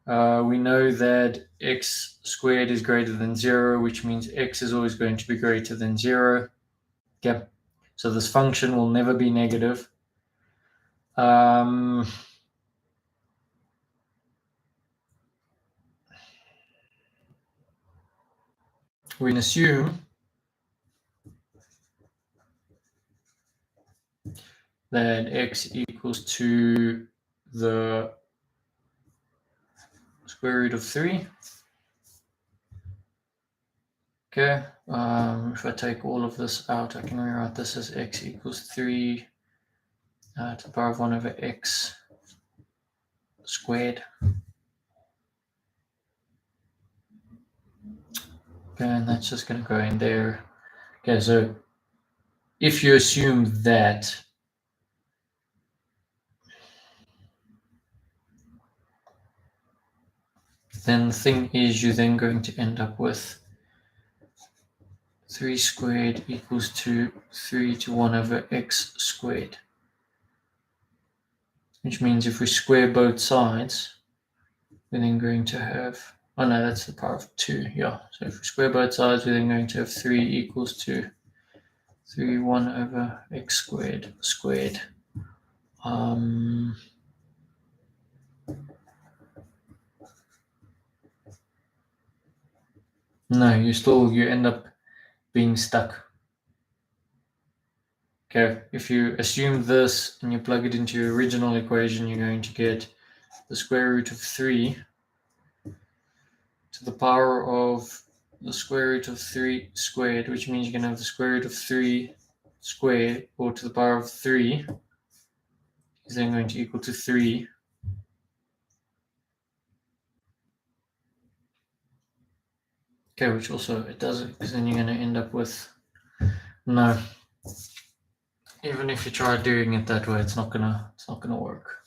we know that x squared is greater than 0, which means x is always going to be greater than 0. Okay, so this function will never be negative. We can assume that x equals to the square root of 3. Okay, if I take all of this out, I can rewrite this as x equals 3 to the power of 1 over x squared. Okay, and that's just going to go in there. Okay, so if you assume that, then the thing is, you're then going to end up with 3 squared equals to 3 to 1 over x squared. Which means if we square both sides, we're then going to have, oh no, that's the power of 2, yeah. So if we square both sides, we're then going to have 3 equals to 3 1 over x squared squared. No, you end up being stuck. Okay, if you assume this and you plug it into your original equation, you're going to get the square root of 3 to the power of the square root of 3 squared, which means you can have the square root of 3 squared, or to the power of 3 is then going to equal to 3. Okay, which also it doesn't, because then you're going to end up with no. Even if you try doing it that way, it's not gonna work.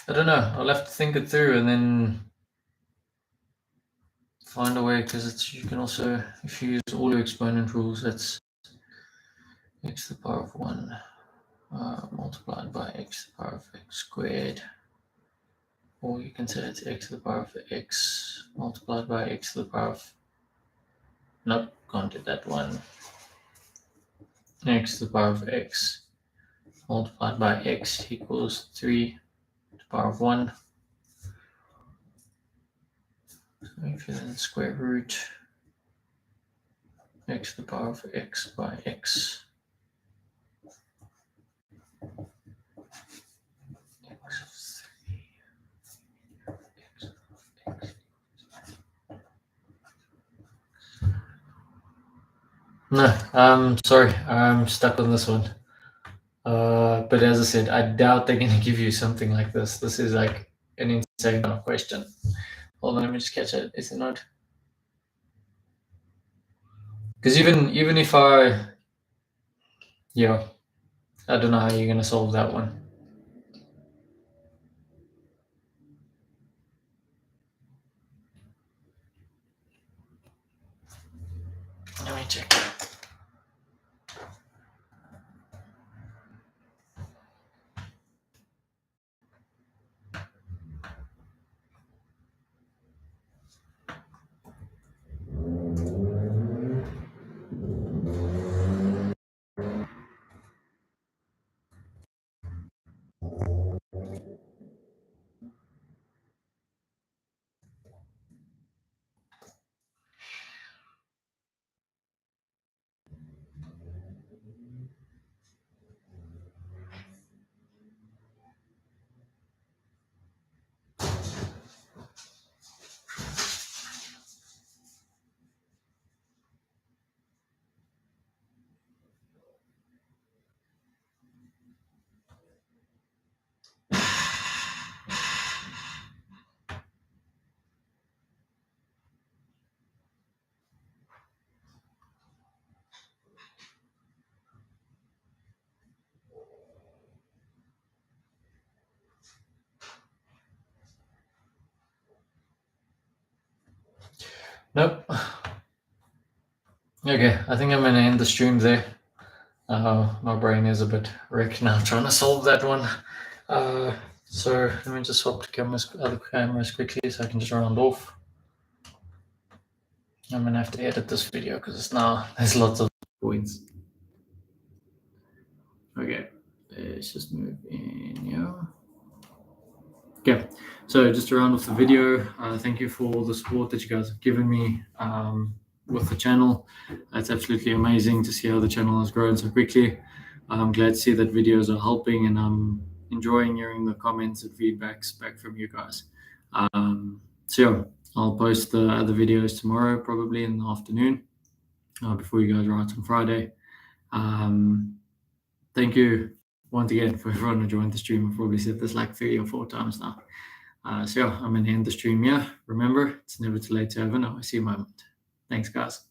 I don't know. I'll have to think it through and then find a way, because you can also, if you use all your exponent rules, that's x to the power of 1 multiplied by x to the power of x squared. Or you can say it's x to the power of x multiplied by x to the power of, nope, can't do that one. X to the power of x multiplied by x equals 3 to the power of 1. So if you then square root x to the power of x by x. No, sorry, I'm stuck on this one. But as I said, I doubt they're going to give you something like this. This is like an insane kind of question. Hold on, let me just catch it. Is it not? Because even if I don't know how you're going to solve that one. Let me check. Nope. Okay, I think I'm going to end the stream there. My brain is a bit wrecked now trying to solve that one. So let me just swap to other cameras quickly so I can just round off. I'm going to have to edit this video because there's lots of points. Okay, let's just move in here. Okay, so just to round off the video, thank you for all the support that you guys have given me with the channel. It's absolutely amazing to see how the channel has grown so quickly. I'm glad to see that videos are helping, and I'm enjoying hearing the comments and feedbacks back from you guys. So I'll post the other videos tomorrow, probably in the afternoon, before you guys write on Friday. Thank you once again for everyone who joined the stream. I've probably said this like 3 or 4 times now. So I'm going to end the stream here. Remember, it's never too late to have an OIC moment. Thanks, guys.